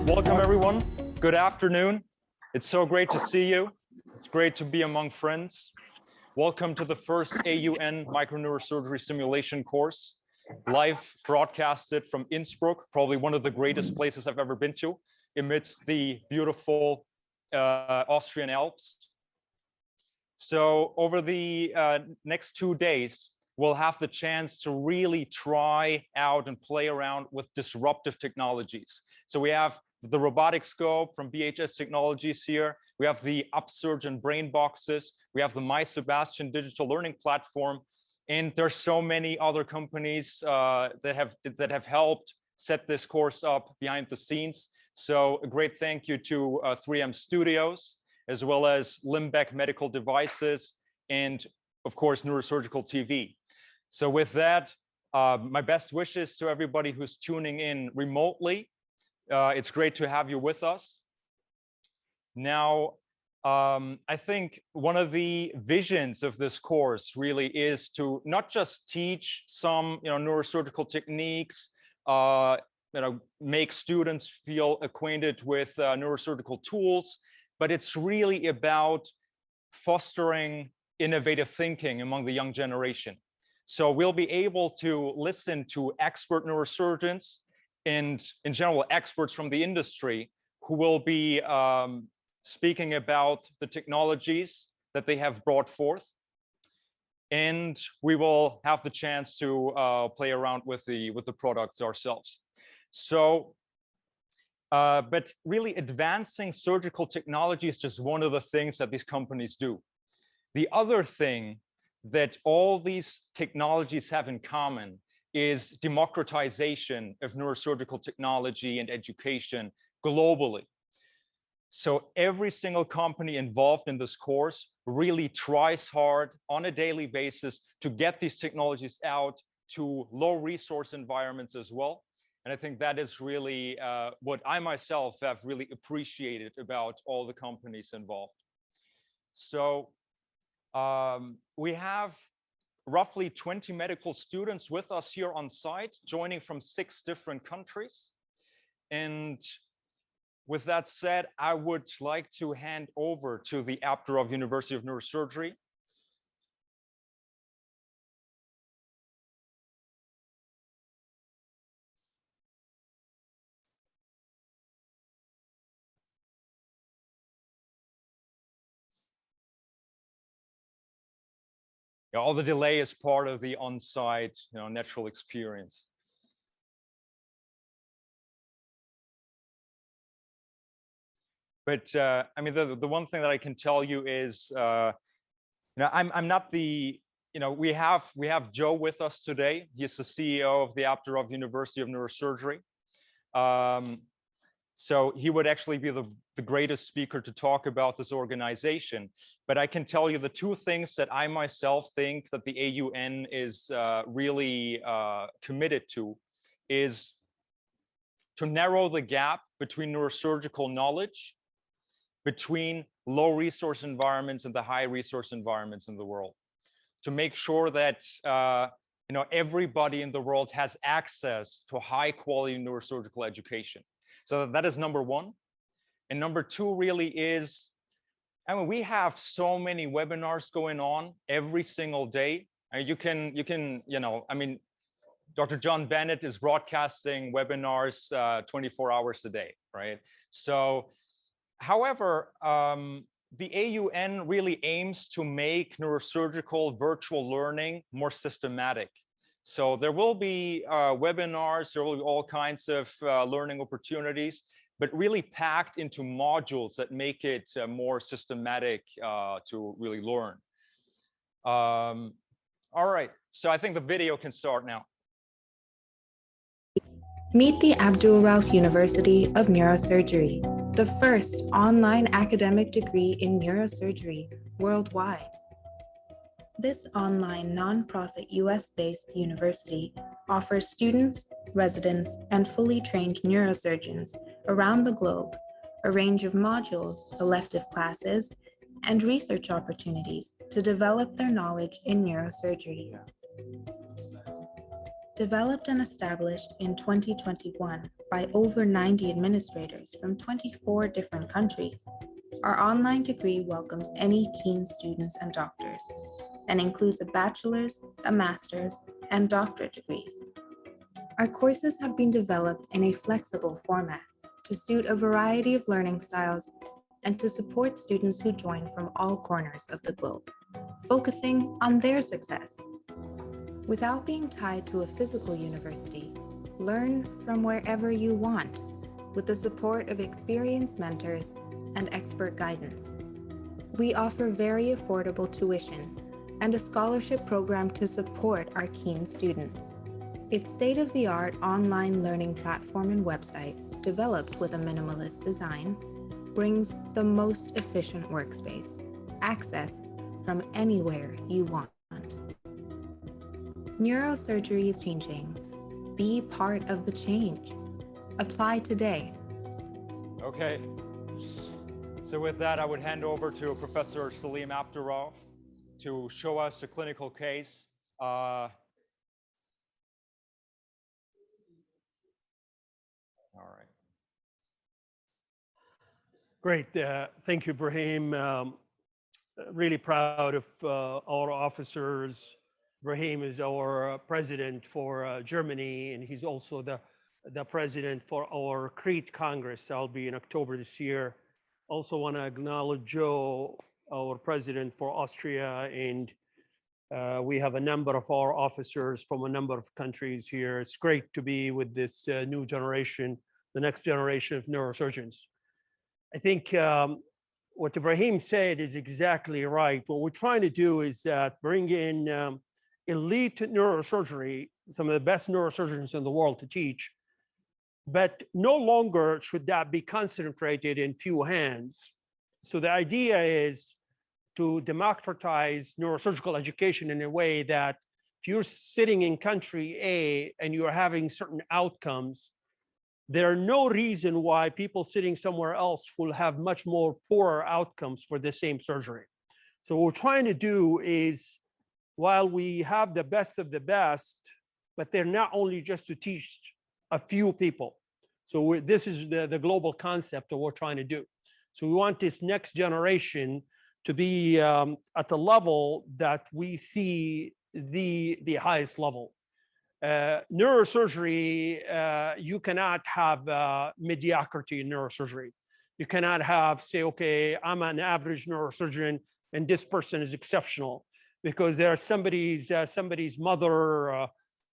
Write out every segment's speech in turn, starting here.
Welcome, everyone. Good afternoon. It's so great to see you. It's great to be among friends. Welcome to the first AUN Microneurosurgery simulation course, live broadcasted from Innsbruck, probably one of the greatest places I've ever been to, amidst the beautiful Austrian Alps. So over the next 2 days, we'll have the chance to really try out and play around with disruptive technologies. So we have the robotic scope from BHS Technologies here. We have the Upsurgeon brain boxes. We have the MySebastian digital learning platform. And there's so many other companies that have helped set this course up behind the scenes. So a great thank you to 3M Studios, as well as Limbeck Medical Devices, and of course, Neurosurgical TV. So with that, my best wishes to everybody who's tuning in remotely. It's great to have you with us. Now, I think one of the visions of this course really is to not just teach some, neurosurgical techniques, make students feel acquainted with neurosurgical tools, but it's really about fostering innovative thinking among the young generation. So we'll be able to listen to expert neurosurgeons and in general experts from the industry who will be speaking about the technologies that they have brought forth. And we will have the chance to play around with the products ourselves. So, but really advancing surgical technology is just one of the things that these companies do. The other thing that all these technologies have in common is democratization of neurosurgical technology and education globally. So every single company involved in this course really tries hard on a daily basis to get these technologies out to low resource environments as well. And I think that is really what I myself have really appreciated about all the companies involved. So we have roughly 20 medical students with us here on site, joining from 6 different countries. And with that said, I would like to hand over to the Abdulrauf University of Neurosurgery. Yeah, all the delay is part of the on-site, natural experience. But I mean, the one thing that I can tell you is, I'm not the, we have Joe with us today. He's the CEO of the Abdulrauf University of Neurosurgery. So he would actually be the greatest speaker to talk about this organization. But I can tell you the 2 things that I myself think that the AUN is really committed to is to narrow the gap between neurosurgical knowledge between low resource environments and the high resource environments in the world, to make sure that everybody in the world has access to high quality neurosurgical education. So that is number 1. And number 2 really is, I mean, we have so many webinars going on every single day. And you can, I mean, Dr. John Bennett is broadcasting webinars 24 hours a day, right? So, however, the AUN really aims to make neurosurgical virtual learning more systematic. So there will be webinars, there will be all kinds of learning opportunities, but really packed into modules that make it more systematic to really learn. All right, so I think the video can start now. Meet the Abdulrauf University of Neurosurgery, the first online academic degree in neurosurgery worldwide. This online nonprofit US-based university offers students, residents, and fully trained neurosurgeons around the globe a range of modules, elective classes, and research opportunities to develop their knowledge in neurosurgery. Developed and established in 2021 by over 90 administrators from 24 different countries, our online degree welcomes any keen students and doctors and includes a bachelor's, a master's, and doctorate degrees. Our courses have been developed in a flexible format to suit a variety of learning styles and to support students who join from all corners of the globe, focusing on their success. Without being tied to a physical university, learn from wherever you want with the support of experienced mentors and expert guidance. We offer very affordable tuition and a scholarship program to support our keen students. Its state-of-the-art online learning platform and website, developed with a minimalist design, brings the most efficient workspace, accessed from anywhere you want. Neurosurgery is changing. Be part of the change. Apply today. Okay. So with that, I would hand over to Professor Salim Abdulrauf to show us a clinical case. All right. Great. Thank you, Brahim. Really proud of our officers. Brahim is our president for Germany, and he's also the president for our Crete Congress. I'll be in October this year. Also want to acknowledge Joe, our president for Austria, and we have a number of our officers from a number of countries here. It's great to be with this new generation, the next generation of neurosurgeons. I think what Ibrahim said is exactly right. What we're trying to do is bring in elite neurosurgery, some of the best neurosurgeons in the world to teach, but no longer should that be concentrated in few hands. So the idea is to democratize neurosurgical education in a way that if you're sitting in country A and you're having certain outcomes, there are no reason why people sitting somewhere else will have much more poorer outcomes for the same surgery. So what we're trying to do is, while we have the best of the best, but they're not only just to teach a few people. So this is the global concept of what we're trying to do. So we want this next generation to be at the level that we see the highest level. Neurosurgery, you cannot have mediocrity in neurosurgery. You cannot have, say, okay, I'm an average neurosurgeon and this person is exceptional, because there's somebody's mother,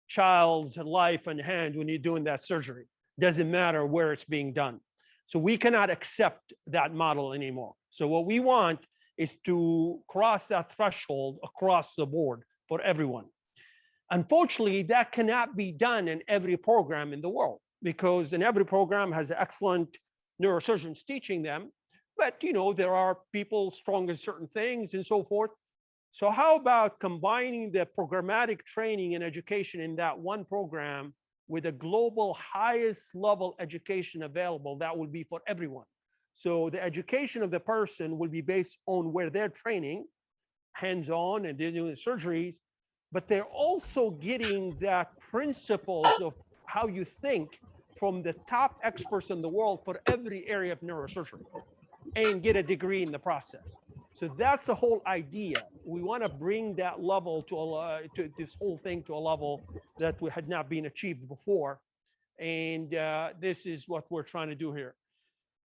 child's life in hand when you're doing that surgery. Doesn't matter where it's being done. So we cannot accept that model anymore. So what we want is to cross that threshold across the board for everyone. Unfortunately, that cannot be done in every program in the world, because in every program has excellent neurosurgeons teaching them, but there are people strong in certain things and so forth. So how about combining the programmatic training and education in that one program with a global highest level education available that will be for everyone? So the education of the person will be based on where they're training, hands-on, and they're doing surgeries, but they're also getting that principles of how you think from the top experts in the world for every area of neurosurgery, and get a degree in the process. So that's the whole idea. We want to bring that level to this whole thing to a level that had not been achieved before. And this is what we're trying to do here.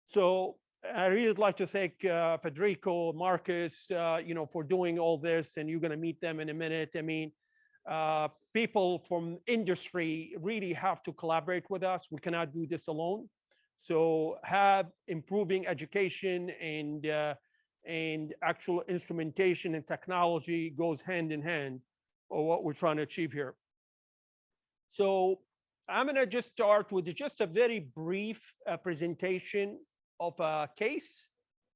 So I really would like to thank Federico, Marcus, for doing all this, and you're going to meet them in a minute. I mean, people from industry really have to collaborate with us. We cannot do this alone. So improving education and actual instrumentation and technology goes hand in hand for what we're trying to achieve here. So I'm going to just start with just a very brief presentation of a case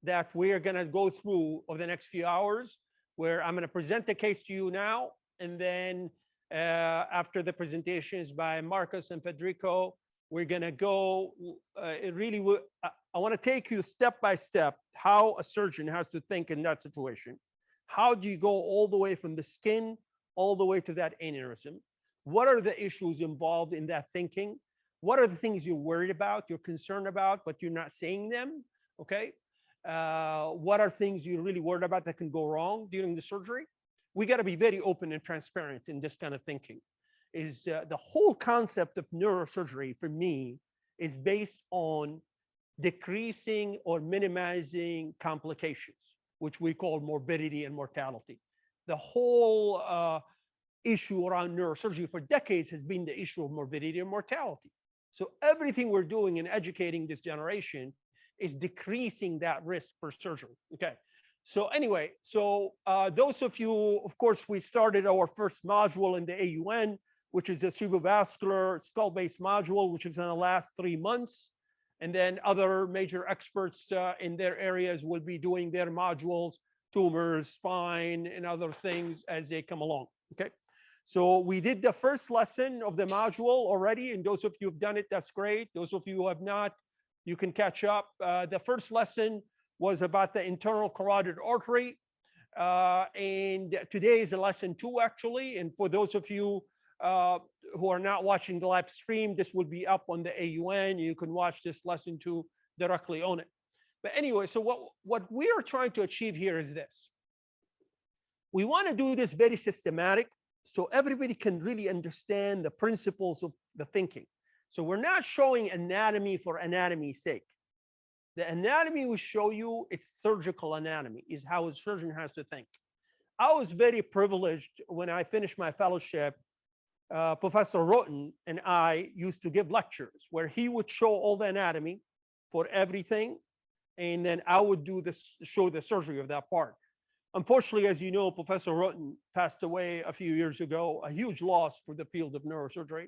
that we're going to go through over the next few hours, where I'm going to present the case to you now, and then after the presentations by Marcus and Federico, We're going to go, I want to take you step by step how a surgeon has to think in that situation. How do you go all the way from the skin all the way to that aneurysm? What are the issues involved in that thinking? What are the things you're worried about, you're concerned about, but you're not saying them? Okay. What are things you're really worried about that can go wrong during the surgery? We got to be very open and transparent in this kind of thinking. Is the whole concept of neurosurgery for me is based on decreasing or minimizing complications, which we call morbidity and mortality. The whole issue around neurosurgery for decades has been the issue of morbidity and mortality. So everything we're doing in educating this generation is decreasing that risk for surgery. Okay. So anyway, so those of you, of course, we started our first module in the AUN, which is a cerebrovascular skull-based module, which is going to last 3 months. And then other major experts in their areas will be doing their modules, tumors, spine, and other things as they come along. Okay. So we did the first lesson of the module already. And those of you who've done it, that's great. Those of you who have not, you can catch up. The first lesson was about the internal carotid artery. And today is a lesson 2, actually. And for those of you who are not watching the live stream, this will be up on the AUN. You can watch this lesson 2 directly on it. But anyway, so what we are trying to achieve here is this. We want to do this very systematic so everybody can really understand the principles of the thinking. So we're not showing anatomy for anatomy's sake. The anatomy we show you, it's surgical anatomy, is how a surgeon has to think. I was very privileged when I finished my fellowship. Professor Roten and I used to give lectures where he would show all the anatomy for everything, and then I would do this, show the surgery of that part. Unfortunately, as you know, Professor Roten passed away a few years ago, a huge loss for the field of neurosurgery,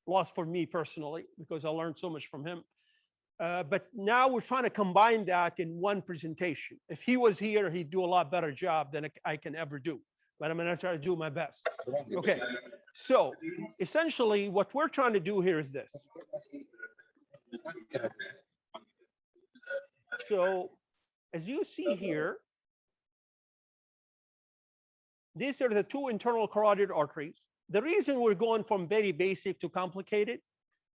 loss for me personally, because I learned so much from him. But now we're trying to combine that in one presentation. If he was here, he'd do a lot better job than I can ever do. But I'm going to try to do my best. Okay. So essentially, what we're trying to do here is this. So as you see here, these are the 2 internal carotid arteries. The reason we're going from very basic to complicated,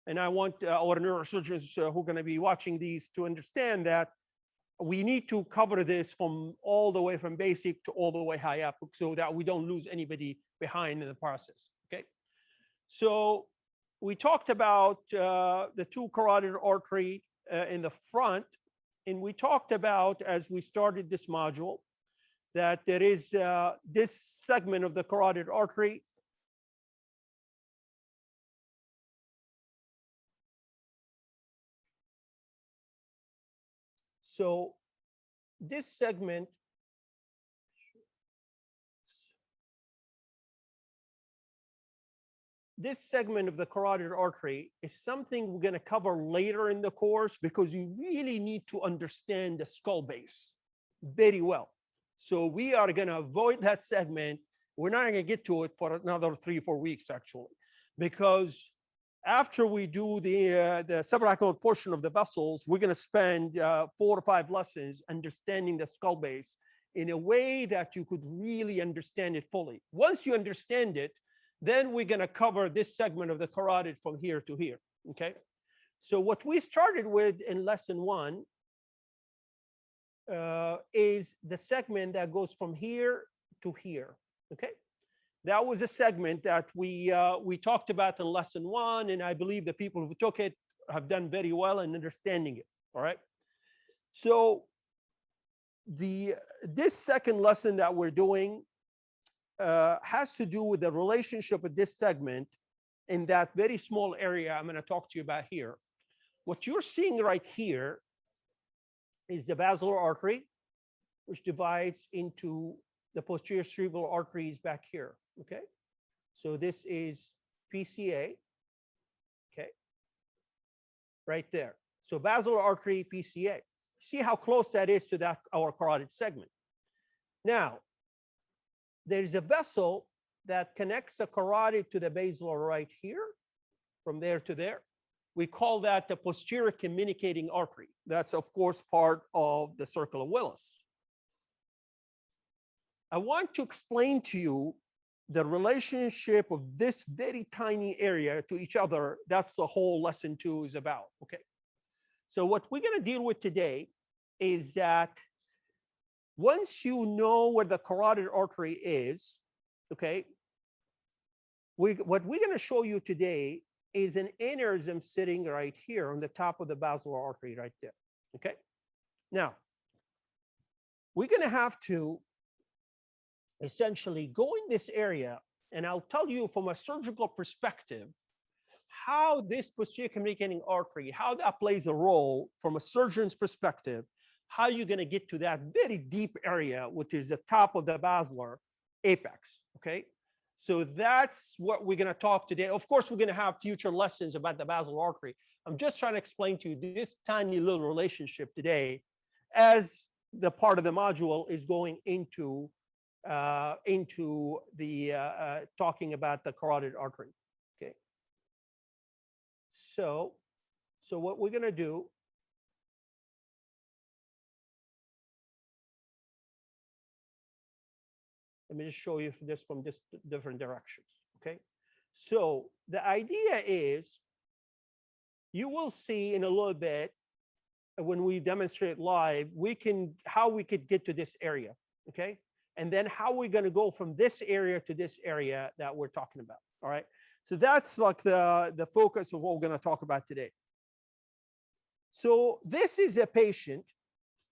and I want our neurosurgeons who are going to be watching these to understand that we need to cover this from all the way from basic to all the way high up so that we don't lose anybody behind in the process. Okay. So we talked about the 2 carotid artery in the front, and we talked about, as we started this module, that there is this segment of the carotid artery so this segment of the carotid artery is something we're going to cover later in the course, because you really need to understand the skull base very well. So we are going to avoid that segment. We're not going to get to it for another 3-4 weeks, actually, because after we do the subarachnoid portion of the vessels, we're going to spend 4 or 5 lessons understanding the skull base in a way that you could really understand it fully. Once you understand it, then we're going to cover this segment of the carotid from here to here. Okay. So what we started with in lesson 1 is the segment that goes from here to here. Okay. That was a segment that we talked about in lesson 1, and I believe the people who took it have done very well in understanding it. All right. So this second lesson that we're doing has to do with the relationship of this segment in that very small area I'm going to talk to you about here. What you're seeing right here is the basilar artery, which divides into the posterior cerebral arteries back here. Okay. So this is PCA. Okay. Right there. So basilar artery, PCA. See how close that is to that our carotid segment. Now, there's a vessel that connects the carotid to the basilar right here, from there to there. We call that the posterior communicating artery. That's, of course, part of the circle of Willis. I want to explain to you the relationship of this very tiny area to each other. That's the whole lesson 2 is about. Okay. So what we're going to deal with today is that once you know where the carotid artery is, okay, what we're going to show you today is an aneurysm sitting right here on the top of the basilar artery right there. Okay. Now, we're going to have to essentially go in this area, and I'll tell you from a surgical perspective how this posterior communicating artery, how that plays a role from a surgeon's perspective, how you're going to get to that very deep area, which is the top of the basilar apex. Okay. So that's what we're going to talk today. Of course, we're going to have future lessons about the basilar artery. I'm just trying to explain to you this tiny little relationship today as the part of the module is going into the talking about the carotid artery. Okay. So what we're going to do, let me just show you this from just different directions. Okay. So the idea is, you will see in a little bit when we demonstrate live, how we could get to this area. Okay. And then how we're going to go from this area to this area that we're talking about. All right. So that's like the focus of what we're going to talk about today. So this is a patient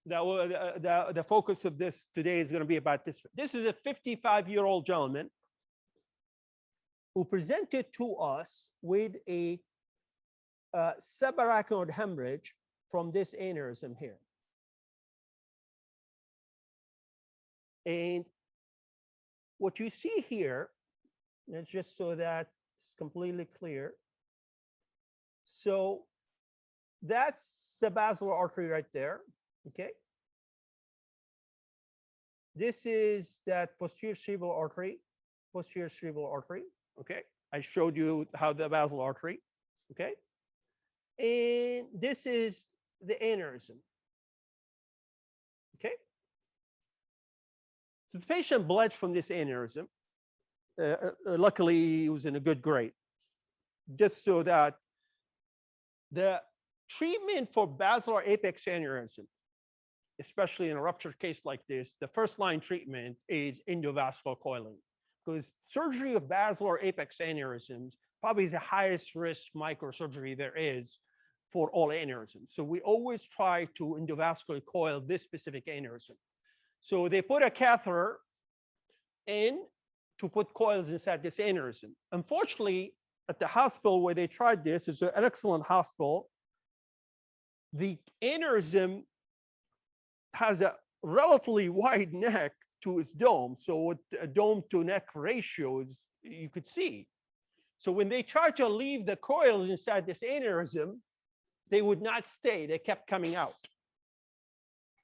that the focus of this today is going to be about this. This is a 55-year-old gentleman who presented to us with a subarachnoid hemorrhage from this aneurysm here. And what you see here, and just so that it's completely clear. So that's the basilar artery right there. Okay. This is that posterior cerebral artery, Okay. I showed you how the basilar artery. Okay. And this is the aneurysm. Okay. So the patient bled from this aneurysm. Luckily, he was in a good grade. Just so that the treatment for basilar apex aneurysm, especially in a ruptured case like this, the first line treatment is endovascular coiling, because surgery of basilar apex aneurysms probably is the highest risk microsurgery there is for all aneurysms. So we always try to endovascularly coil this specific aneurysm. So they put a catheter in to put coils inside this aneurysm. Unfortunately, at the hospital where they tried this, it's an excellent hospital, the aneurysm has a relatively wide neck to its dome. So what a dome to neck ratio is, you could see. So when they tried to leave the coils inside this aneurysm, they would not stay. They kept coming out.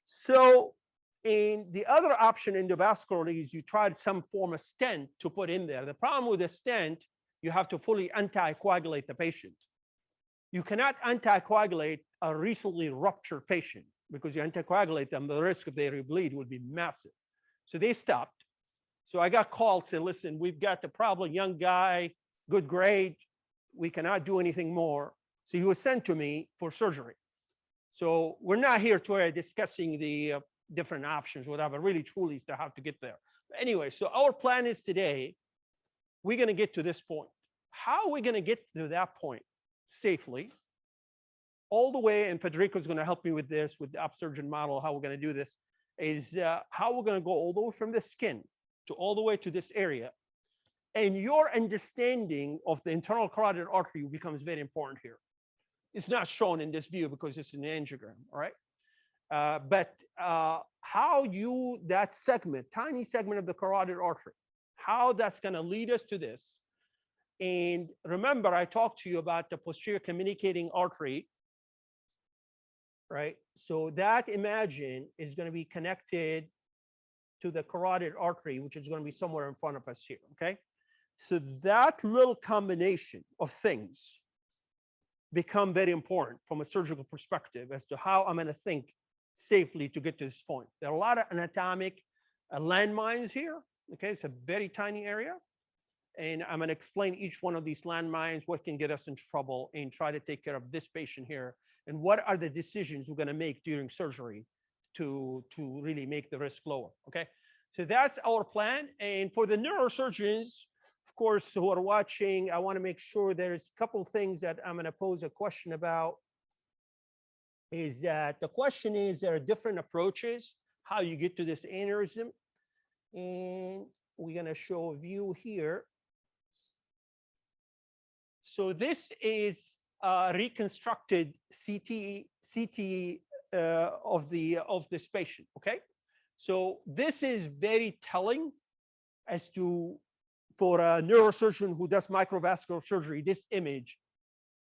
So in the other option endovascularly is you tried some form of stent to put in there. The problem with the stent, you have to fully anticoagulate the patient. You cannot anticoagulate a recently ruptured patient, because you anticoagulate them, the risk if they rebleed will be massive. So they stopped. So I got called, said, listen, we've got the problem, young guy, good grade, we cannot do anything more. So he was sent to me for surgery. So we're not here to discussing the different options, whatever, really truly is to have to get there. But anyway, so our plan is today, we're going to get to this point. How are we going to get to that point safely? All the way, and Federico's going to help me with this, with the upsurgeon model, how we're going to do this, is how we're going to go all the way from the skin to all the way to this area. And your understanding of the internal carotid artery becomes very important here. It's not shown in this view because it's an angiogram, all right? But how that segment, tiny segment of the carotid artery, how that's going to lead us to this. And remember, I talked to you about the posterior communicating artery, right? So that, imagine, is going to be connected to the carotid artery, which is going to be somewhere in front of us here, okay? So that little combination of things become very important from a surgical perspective as to how I'm going to think safely to get to this point. There are a lot of anatomic landmines here. Okay, it's a very tiny area. And I'm going to explain each one of these landmines, what can get us into trouble, and try to take care of this patient here. And what are the decisions we're going to make during surgery to really make the risk lower. Okay, so that's our plan. And for the neurosurgeons, of course, who are watching, I want to make sure there's a couple of things that I'm going to pose a question about. Is that the question is, there are different approaches how you get to this aneurysm. And we're going to show a view here. So this is reconstructed CT of this patient. Okay, so this is very telling as to, for a neurosurgeon who does microvascular surgery, this image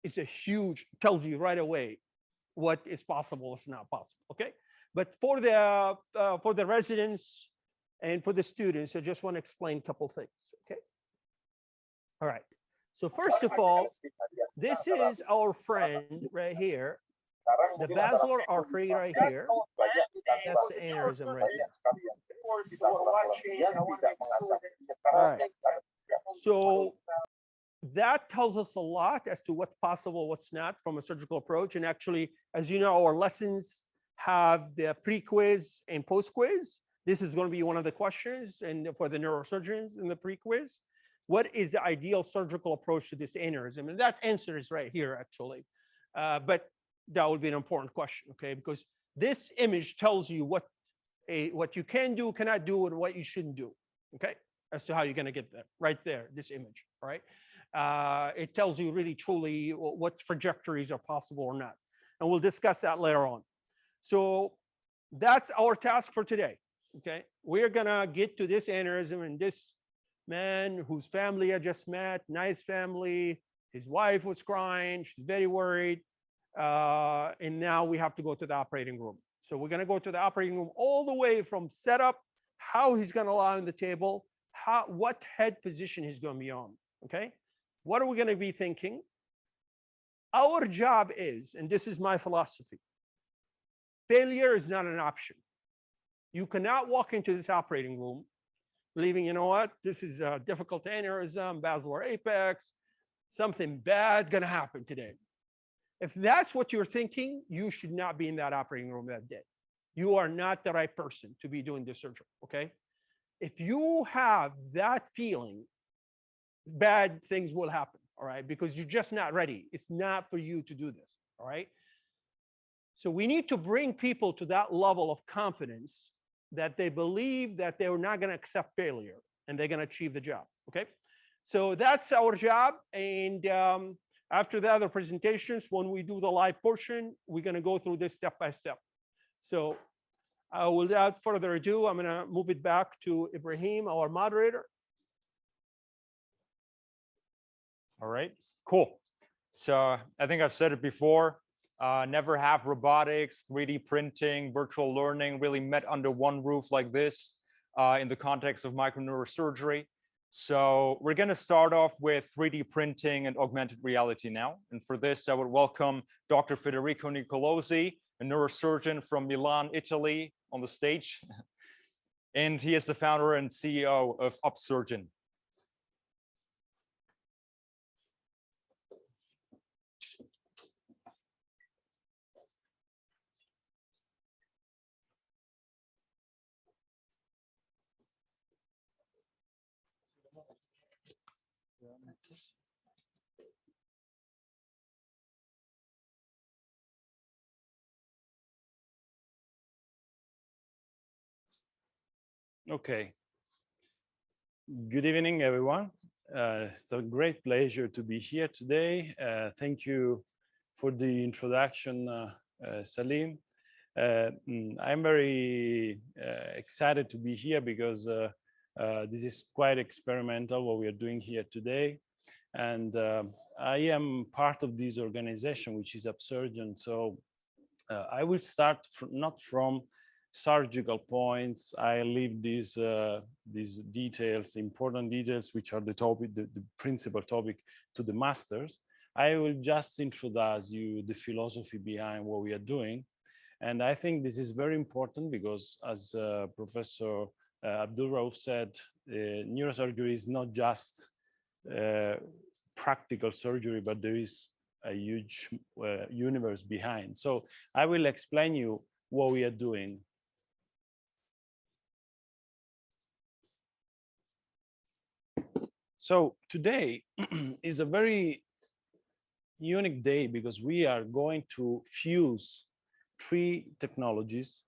is a huge, tells you right away what is possible, what's not possible. Okay, but for the residents and for the students, I just want to explain a couple things. Okay, all right. So first of all, this is our friend right here, the basilar artery right here. That's the aneurysm right there. All right. So that tells us a lot as to what's possible, what's not from a surgical approach. And actually, as you know, our lessons have the pre-quiz and post-quiz. This is going to be one of the questions, and for the neurosurgeons in the pre-quiz. What is the ideal surgical approach to this aneurysm? And that answer is right here, actually. But that would be an important question, okay? Because this image tells you what you can do, cannot do, and what you shouldn't do, okay? As to how you're going to get there, right there, this image, all right? It tells you really, truly what trajectories are possible or not. And we'll discuss that later on. So that's our task for today, okay? We're going to get to this aneurysm and this man whose family I just met, nice family. His wife was crying. She's very worried. And now we have to go to the operating room. So we're going to go to the operating room all the way from setup, how he's going to lie on the table, what head position he's going to be on. Okay. What are we going to be thinking? Our job is, and this is my philosophy, failure is not an option. You cannot walk into this operating room believing, you know what, this is a difficult aneurysm, basilar apex, something bad going to happen today. If that's what you're thinking, you should not be in that operating room that day. You are not the right person to be doing this surgery, okay? If you have that feeling, bad things will happen, all right? Because you're just not ready. It's not for you to do this, all right? So we need to bring people to that level of confidence that they believe that they're not going to accept failure and they're going to achieve the job, okay? So that's our job. And after the other presentations, when we do the live portion, we're going to go through this step by step. So without further ado, I'm going to move it back to Ibrahim, our moderator. All right, cool. So I think I've said it before. Never have robotics, 3D printing, virtual learning really met under one roof like this in the context of microneurosurgery. So we're going to start off with 3D printing and augmented reality now. And for this, I would welcome Dr. Federico Nicolosi, a neurosurgeon from Milan, Italy, on the stage. And he is the founder and CEO of Upsurgeon. Okay. Good evening, everyone. It's a great pleasure to be here today. Thank you for the introduction, Salim. I'm very excited to be here because this is quite experimental what we are doing here today. And I am part of this organization, which is Upsurgeon. So I will start not from surgical points. I leave these details, important details, which are the topic, the principal topic, to the masters. I will just introduce you the philosophy behind what we are doing. And I think this is very important because, as Professor Abdulrauf said, neurosurgery is not just practical surgery, but there is a huge universe behind. So I will explain you what we are doing. So today is a very unique day because we are going to fuse three technologies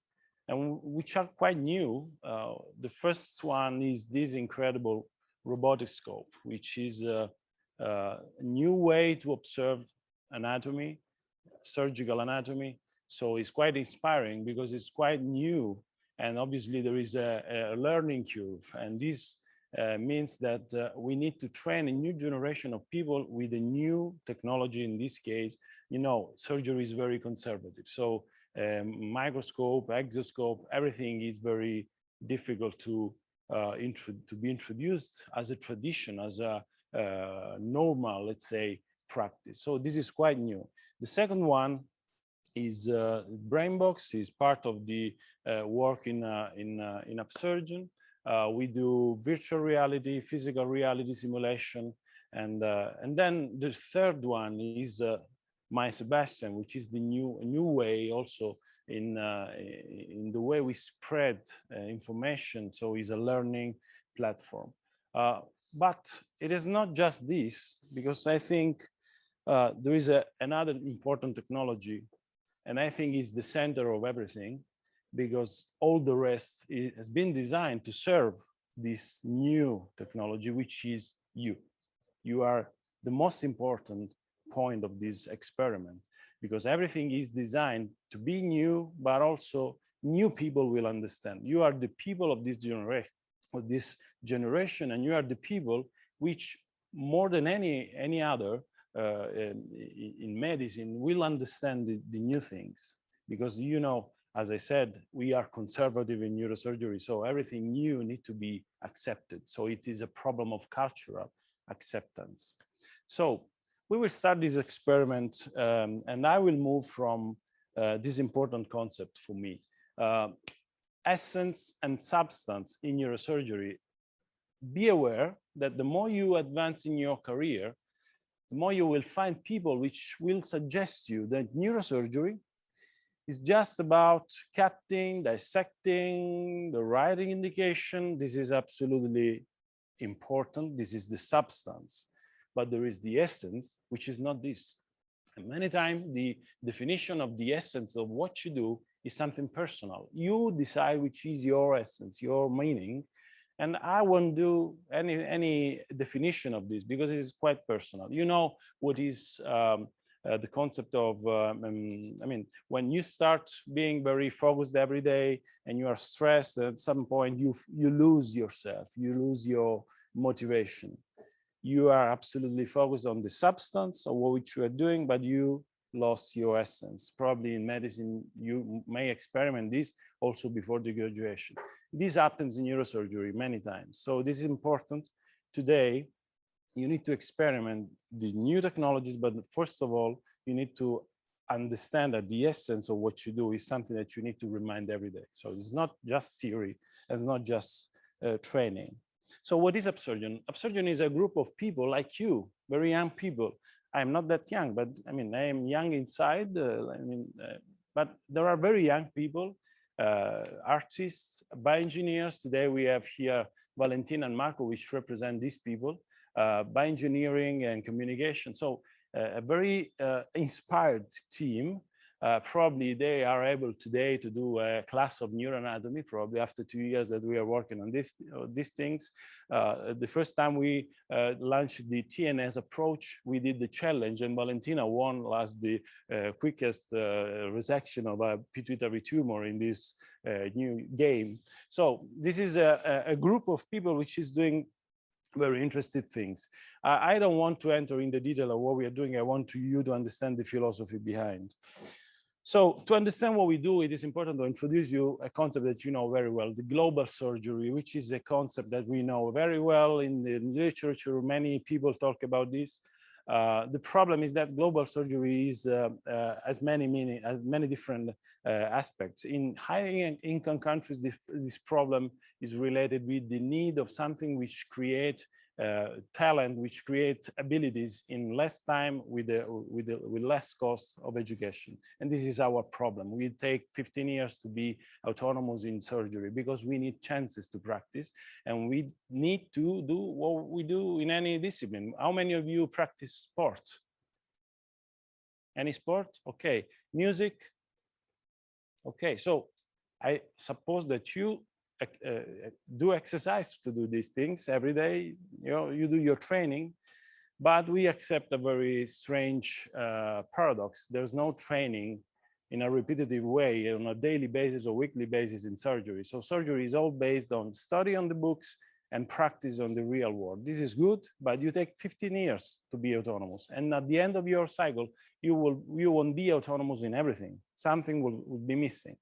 and which are quite new. The first one is this incredible robotic scope, which is a new way to observe anatomy, surgical anatomy. So it's quite inspiring because it's quite new, and obviously there is a learning curve, and this means that we need to train a new generation of people with a new technology. In this case, you know, surgery is very conservative. So microscope, exoscope, everything is very difficult to be introduced as a tradition, as a normal, let's say, practice. So this is quite new. The second one is BrainBox, is part of the work in Upsurgeon. We do virtual reality, physical reality simulation, and then the third one is My Sebastian, which is the new way also in the way we spread information. So it's a learning platform. But it is not just this, because I think there is another important technology, and I think it's the center of everything, because all the rest has been designed to serve this new technology, which is you. You are the most important point of this experiment, because everything is designed to be new, but also new people will understand. You are the people of this generation, and you are the people which, more than any other in medicine, will understand the new things, because, you know, as I said, we are conservative in neurosurgery, so everything new needs to be accepted. So it is a problem of cultural acceptance. So we will start this experiment, and I will move from this important concept for me. Essence and substance in neurosurgery. Be aware that the more you advance in your career, the more you will find people which will suggest you that neurosurgery is just about cutting, dissecting, the writing indication. This is absolutely important. This is the substance. But there is the essence, which is not this. And many times the definition of the essence of what you do is something personal. You decide which is your essence, your meaning. And I won't do any definition of this because it is quite personal. You know what is the concept of, I mean, when you start being very focused every day and you are stressed, at some point you lose yourself, you lose your motivation. You are absolutely focused on the substance of what you are doing, but you lost your essence. Probably in medicine, you may experiment this also before the graduation. This happens in neurosurgery many times. So this is important. Today, you need to experiment the new technologies, but first of all, you need to understand that the essence of what you do is something that you need to remind every day. So it's not just theory, it's not just training. So what is Upsurgeon? Upsurgeon is a group of people like you, very young people. I'm not that young, but I mean, I am young inside. But there are very young people, artists, bioengineers. Today we have here Valentina and Marco, which represent these people, bioengineering and communication. So a very inspired team. Probably they are able today to do a class of neuroanatomy, probably after 2 years that we are working on these things. The first time we launched the TNS approach, we did the challenge, and Valentina won as the quickest resection of a pituitary tumor in this new game. So this is a group of people which is doing very interesting things. I don't want to enter in the detail of what we are doing. I want you to understand the philosophy behind. So to understand what we do, it is important to introduce you a concept that you know very well, the global surgery, which is a concept that we know very well in the literature. Many people talk about this. The problem is that global surgery is has many different aspects. In high-income countries, this problem is related with the need of something which create talent, which create abilities in less time with less cost of education. And this is our problem. We take 15 years to be autonomous in surgery because we need chances to practice, and we need to do what we do in any discipline. How many of you practice sport? Any sport? Okay. Music? Okay, so I suppose that you do exercise to do these things every day. You know, you do your training, but we accept a very strange paradox. There's no training in a repetitive way on a daily basis or weekly basis in surgery. So surgery is all based on study on the books and practice on the real world. This is good, but you take 15 years to be autonomous. And at the end of your cycle, you won't be autonomous in everything. Something will be missing.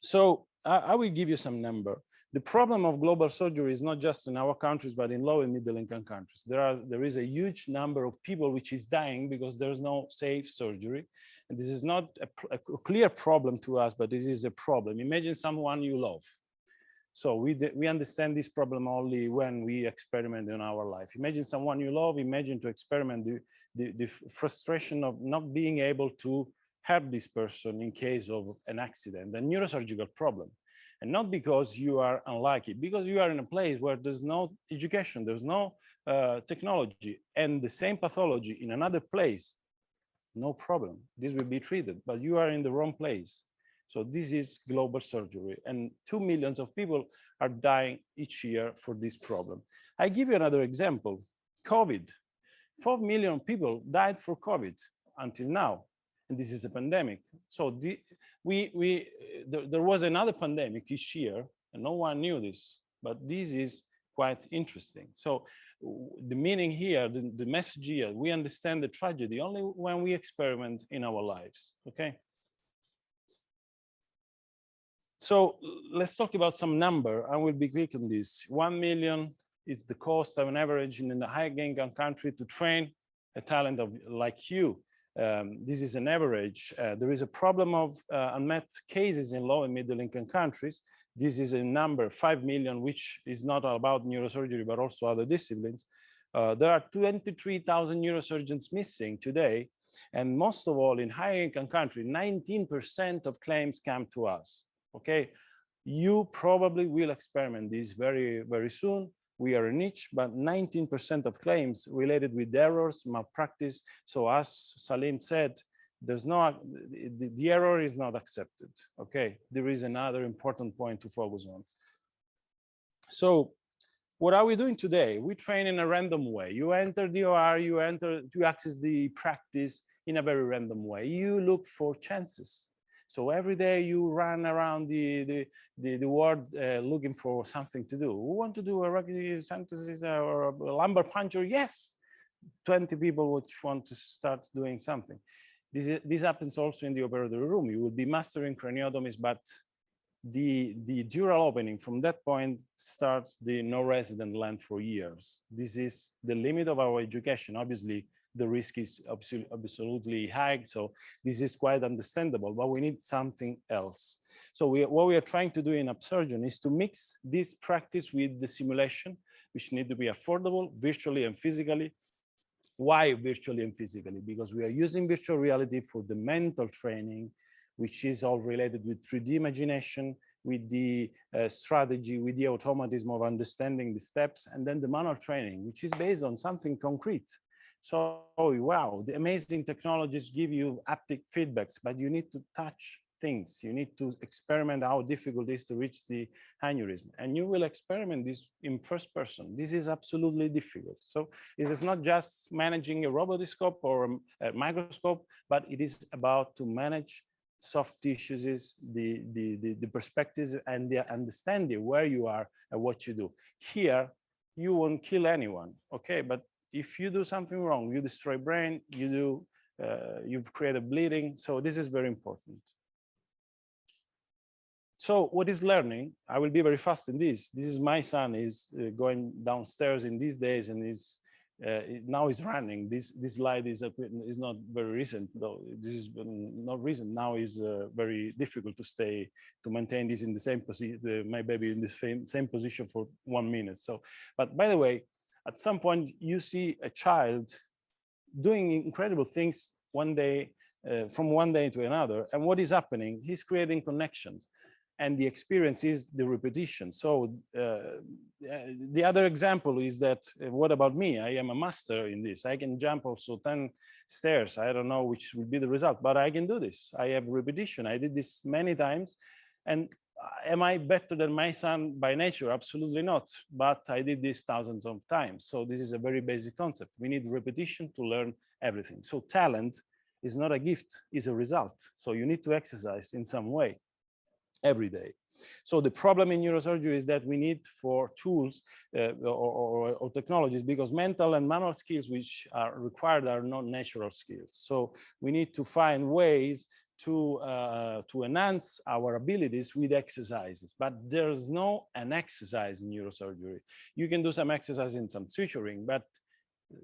So I will give you some number. The problem of global surgery is not just in our countries, but in low and middle income countries. There is a huge number of people which is dying because there's no safe surgery. And this is not a clear problem to us, but this is a problem. Imagine someone you love. So we understand this problem only when we experiment in our life. Imagine someone you love, imagine to experiment the frustration of not being able to help this person in case of an accident, a neurosurgical problem. And not because you are unlucky, because you are in a place where there's no education, there's no technology, and the same pathology in another place, no problem. This will be treated, but you are in the wrong place. So this is global surgery, and 2 million of people are dying each year for this problem. I give you another example, COVID. 4 million people died for COVID until now. And this is a pandemic. So there was another pandemic each year, and no one knew this, but this is quite interesting. So the meaning here, the message here, we understand the tragedy only when we experiment in our lives, okay? So let's talk about some number. I will be quick on this. 1 million is the cost of an average in a high-income country to train a talent like you. This is an average. There is a problem of unmet cases in low and middle income countries. This is a number, 5 million, which is not about neurosurgery, but also other disciplines. There are 23,000 neurosurgeons missing today. And most of all, in high income countries, 19% of claims come to us. Okay, you probably will experiment this very, very soon. We are a niche, but 19% of claims related with errors, malpractice. So as Salim said, there's no, the error is not accepted. Okay, there is another important point to focus on. So what are we doing today? We train in a random way. You enter the OR, you enter to access the practice in a very random way. You look for chances. So every day you run around the world looking for something to do. We want to do a rugby synthesis or a lumbar puncture. Yes, 20 people which want to start doing something. This happens also in the operating room. You will be mastering craniotomies, but the dural opening from that point starts the no resident land for years. This is the limit of our education. Obviously, the risk is absolutely high. So this is quite understandable, but we need something else. So what we are trying to do in Upsurgeon is to mix this practice with the simulation, which need to be affordable virtually and physically. Why virtually and physically? Because we are using virtual reality for the mental training, which is all related with 3D imagination, with the strategy, with the automatism of understanding the steps, and then the manual training, which is based on something concrete. So, wow, the amazing technologies give you haptic feedbacks, but you need to touch things. You need to experiment how difficult it is to reach the aneurysm. And you will experiment this in first person. This is absolutely difficult. So it is not just managing a robotoscope or a microscope, but it is about to manage soft tissues, the perspectives, and the understanding where you are and what you do. Here, you won't kill anyone, okay? But if you do something wrong, you destroy brain, you create a bleeding. So this is very important. So what is learning? I will be very fast in this. This is my son is going downstairs in these days and is now is running. This slide is not very recent, though. This is not recent. Now is very difficult to maintain this in the same position. My baby in the same position for 1 minute. So, but by the way, at some point you see a child doing incredible things one day, from one day to another, and what is happening? He's creating connections. And the experience is the repetition. So the other example is that, what about me? I am a master in this. I can jump also 10 stairs. I don't know which will be the result, but I can do this. I have repetition. I did this many times. And am I better than my son by nature? Absolutely not. But I did this thousands of times. So this is a very basic concept. We need repetition to learn everything. So talent is not a gift, it's a result. So you need to exercise in some way every day. So the problem in neurosurgery is that we need for tools or technologies, because mental and manual skills which are required are not natural skills. So we need to find ways to enhance our abilities with exercises, but there's no an exercise in neurosurgery. You can do some exercise in some suturing, but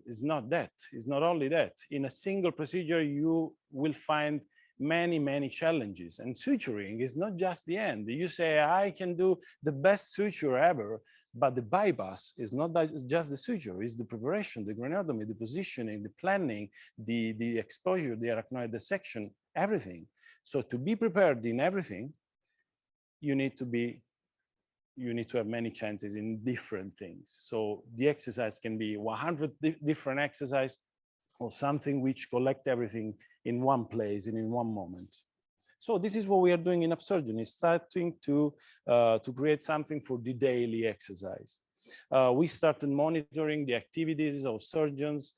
it's not that. It's not only that. In a single procedure, you will find many challenges, and suturing is not just the end. You say, I can do the best suture ever, but the bypass is not just the suture, it's the preparation, the craniotomy, the positioning, the planning, the exposure, the arachnoid dissection, everything. So to be prepared in everything, you need to have many chances in different things. So the exercise can be 100 different exercises, or something which collect everything in one place and in one moment. So this is what we are doing in Upsurgeon, is starting to create something for the daily exercise. We started monitoring the activities of surgeons.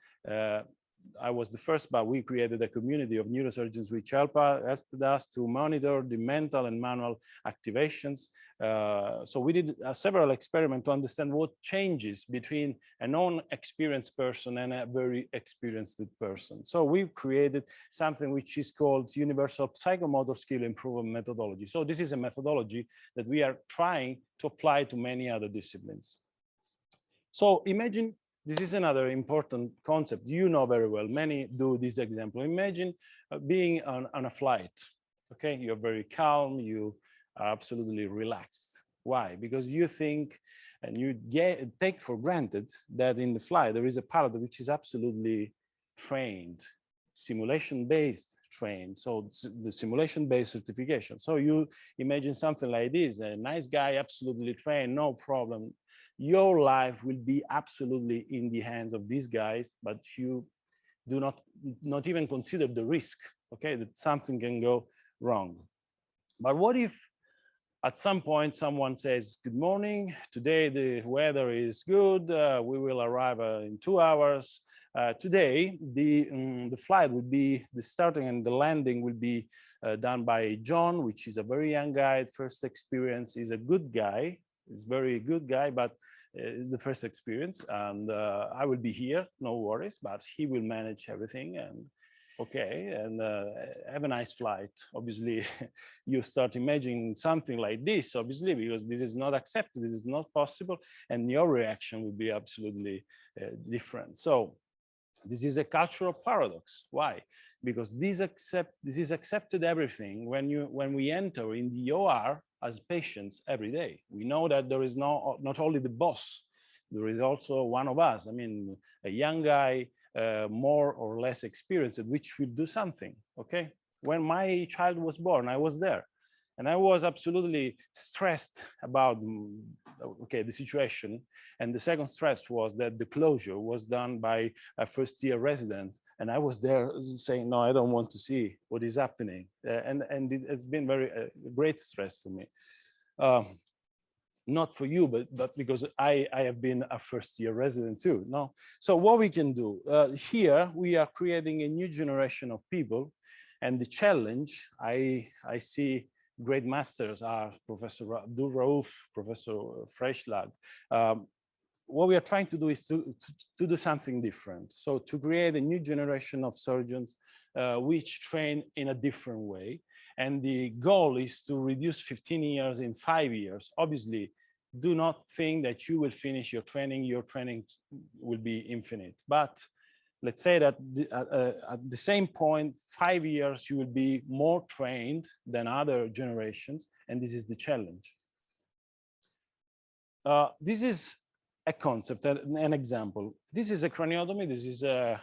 I was the first, but we created a community of neurosurgeons which helped us to monitor the mental and manual activations. So we did several experiments to understand what changes between a non-experienced person and a very experienced person. So we've created something which is called Universal Psychomotor Skill Improvement Methodology. So this is a methodology that we are trying to apply to many other disciplines. So imagine, this is another important concept you know very well. Many do this example. Imagine being on a flight. Okay, you're very calm, you are absolutely relaxed. Why? Because you think and you take for granted that in the flight there is a pilot which is absolutely trained, simulation-based trained. So the simulation-based certification. So you imagine something like this: a nice guy, absolutely trained, no problem. Your life will be absolutely in the hands of these guys, but you do not even consider the risk, okay, that something can go wrong. But what if at some point someone says, good morning, today the weather is good, we will arrive in 2 hours. Today, the flight will be, the starting and the landing will be done by John, which is a very young guy, first experience. He's a good guy, he's a very good guy, but it's the first experience, and I will be here, no worries, but he will manage everything, and okay, and have a nice flight. Obviously, you start imagining something like this, obviously, because this is not accepted, this is not possible, and your reaction will be absolutely different. So this is a cultural paradox. Why? Because this is accepted everything when we enter in the OR as patients every day. We know that there is not only the boss, there is also one of us. I mean, a young guy, more or less experienced, which will do something. Okay. When my child was born, I was there, and I was absolutely stressed about the situation. And the second stress was that the closure was done by a first-year resident. And I was there saying, no, I don't want to see what is happening. And it's been very great stress for me. Not for you, but because I have been a first-year resident too. No. So what we can do here, we are creating a new generation of people. And the challenge, I see great masters are Professor Abdulrauf, Professor Freischlag. What we are trying to do is to do something different. So to create a new generation of surgeons which train in a different way. And the goal is to reduce 15 years in 5 years. Obviously, do not think that you will finish your training will be infinite. But let's say that at the same point, 5 years, you will be more trained than other generations, and this is the challenge. This is a concept, an example. This is a craniotomy. This is a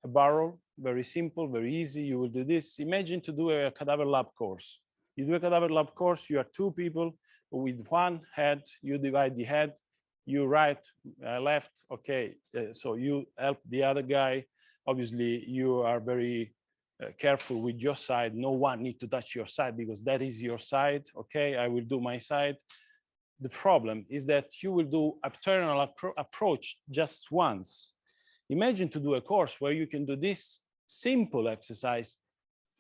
barrel, very simple, very easy. You will do this. Imagine to do a cadaver lab course. You do a cadaver lab course, you are 2 people with 1 head, you divide the head, you right, left, okay. So you help the other guy. Obviously, you are very careful with your side. No one needs to touch your side because that is your side. Okay, I will do my side. The problem is that you will do Tereonal approach just once. Imagine to do a course where you can do this simple exercise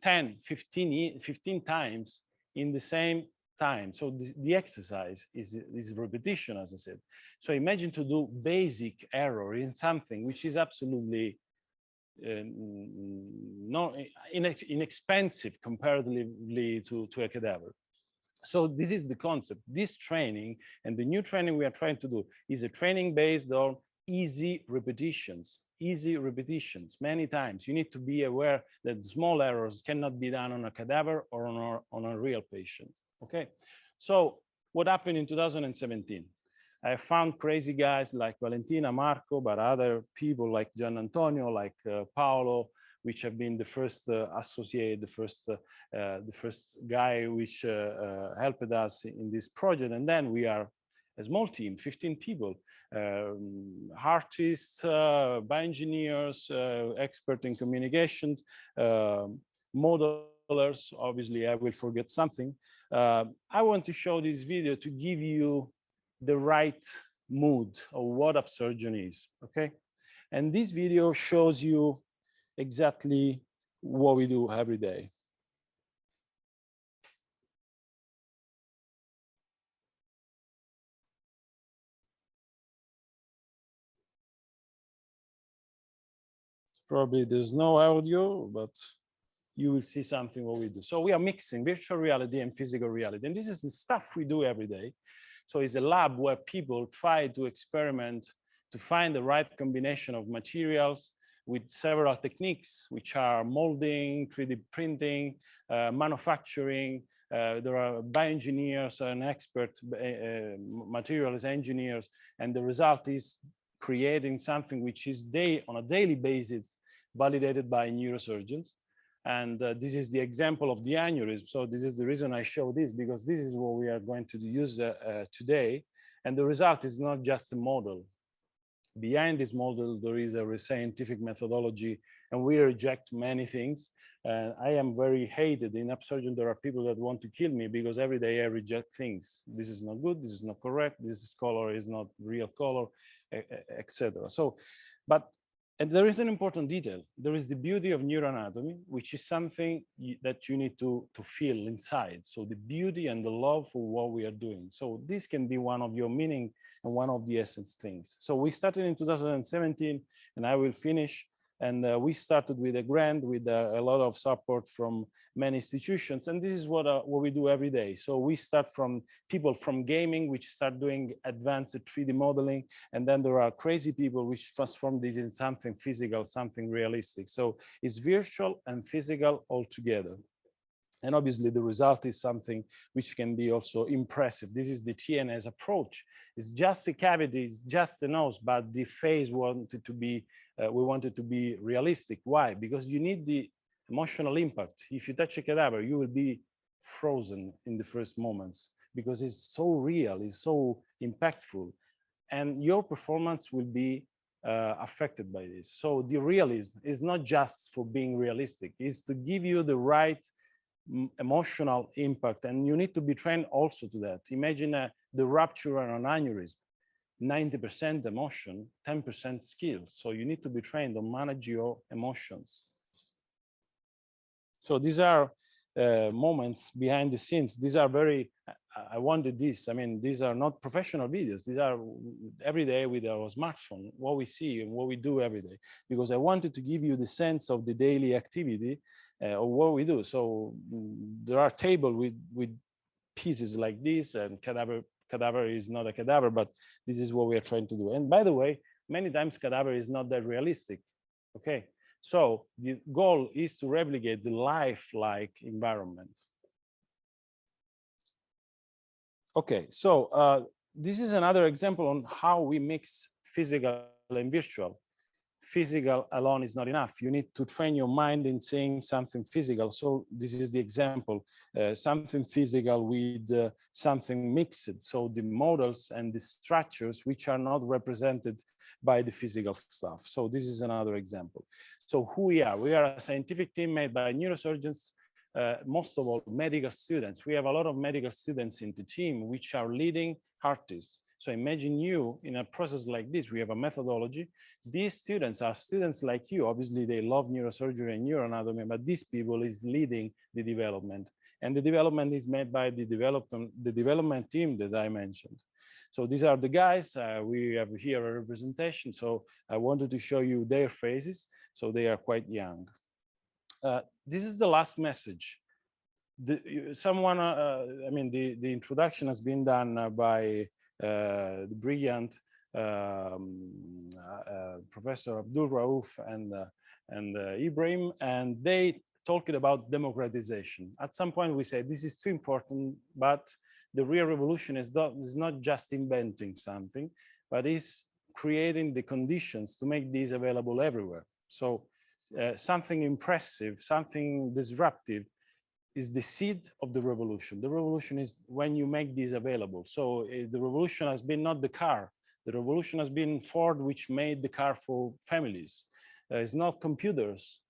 10, 15 times in the same time. So the exercise is repetition, as I said. So imagine to do basic error in something which is absolutely inexpensive comparatively to a cadaver. So this is the concept. This training and the new training we are trying to do is a training based on easy repetitions many times. You need to be aware that small errors cannot be done on a cadaver or on a real patient. Okay, so what happened in 2017? I found crazy guys like Valentina, Marco, but other people like Gian Antonio, like Paolo, which have been the first associate, the first guy which helped us in this project. And then we are a small team, 15 people, artists, bioengineers, expert in communications, modelers. Obviously, I will forget something. I want to show this video to give you the right mood of what upsurgeon is, okay? And this video shows you exactly what we do every day. Probably there's no audio, but you will see something what we do. So we are mixing virtual reality and physical reality. And this is the stuff we do every day. So it's a lab where people try to experiment to find the right combination of materials with several techniques, which are molding, 3D printing, manufacturing. There are bioengineers and expert materials engineers. And the result is creating something which is on a daily basis validated by neurosurgeons. And this is the example of the aneurysm. So this is the reason I show this, because this is what we are going to use today. And the result is not just a model. Behind this model, there is a scientific methodology, and we reject many things. I am very hated in upsurgeon. There are people that want to kill me because every day I reject things. This is not good, this is not correct, this color is not real color, etc. So, and there is an important detail. There is the beauty of neuroanatomy, which is something that you need to feel inside. So the beauty and the love for what we are doing. So this can be one of your meaning and one of the essence things. So we started in 2017, and I will finish. And we started with a grant with a lot of support from many institutions. And this is what we do every day. So we start from people from gaming, which start doing advanced 3D modeling. And then there are crazy people which transform this in something physical, something realistic. So it's virtual and physical all together. And obviously the result is something which can be also impressive. This is the TNS approach. It's just a cavity, it's just a nose, but the face wanted to be, we wanted to be realistic. Why? Because you need the emotional impact. If you touch a cadaver, you will be frozen in the first moments because it's so real, it's so impactful. And your performance will be affected by this. So the realism is not just for being realistic, it's to give you the right emotional impact, and you need to be trained also to that. Imagine the rupture on an aneurysm, 90% emotion, 10% skills. So you need to be trained to manage your emotions. So these are moments behind the scenes. These are very, I wanted this. I mean, these are not professional videos. These are every day with our smartphone, what we see and what we do every day, because I wanted to give you the sense of the daily activity of what we do. So there are tables with pieces like this and cadaver cadaver is not a cadaver, but this is what we are trying to do. And by the way, many times cadaver is not that realistic. Okay, so the goal is to replicate the life-like environment. Okay, so this is another example on how we mix physical and virtual. Physical alone is not enough. You need to train your mind in seeing something physical. So this is the example, something physical with something mixed. So the models and the structures which are not represented by the physical stuff. So this is another example. So who we are a scientific team made by neurosurgeons, most of all medical students. We have a lot of medical students in the team which are leading artists. So imagine you in a process like this, we have a methodology. These students are students like you. Obviously, they love neurosurgery and neuroanatomy, but these people is leading the development. And the development is made by the development team that I mentioned. So these are the guys. We have here a representation. So I wanted to show you their faces. So they are quite young. This is the last message. The introduction has been done by the brilliant Professor Abdulrauf and Ibrahim, and they talked about democratization. At some point we said this is too important, but the real revolution is not just inventing something, but is creating the conditions to make these available everywhere. So something impressive, something disruptive is the seed of the revolution. The revolution is when you make these available. So the revolution has been not the car. The revolution has been Ford, which made the car for families. It's not computers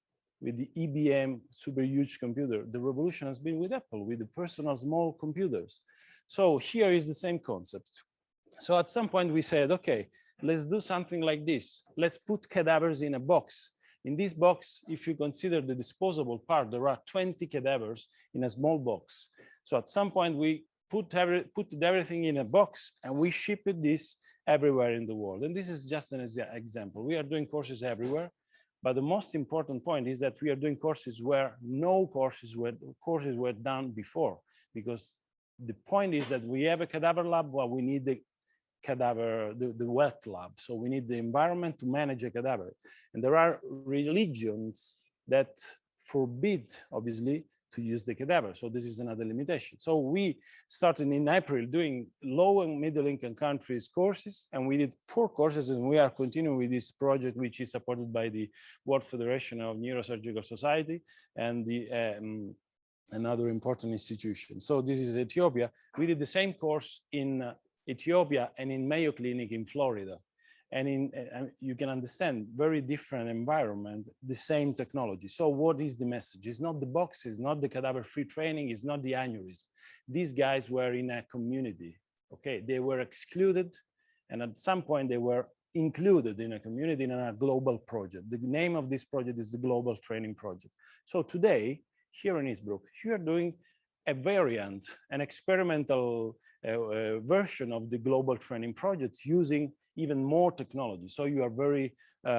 with the IBM super huge computer. The revolution has been with Apple, with the personal small computers. So here is the same concept. So at some point we said, okay, let's do something like this. Let's put cadavers in a box. In this box, if you consider the disposable part, there are 20 cadavers in a small box. So at some point we put everything in a box and we ship this everywhere in the world. And this is just an example. We are doing courses everywhere, but the most important point is that we are doing courses where no courses were done before, because the point is that we have a cadaver lab, but we need the cadaver, the wet lab. So we need the environment to manage a cadaver. And there are religions that forbid, obviously, to use the cadaver. So this is another limitation. So we started in April doing low and middle income countries courses, and we did 4 courses, and we are continuing with this project, which is supported by the World Federation of Neurosurgical Society and the another important institution. So this is Ethiopia. We did the same course in Ethiopia and in Mayo Clinic in Florida. And you can understand, very different environment, the same technology. So what is the message? It's not the boxes, not the cadaver-free training, it's not the aneurysm. These guys were in a community, okay? They were excluded, and at some point they were included in a community in a global project. The name of this project is the Global Training Project. So today, here in Innsbruck, you are doing a variant, an experimental version of the Global Training Project using even more technology. So you are very, you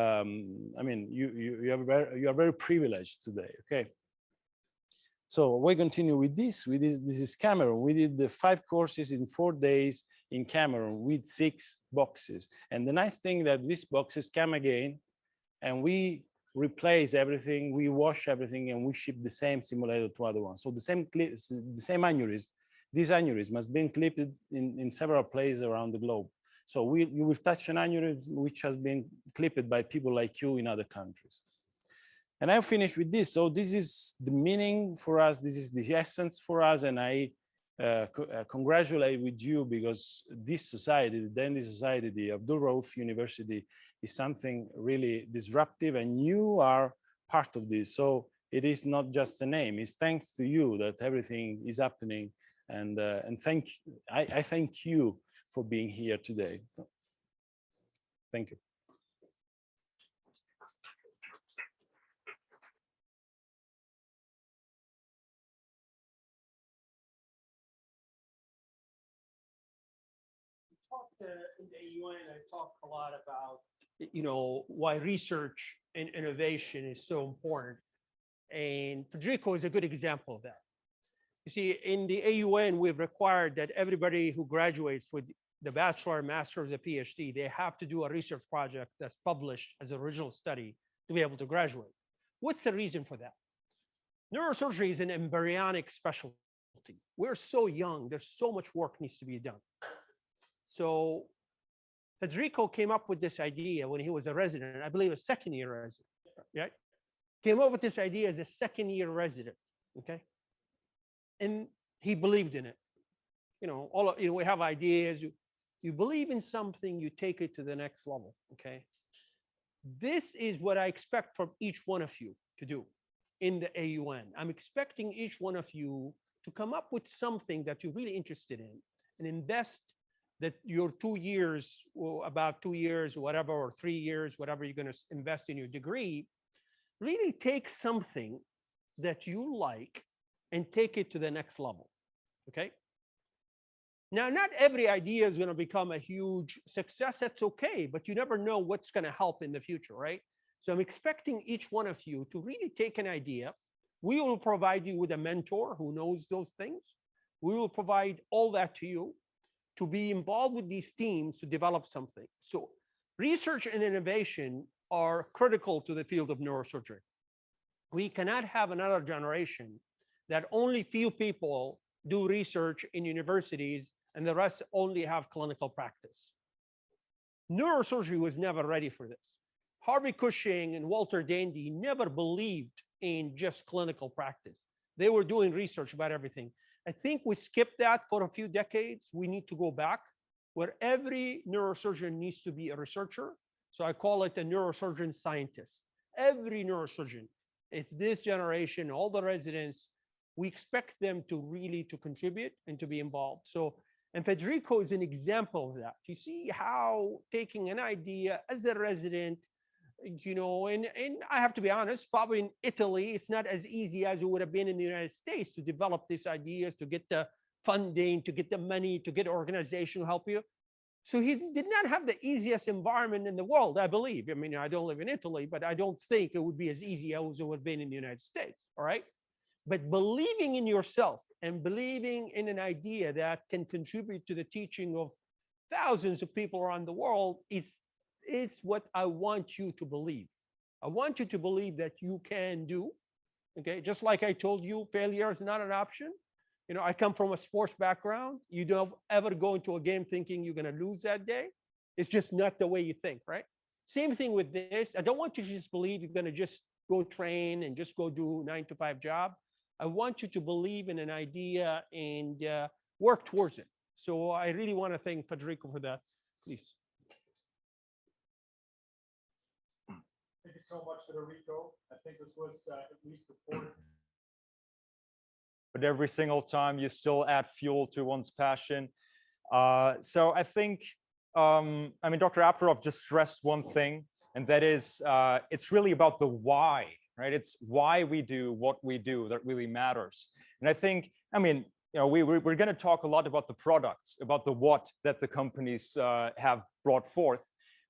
are very privileged today, okay? So we continue with this. This is Cameroon. We did the 5 courses in 4 days in Cameroon with 6 boxes. And the nice thing that these boxes come again, and we replace everything, we wash everything, and we ship the same simulator to other ones. So the same aneurysm, this aneurysm has been clipped in several places around the globe. So you will touch an aneurysm which has been clipped by people like you in other countries. And I'll finish with this. So this is the meaning for us. This is the essence for us. And I congratulate with you, because this society, the Dandy Society, the Abdulrauf University, is something really disruptive, and you are part of this. So it is not just a name. It's thanks to you that everything is happening. And I thank you for being here today. So, thank you. In the AUN, I talked a lot about, why research and innovation is so important. And Federico is a good example of that. You see, in the AUN, we've required that everybody who graduates with the bachelor, master's, or PhD, they have to do a research project that's published as an original study to be able to graduate. What's the reason for that? Neurosurgery is an embryonic specialty. We're so young, there's so much work needs to be done. So Federico came up with this idea when he was a resident, I believe a second-year resident, right? Came up with this idea as a second-year resident, okay? And he believed in it. You know, we have ideas. You believe in something, you take it to the next level, okay? This is what I expect from each one of you to do in the AUN. I'm expecting each one of you to come up with something that you're really interested in and invest that your 2 years, or about 2 years, or whatever, or 3 years, whatever you're going to invest in your degree, really take something that you like and take it to the next level, okay? Now, not every idea is going to become a huge success. That's okay, but you never know what's going to help in the future, right? So I'm expecting each one of you to really take an idea. We will provide you with a mentor who knows those things. We will provide all that to you to be involved with these teams to develop something. So research and innovation are critical to the field of neurosurgery. We cannot have another generation that only few people do research in universities and the rest only have clinical practice. Neurosurgery was never ready for this. Harvey Cushing and Walter Dandy never believed in just clinical practice. They were doing research about everything. I think we skipped that for a few decades. We need to go back where every neurosurgeon needs to be a researcher. So I call it a neurosurgeon scientist. Every neurosurgeon, it's this generation, all the residents, we expect them to really to contribute and to be involved. So, and Federico is an example of that. You see how taking an idea as a resident, you know, and I have to be honest, probably in Italy, it's not as easy as it would have been in the United States to develop these ideas, to get the funding, to get the money, to get organization to help you. So he did not have the easiest environment in the world, I believe. I mean, I don't live in Italy, but I don't think it would be as easy as it would have been in the United States, all right? But believing in yourself and believing in an idea that can contribute to the teaching of thousands of people around the world is what I want you to believe. I want you to believe that you can do, okay? Just like I told you, failure is not an option. You know, I come from a sports background. You don't ever go into a game thinking you're going to lose that day. It's just not the way you think, right? Same thing with this. I don't want you to just believe you're going to just go train and just go do 9-to-5 job. I want you to believe in an idea and work towards it. So I really want to thank Federico for that. Please. Thank you so much, Federico. I think this was at least the fourth. But every single time you still add fuel to one's passion. So I think, I mean, Dr. Abdulrauf just stressed one thing, and that is it's really about the why, right? It's why we do what we do that really matters. And I think, I mean, you know, we're going to talk a lot about the products, about the what that the companies have brought forth,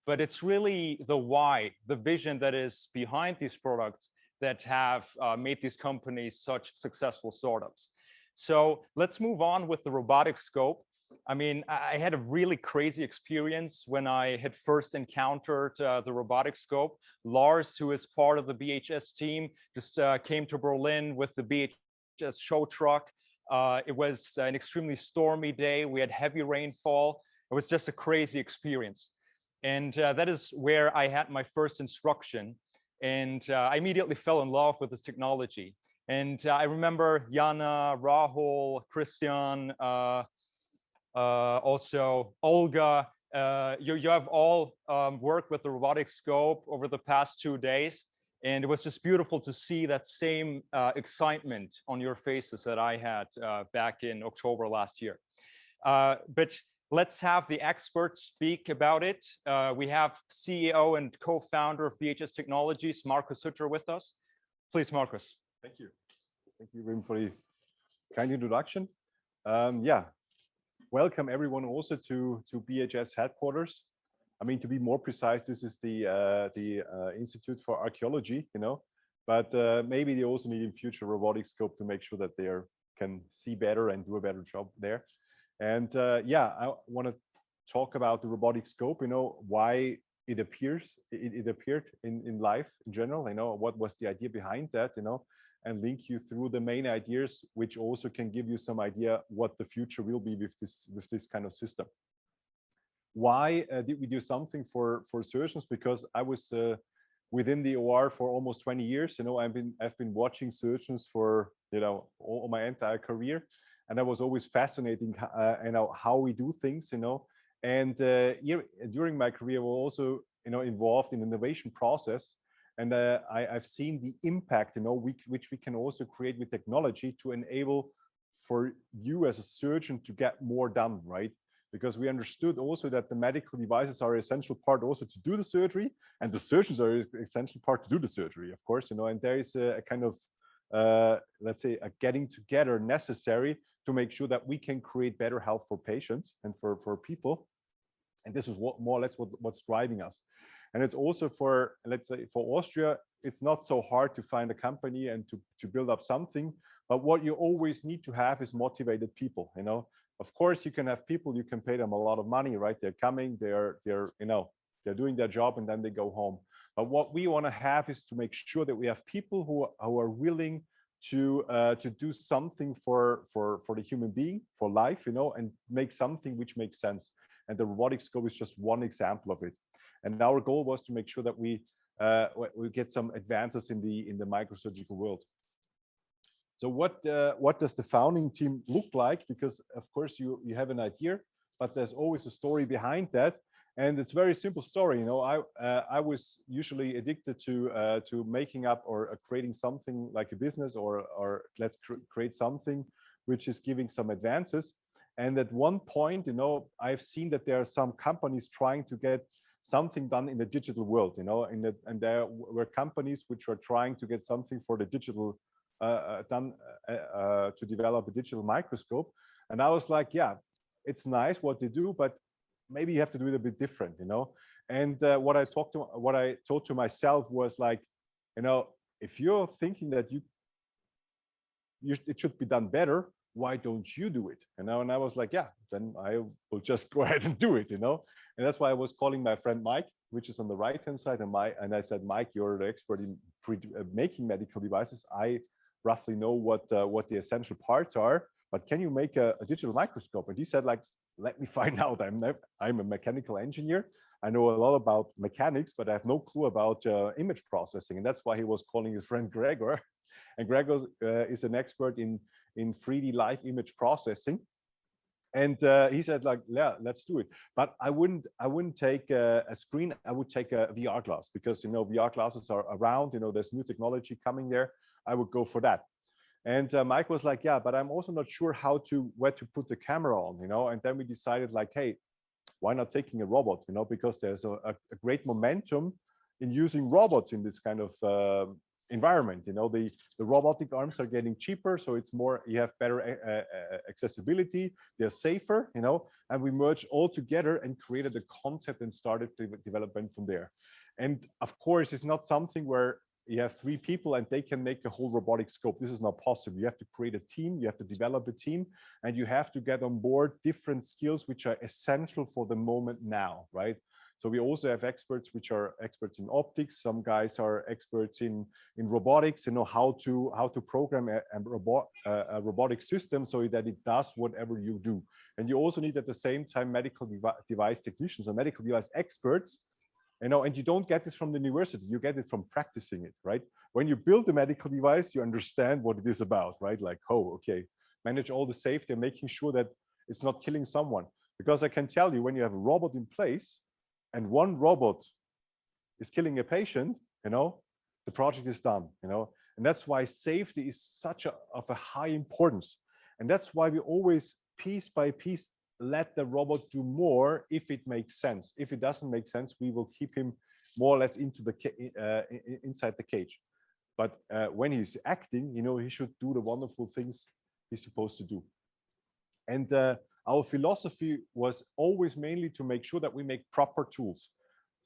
but it's really the why, the vision that is behind these products that have made these companies such successful startups. So let's move on with the robotic scope. I mean, I had a really crazy experience when I had first encountered the robotic scope. Lars, who is part of the BHS team, just came to Berlin with the BHS show truck. It was an extremely stormy day. We had heavy rainfall. It was just a crazy experience. And that is where I had my first instruction. And I immediately fell in love with this technology. And I remember Jana, Rahul, Christian, also Olga, you have all worked with the robotic scope over the past 2 days. And it was just beautiful to see that same excitement on your faces that I had back in October last year. But let's have the experts speak about it. We have CEO and co-founder of BHS Technologies, Markus Sutter, with us. Please, Markus. Thank you. Thank you, Wim, for the kind introduction. Yeah, welcome everyone also to BHS headquarters. I mean, to be more precise, this is the Institute for Archaeology, you know, but maybe they also need in future robotic scope to make sure that they are can see better and do a better job there. And yeah, I want to talk about the robotic scope, why it appears, it appeared in life in general, what was the idea behind that, and link you through the main ideas, which also can give you some idea what the future will be with this kind of system. Why did we do something for surgeons? Because I was within the OR for almost 20 years. I've been watching surgeons for all my entire career, and I was always fascinating how we do things. And during my career, we're also involved in innovation process, and I've seen the impact which we can also create with technology to enable for you as a surgeon to get more done, right? Because we understood also that the medical devices are an essential part also to do the surgery, and the surgeons are an essential part to do the surgery, of course, and there is a kind of let's say a getting together necessary to make sure that we can create better health for patients and for people. And this is what more or less what's driving us. And it's also for, let's say, for Austria, it's not so hard to find a company and to build up something, but what you always need to have is motivated people. Of course, you can have people, you can pay them a lot of money, right? They're coming, they're doing their job, and then they go home. But what we want to have is to make sure that we have people who are willing to do something for the human being, for life, and make something which makes sense. And the robotic scope is just one example of it. And our goal was to make sure that we get some advances in the microsurgical world. So what does the founding team look like? Because of course you have an idea, but there's always a story behind that, and it's a very simple story. I was usually addicted to making up or creating something like a business, or let's create something which is giving some advances. And at one point, I've seen that there are some companies trying to get something done in the digital world, and there were companies which are trying to get something for the digital done to develop a digital microscope. And I was like, yeah, it's nice what they do, but maybe you have to do it a bit different, And what I told to myself was like, if you're thinking that it should be done better, why don't you do it? And I was like, yeah, then I will just go ahead and do it, And that's why I was calling my friend Mike, which is on the right hand side, and I said, Mike, you're the expert in making medical devices. I roughly know what the essential parts are, but can you make a digital microscope? And he said, like, let me find out. I'm a mechanical engineer. I know a lot about mechanics, but I have no clue about image processing. And that's why he was calling his friend Gregor. And Gregor is an expert in 3D live image processing. And he said, like, yeah, let's do it. But I wouldn't take a screen. I would take a VR glass, because VR glasses are around. There's new technology coming there. I would go for that. And Mike was like, yeah, but I'm also not sure where to put the camera on, And then we decided, like, hey, why not taking a robot, because there's a great momentum in using robots in this kind of environment. The robotic arms are getting cheaper, so it's more, you have better accessibility, they're safer, and we merged all together and created a concept and started the development from there. And of course, it's not something where you have 3 people and they can make a whole robotic scope. This is not possible. You have to create a team, you have to develop a team, and you have to get on board different skills which are essential for the moment now, right? So we also have experts which are experts in optics. Some guys are experts in robotics, how to program a robotic system so that it does whatever you do. And you also need at the same time medical device technicians or medical device experts, and you don't get this from the university, you get it from practicing it, right? When you build a medical device, you understand what it is about, right? Like, oh, okay, manage all the safety and making sure that it's not killing someone. Because I can tell you, when you have a robot in place and one robot is killing a patient, the project is done, And that's why safety is such of a high importance. And that's why we always, piece by piece, let the robot do more if it makes sense. If it doesn't make sense, we will keep him more or less inside the cage. But when he's acting, he should do the wonderful things he's supposed to do. And our philosophy was always mainly to make sure that we make proper tools.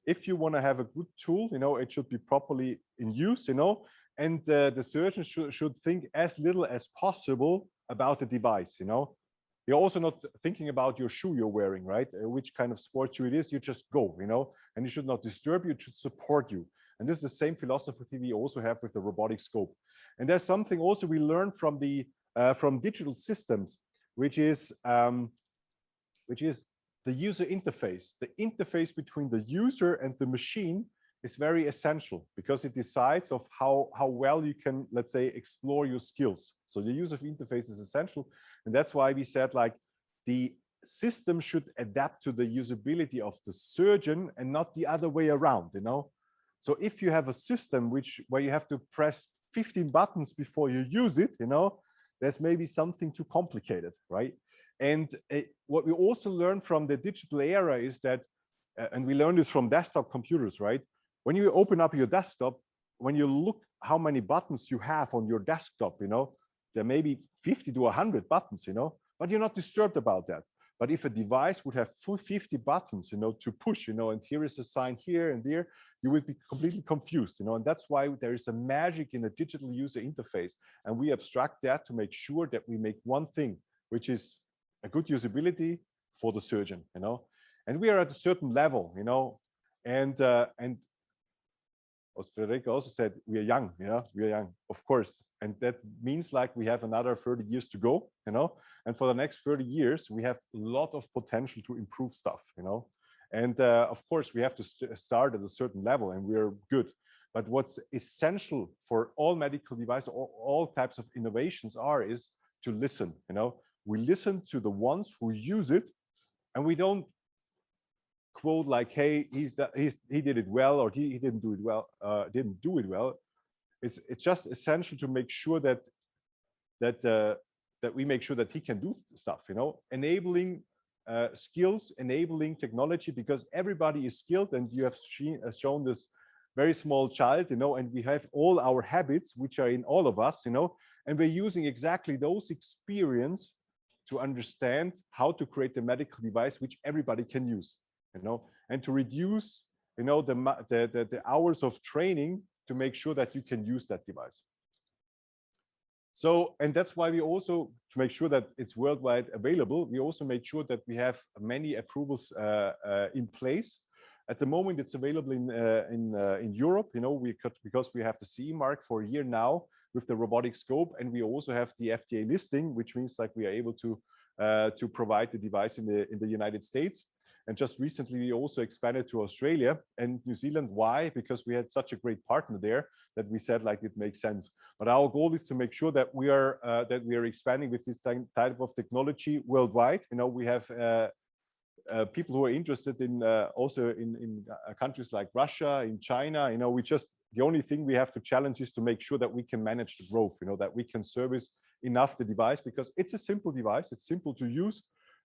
If you want to have a good tool, it should be properly in use, and the surgeon should think as little as possible about the device, you know. You're also not thinking about your shoe you're wearing, right? Which kind of sport shoe it is, you just go, you know, and you should not disturb you, it should support you. And this is the same philosophy we also have with the robotic scope. And there's something also we learned from the from digital systems, which is the user interface. The interface between the user and the machine is very essential because it decides of how well you can, let's say, explore your skills. So the user interface is essential. And that's why we said, like, the system should adapt to the usability of the surgeon and not the other way around, you know. So if you have a system where you have to press 15 buttons before you use it, you know, there's maybe something too complicated, right? And what we also learned from the digital era is that, and we learned this from desktop computers, right? When you open up your desktop, when you look how many buttons you have on your desktop, you know, there may be 50 to 100 buttons, you know, but you're not disturbed about that. But if a device would have full 50 buttons, you know, to push, you know, and here is a sign here and there, you would be completely confused, you know, and that's why there is a magic in a digital user interface. And we abstract that to make sure that we make one thing, which is a good usability for the surgeon, you know, and we are at a certain level, you know, and as Frederica also said, we are young, you know, we are young, of course. And that means like we have another 30 years to go, you know, and for the next 30 years, we have a lot of potential to improve stuff, you know. And of course, we have to start at a certain level and we're good. But what's essential for all medical devices, all types of innovations is to listen, you know. We listen to the ones who use it and we don't quote like, hey, he did it well, or he didn't do it well, didn't do it well. It's just essential to make sure that we make sure that he can do stuff, you know, enabling skills, enabling technology, because everybody is skilled, and you have shown this very small child, you know, and we have all our habits which are in all of us, you know, and we're using exactly those experience to understand how to create a medical device which everybody can use, you know, and to reduce, you know, the hours of training to make sure that you can use that device. So, and that's why we also, to make sure that it's worldwide available, we also make sure that we have many approvals in place. At the moment, it's available in Europe, you know, because we have the CE mark for a year now with the robotic scope, and we also have the FDA listing, which means like we are able to provide the device in the United States. And just recently, we also expanded to Australia and New Zealand. Why? Because we had such a great partner there that we said like it makes sense. But our goal is to make sure that we are expanding with this type of technology worldwide. You know, we have people who are interested in also in countries like Russia, in China. You know, the only thing we have to challenge is to make sure that we can manage the growth. You know, that we can service enough the device, because it's a simple device. It's simple to use.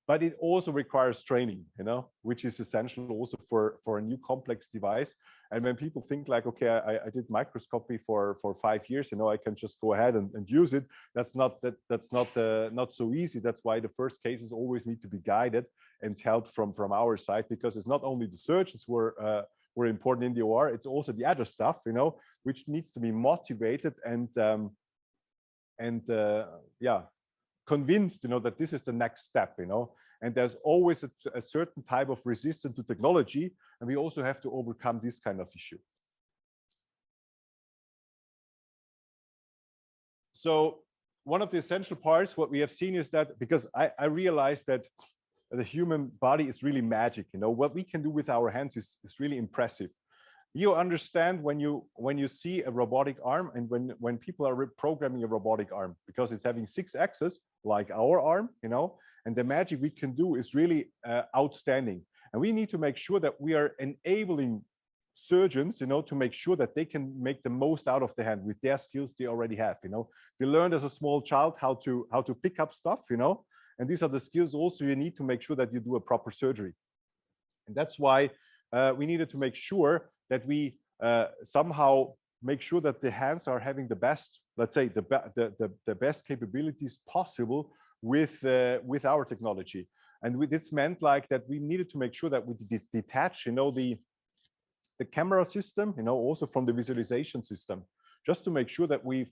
But it also requires training, you know, which is essential also for a new complex device. And when people think like, okay, I did microscopy for 5 years, you know, I can just go ahead and use it. That's not so easy. That's why the first cases always need to be guided and helped from our side, because it's not only the surgeons who were important in the OR, it's also the other stuff, you know, which needs to be motivated and yeah, convinced, you know, that this is the next step, you know, and there's always a certain type of resistance to technology, and we also have to overcome this kind of issue. So one of the essential parts, what we have seen is that, because I realized that the human body is really magic, you know, what we can do with our hands is really impressive. You understand when you see a robotic arm, and when people are reprogramming a robotic arm, because it's having 6 axes like our arm, you know, and the magic we can do is really outstanding. And we need to make sure that we are enabling surgeons, you know, to make sure that they can make the most out of the hand with their skills they already have, you know. They learned as a small child how to pick up stuff, you know, and these are the skills also you need to make sure that you do a proper surgery. And that's why we needed to make sure that we somehow make sure that the hands are having the best, let's say, the best capabilities possible with our technology. And this meant like that we needed to make sure that we detach, you know, the camera system, you know, also from the visualization system, just to make sure that we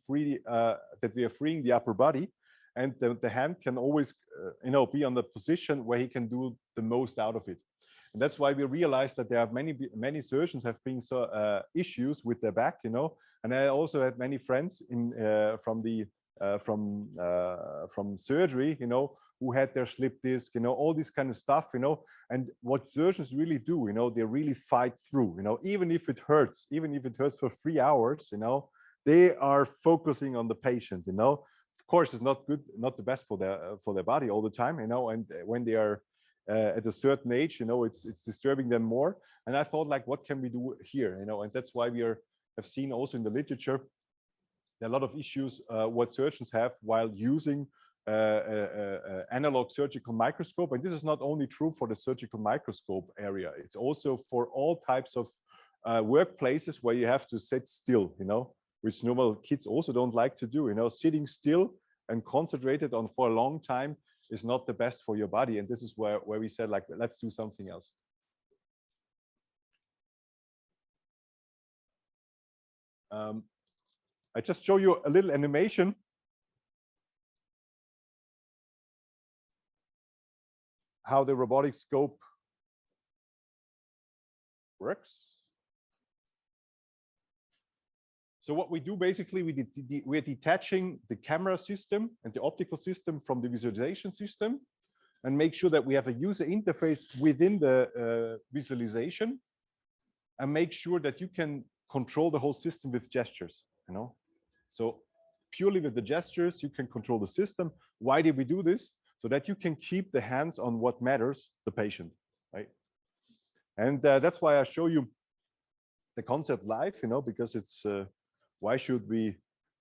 are freeing the upper body. and the hand can always, you know, be on the position where he can do the most out of it. And that's why we realized that there are many surgeons have been issues with their back, you know. And I also had many friends in from surgery, you know, who had their slip disc, you know, all this kind of stuff, you know. And what surgeons really do, you know, they really fight through, you know, even if it hurts for 3 hours, you know, they are focusing on the patient, you know. Of course, it's not good, not the best for their body all the time, you know. And when they are at a certain age, you know, it's disturbing them more. And I thought, like, what can we do here, you know? And that's why have seen also in the literature there are a lot of issues what surgeons have while using analog surgical microscope. And this is not only true for the surgical microscope area, it's also for all types of workplaces where you have to sit still, you know, which normal kids also don't like to do, you know. Sitting still and concentrated on for a long time is not the best for your body. And this is where we said, like, let's do something else. I just show you a little animation. How the robotic scope works. So what we do basically, we're detaching the camera system and the optical system from the visualization system, and make sure that we have a user interface within the visualization, and make sure that you can control the whole system with gestures, you know. So purely with the gestures, you can control the system. Why did we do this? So that you can keep the hands on what matters, the patient, right? And that's why I show you the concept live, you know, because it's, why should we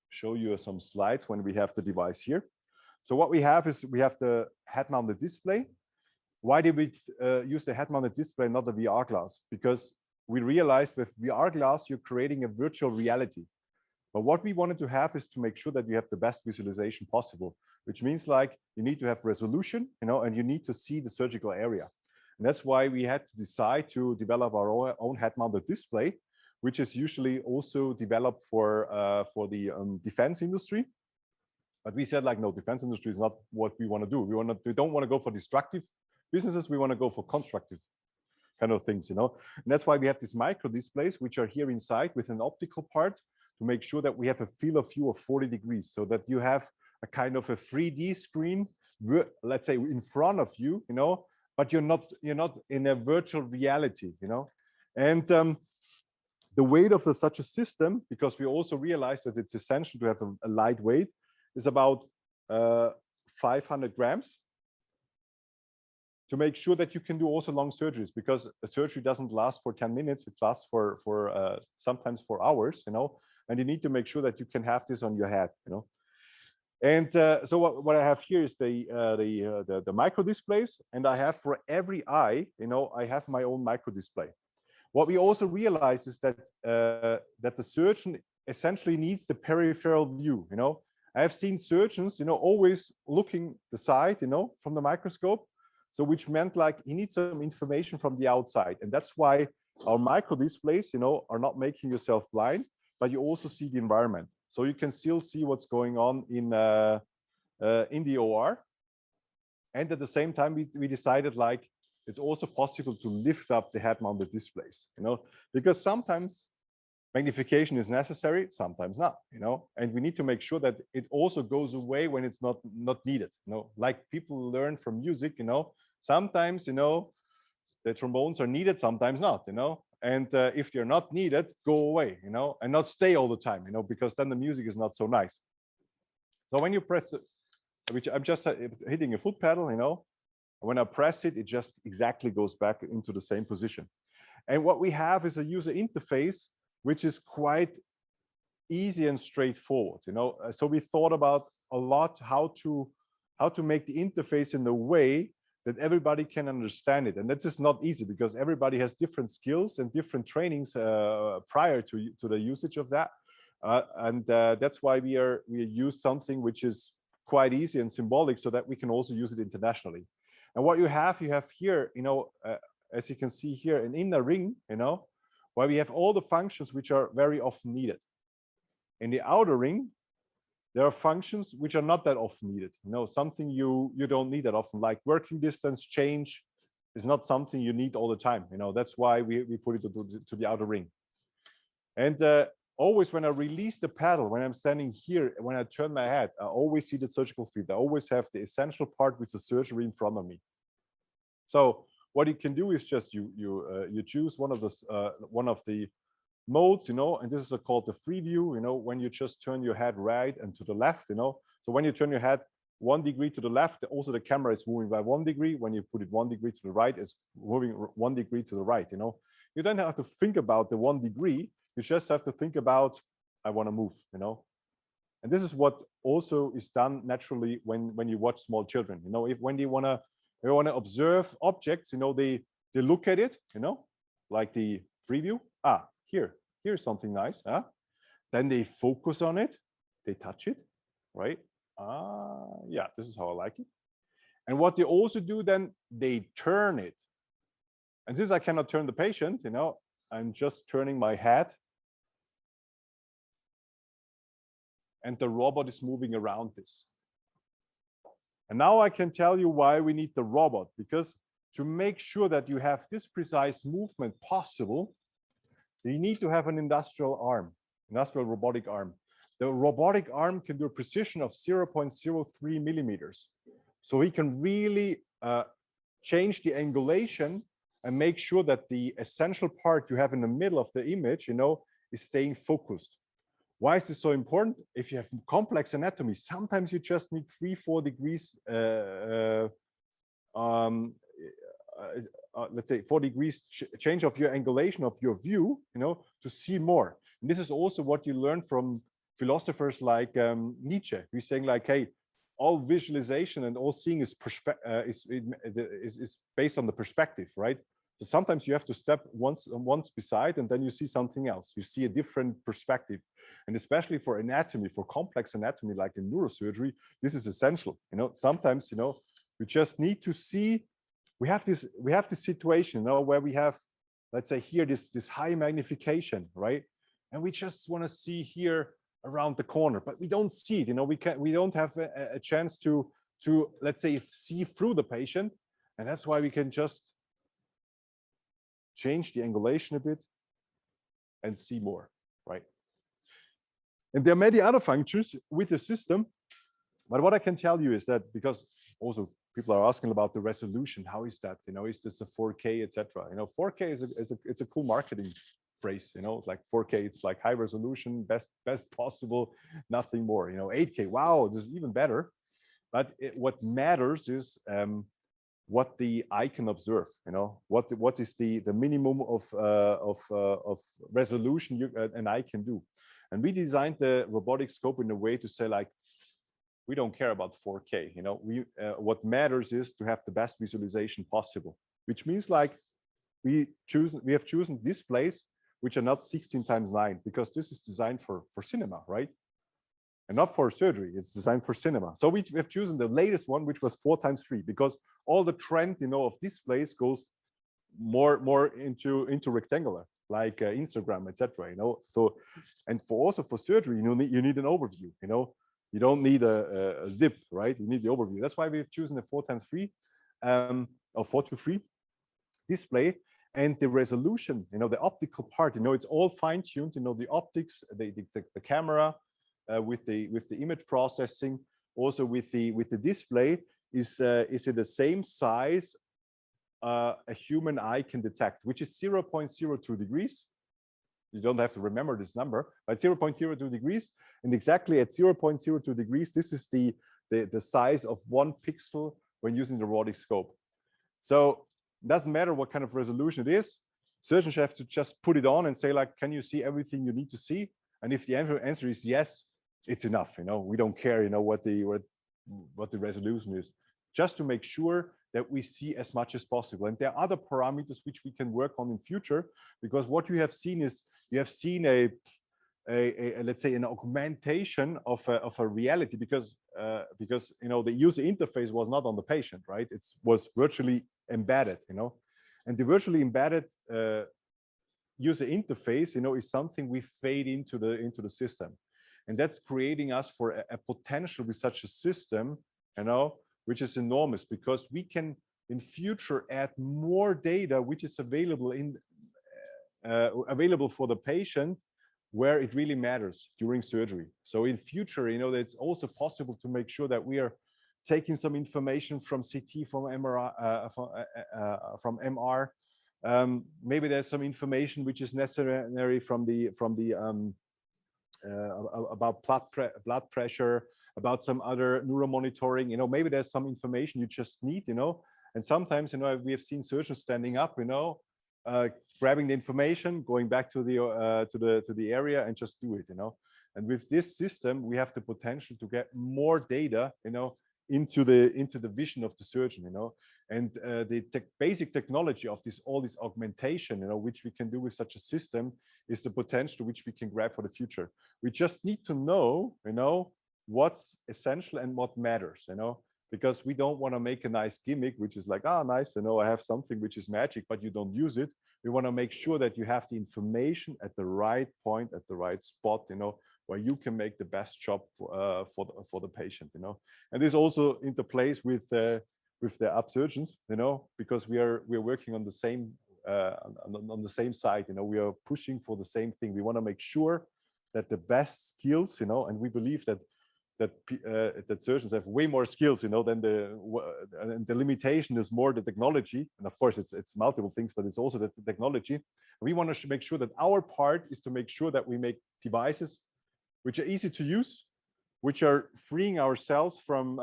show you some slides when we have the device here? So what we have is we have the head-mounted display. Why did we use the head-mounted display, not the VR glass? Because we realized with VR glass, you're creating a virtual reality. But what we wanted to have is to make sure that you have the best visualization possible, which means, like, you need to have resolution, you know, and you need to see the surgical area. And that's why we had to decide to develop our own head-mounted display, which is usually also developed for the defense industry. But we said, like, no, defense industry is not what we want to do. We don't want to go for destructive businesses. We want to go for constructive kind of things, you know. And that's why we have these micro displays, which are here inside with an optical part, to make sure that we have a field of view of 40 degrees, so that you have a kind of a 3D screen, let's say, in front of you, you know, but you're not in a virtual reality, you know. And the weight of such a system, because we also realize that it's essential to have a light weight, is about 500 grams, to make sure that you can do also long surgeries, because a surgery doesn't last for 10 minutes, it lasts for sometimes 4 hours, you know, and you need to make sure that you can have this on your head, you know. And so what I have here is the micro displays, and I have for every eye, you know, I have my own micro display. What we also realize is that that the surgeon essentially needs the peripheral view, you know. I have seen surgeons, you know, always looking the side, you know, from the microscope. So which meant, like, he needs some information from the outside. And that's why our micro displays, you know, are not making yourself blind, but you also see the environment. So you can still see what's going on in the OR. And at the same time, we decided, like, it's also possible to lift up the head-mounted displays, you know, because sometimes magnification is necessary, sometimes not, you know, and we need to make sure that it also goes away when it's not needed, you know, like people learn from music, you know, sometimes, you know, the trombones are needed, sometimes not, you know, and if they're not needed, go away, you know, and not stay all the time, you know, because then the music is not so nice. So when you press it, which I'm just hitting a foot pedal, you know, when I press it, it just exactly goes back into the same position. And what we have is a user interface which is quite easy and straightforward, you know. So we thought about a lot how to make the interface in a way that everybody can understand it. And that is not easy, because everybody has different skills and different trainings prior to the usage of that. And that's why we use something which is quite easy and symbolic, so that we can also use it internationally. And what you have here, you know, as you can see here, an inner ring, you know, where we have all the functions which are very often needed. In the outer ring, there are functions which are not that often needed. You know, something you don't need that often, like working distance change is not something you need all the time. You know, that's why we put it to the outer ring. And always when I release the paddle, when I'm standing here, when I turn my head, I always see the surgical field. I always have the essential part with the surgery in front of me. So what you can do is just you choose one of the modes, you know, and this is called the free view, you know, when you just turn your head right and to the left, you know. So when you turn your head 1 degree to the left, also the camera is moving by 1 degree. When you put it 1 degree to the right, it's moving 1 degree to the right, you know. You don't have to think about the 1 degree. You just have to think about, I want to move, you know. And this is what also is done naturally when you watch small children, you know. If when they want to observe objects, you know, they look at it, you know, like the free view. Here's something nice, huh? Then they focus on it, they touch it, right? Yeah, this is how I like it. And what they also do then, they turn it. And since I cannot turn the patient, you know, I'm just turning my head. And the robot is moving around this. And now I can tell you why we need the robot, because to make sure that you have this precise movement possible, you need to have an industrial robotic arm. The robotic arm can do a precision of 0.03 millimeters. So he can really change the angulation and make sure that the essential part you have in the middle of the image, you know, is staying focused. Why is this so important? If you have complex anatomy, sometimes you just need 3-4 degrees, let's say 4 degrees change of your angulation of your view, you know, to see more. And this is also what you learn from philosophers like Nietzsche, who's saying like, hey, all visualization and all seeing is based on the perspective, right? So sometimes you have to step once beside, and then you see something else. You see a different perspective, and especially for anatomy, for complex anatomy like in neurosurgery, this is essential. You know, sometimes, you know, we just need to see. We have this situation, you know, where we have, let's say here, this high magnification, right? And we just want to see here around the corner, but we don't see it. You know, we don't have a chance to let's say see through the patient, and that's why we can just change the angulation a bit and see more, right? And there are many other functions with the system, but what I can tell you is that, because also people are asking about the resolution, how is that? You know, is this a 4K, etc.? You know, 4K it's a cool marketing phrase. You know, it's like 4K, it's like high resolution, best possible, nothing more. You know, 8K, wow, this is even better. But what matters is what the eye can observe. You know, what is the minimum of resolution an eye can do. And we designed the robotic scope in a way to say, like, we don't care about 4K. You know, what matters is to have the best visualization possible, which means like we have chosen displays which are not 16x9, because this is designed for cinema, right? And not for surgery. It's designed for cinema. So we have chosen the latest one, which was 4x3, because all the trend, you know, of displays goes more into rectangular, like Instagram, etc. You know, so, and also for surgery, you need an overview. You know, you don't need a zip, right? You need the overview. That's why we've chosen a 4x3 or 4:3 display. And the resolution, you know, the optical part, you know, it's all fine-tuned. You know, the optics, the camera with the image processing, also with the display is in the same size a human eye can detect, which is 0.02 degrees. You don't have to remember this number, but 0.02 degrees. And exactly at 0.02 degrees, this is the size of 1 pixel when using the robotic scope. So it doesn't matter what kind of resolution it is. Surgeons have to just put it on and say, like, can you see everything you need to see? And if the answer is yes, it's enough. You know, we don't care, you know, what the resolution is, just to make sure that we see as much as possible. And there are other parameters which we can work on in future, because what you have seen is you have seen a let's say an augmentation of a reality, because you know, the user interface was not on the patient, right? It was virtually embedded, you know, and the virtually embedded user interface, you know, is something we fade into the system. And that's creating us for a potential with such a system, which is enormous, because we can in future add more data which is available available for the patient where it really matters during surgery. So in future, it's also possible to make sure that we are taking some information from CT, from MRI, from MR. Maybe there's some information which is necessary from the about blood pressure, about some other neuromonitoring. Maybe there's some information you just need. And sometimes, we have seen surgeons standing up, grabbing the information, going back to the area and just do it. And with this system, we have the potential to get more data, into the vision of the surgeon. And the basic technology of all this augmentation, which we can do with such a system, is the potential which we can grab for the future. We just need to know, what's essential and what matters, because we don't want to make a nice gimmick, which is like, nice, I have something which is magic, but you don't use it. We want to make sure that you have the information at the right point, at the right spot, where you can make the best job for the patient, And this also interplays with the up surgeons, because we are working on the same side, we are pushing for the same thing. We want to make sure that the best skills, and we believe that surgeons have way more skills, than and the limitation is more the technology. And of course, it's multiple things, but it's also the technology. We want to make sure that our part is to make sure that we make devices which are easy to use, which are freeing ourselves from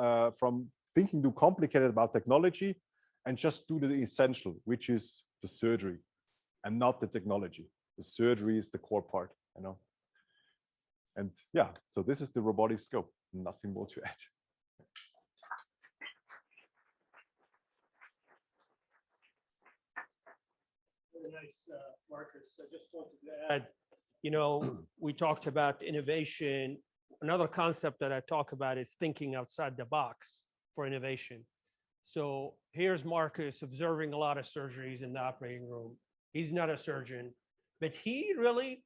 thinking too complicated about technology, and just do the essential, which is the surgery, and not the technology. The surgery is the core part, And yeah, so this is the robotic scope. Nothing more to add. Very nice, Marcus. I just wanted to add, we talked about innovation. Another concept that I talk about is thinking outside the box for innovation. So here's Marcus observing a lot of surgeries in the operating room. He's not a surgeon, but he really,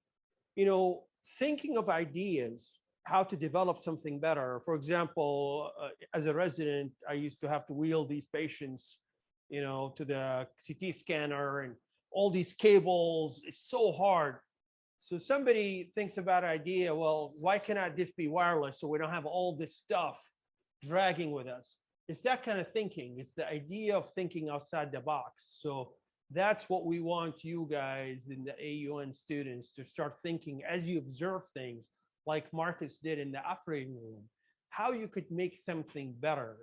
thinking of ideas, how to develop something better. For example, as a resident, I used to have to wheel these patients, to the CT scanner, and all these cables. It's so hard. So somebody thinks about an idea, well, why cannot this be wireless so we don't have all this stuff dragging with us? It's that kind of thinking. It's the idea of thinking outside the box. So that's what we want you guys in the AUN students to start thinking as you observe things, like Marcus did in the operating room, how you could make something better.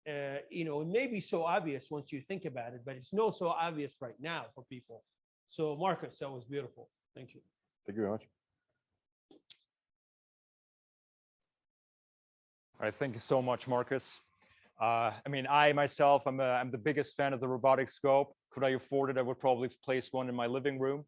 It may be so obvious once you think about it, but it's not so obvious right now for people. So Marcus, that was beautiful. Thank you. Thank you very much. All right, thank you so much, Marcus. I myself, I'm the biggest fan of the robotic scope. Could I afford it, I would probably place one in my living room.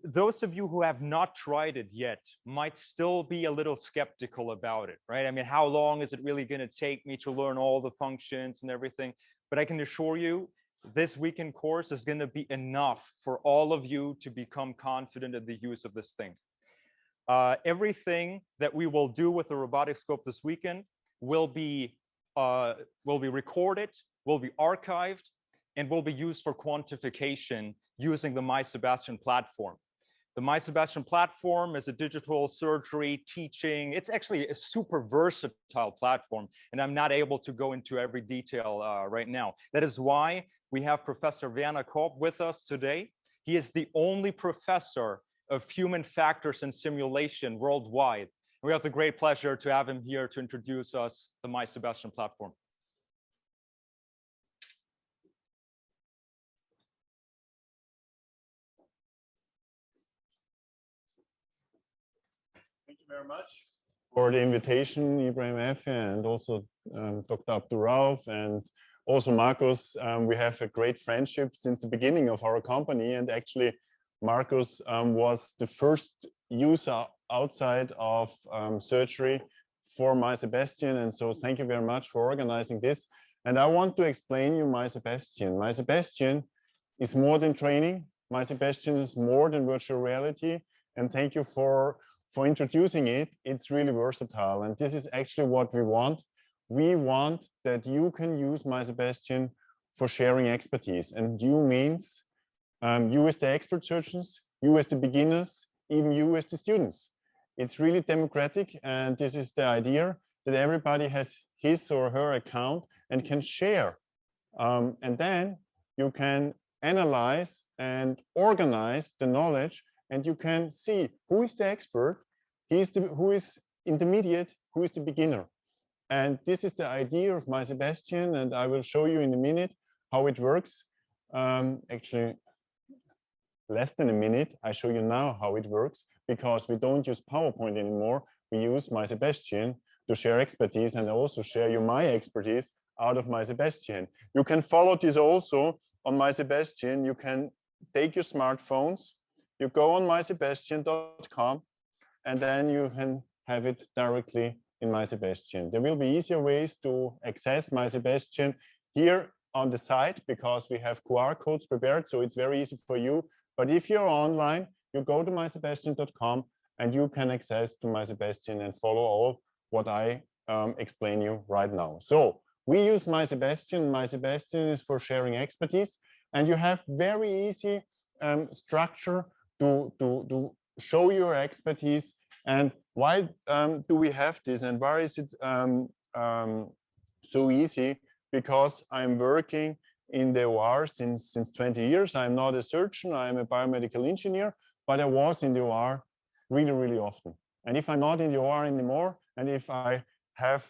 Those of you who have not tried it yet might still be a little skeptical about it, right? How long is it really going to take me to learn all the functions and everything? But I can assure you, this weekend course is going to be enough for all of you to become confident in the use of this thing. Everything that we will do with the robotic scope this weekend will be recorded, will be archived, and will be used for quantification using the MySebastian platform. The MySebastian platform is a digital surgery teaching. It's actually a super versatile platform, and I'm not able to go into every detail right now. That is why we have Professor Werner Korb with us today. He is the only professor of human factors and simulation worldwide. We have the great pleasure to have him here to introduce us the MySebastian platform. Thank you very much for the invitation, Ibrahim Efe, and also Dr. Abdulrauf, and also Marcus. We have a great friendship since the beginning of our company, and actually Marcus was the first user outside of surgery for MySebastian, and so thank you very much for organizing this. And I want to explain you MySebastian. MySebastian is more than training. MySebastian is more than virtual reality. and thank you for introducing it. It's really versatile, and this is actually what we want. We want that you can use My Sebastian for sharing expertise, and you means you as the expert surgeons, you as the beginners, even you as the students. It's really democratic, and this is the idea that everybody has his or her account and can share. And then you can analyze and organize the knowledge, and you can see who is the expert, who is intermediate, who is the beginner. And this is the idea of My Sebastian, and I will show you in a minute how it works. Actually, less than a minute, I show you now how it works, because we don't use PowerPoint anymore. We use My Sebastian to share expertise, and also share you my expertise out of My Sebastian. You can follow this also on My Sebastian. You can take your smartphones, you go on mysebastian.com, and then you can have it directly in My Sebastian. There will be easier ways to access My Sebastian here on the site, because we have QR codes prepared, so it's very easy for you. But if you're online, you go to mysebastian.com and you can access to My Sebastian and follow all what I explain you right now. So we use My Sebastian. My Sebastian is for sharing expertise, and you have very easy structure to show your expertise. And why do we have this, and why is it so easy? Because I'm working in the OR since 20 years. I'm not a surgeon, I'm a biomedical engineer, but I was in the OR really, really often. And if I'm not in the OR anymore, and if I have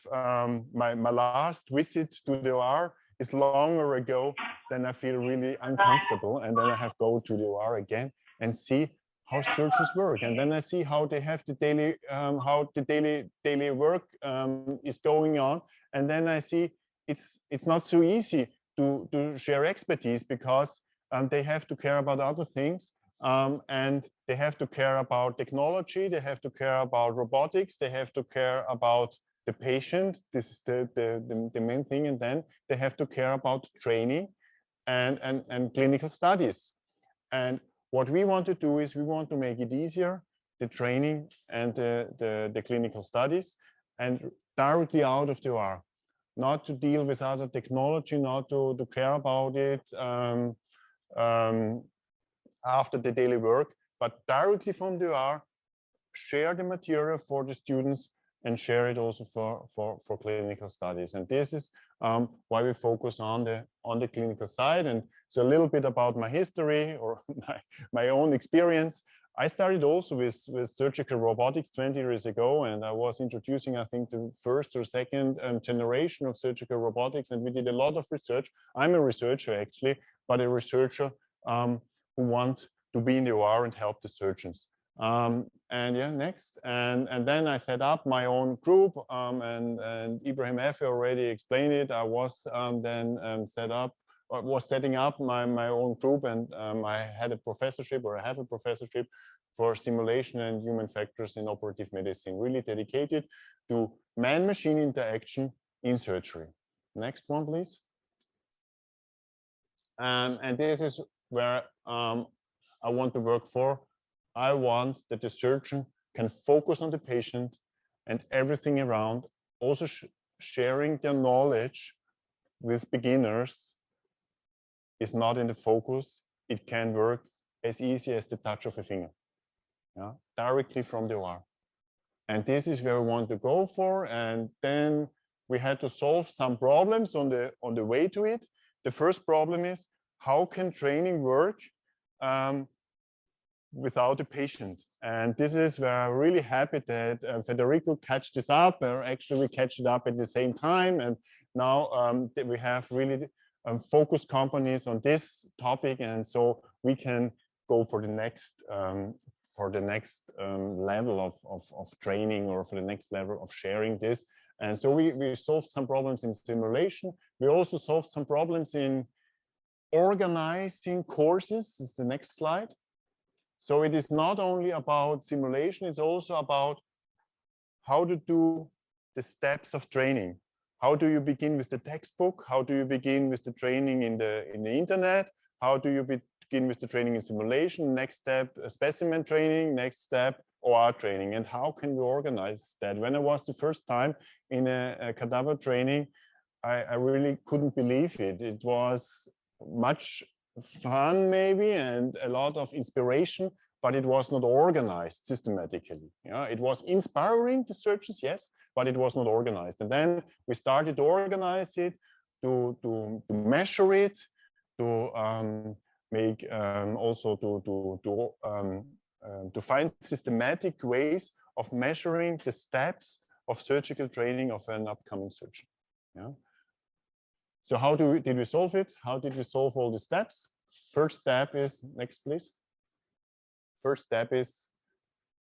my last visit to the OR is longer ago, then I feel really uncomfortable. And then I have to go to the OR again and see how surgeons work. And then I see how they have the daily, how the daily work is going on. And then I see it's not so easy to share expertise, because they have to care about other things, and they have to care about technology, they have to care about robotics, they have to care about the patient. This is the main thing. And then they have to care about training and clinical studies. And what we want to do is we want to make it easier, the training and the clinical studies, and directly out of the OR. Not to deal with other technology, not to care about it after the daily work, but directly from the OR, share the material for the students and share it also for clinical studies. And this is why we focus on the clinical side. And so a little bit about my history or my own experience. I started also with surgical robotics 20 years ago, and I was introducing, I think, the first or second generation of surgical robotics, and we did a lot of research. I'm a researcher actually, but a researcher who want to be in the OR and help the surgeons. And yeah, next. And then I set up my own group, and Ibrahim Efe already explained it. I was then setting up my own group, and I had a professorship, or I have a professorship for simulation and human factors in operative medicine, really dedicated to man-machine interaction in surgery. Next one, please. And this is where I want to work for. I want that the surgeon can focus on the patient and everything around, also sharing their knowledge with beginners is not in the focus. It can work as easy as the touch of a finger, yeah? Directly from the OR. And this is where we want to go for. And then we had to solve some problems on the way to it. The first problem is, how can training work without a patient? And this is where I'm really happy that Federico catch this up, or actually we catch it up at the same time. And now we have really focused companies on this topic, and so we can go for the next level of training, or for the next level of sharing this. And so we solved some problems in simulation. We also solved some problems in organizing courses. This is the next slide. So it is not only about simulation, it's also about how to do the steps of training. How do you begin with the textbook? How do you begin with the training in the internet? How do you begin with the training in simulation, next step, specimen training, next step, OR training. And how can we organize that? When I was the first time in a cadaver training, I really couldn't believe it. It was much fun maybe and a lot of inspiration, but it was not organized systematically. Yeah, it was inspiring to surgeons, yes, but it was not organized. And then we started to organize it, to measure it, to make also to find systematic ways of measuring the steps of surgical training of an upcoming surgeon. Yeah. So how did we solve it? How did we solve all the steps? First step is, next please. First step is,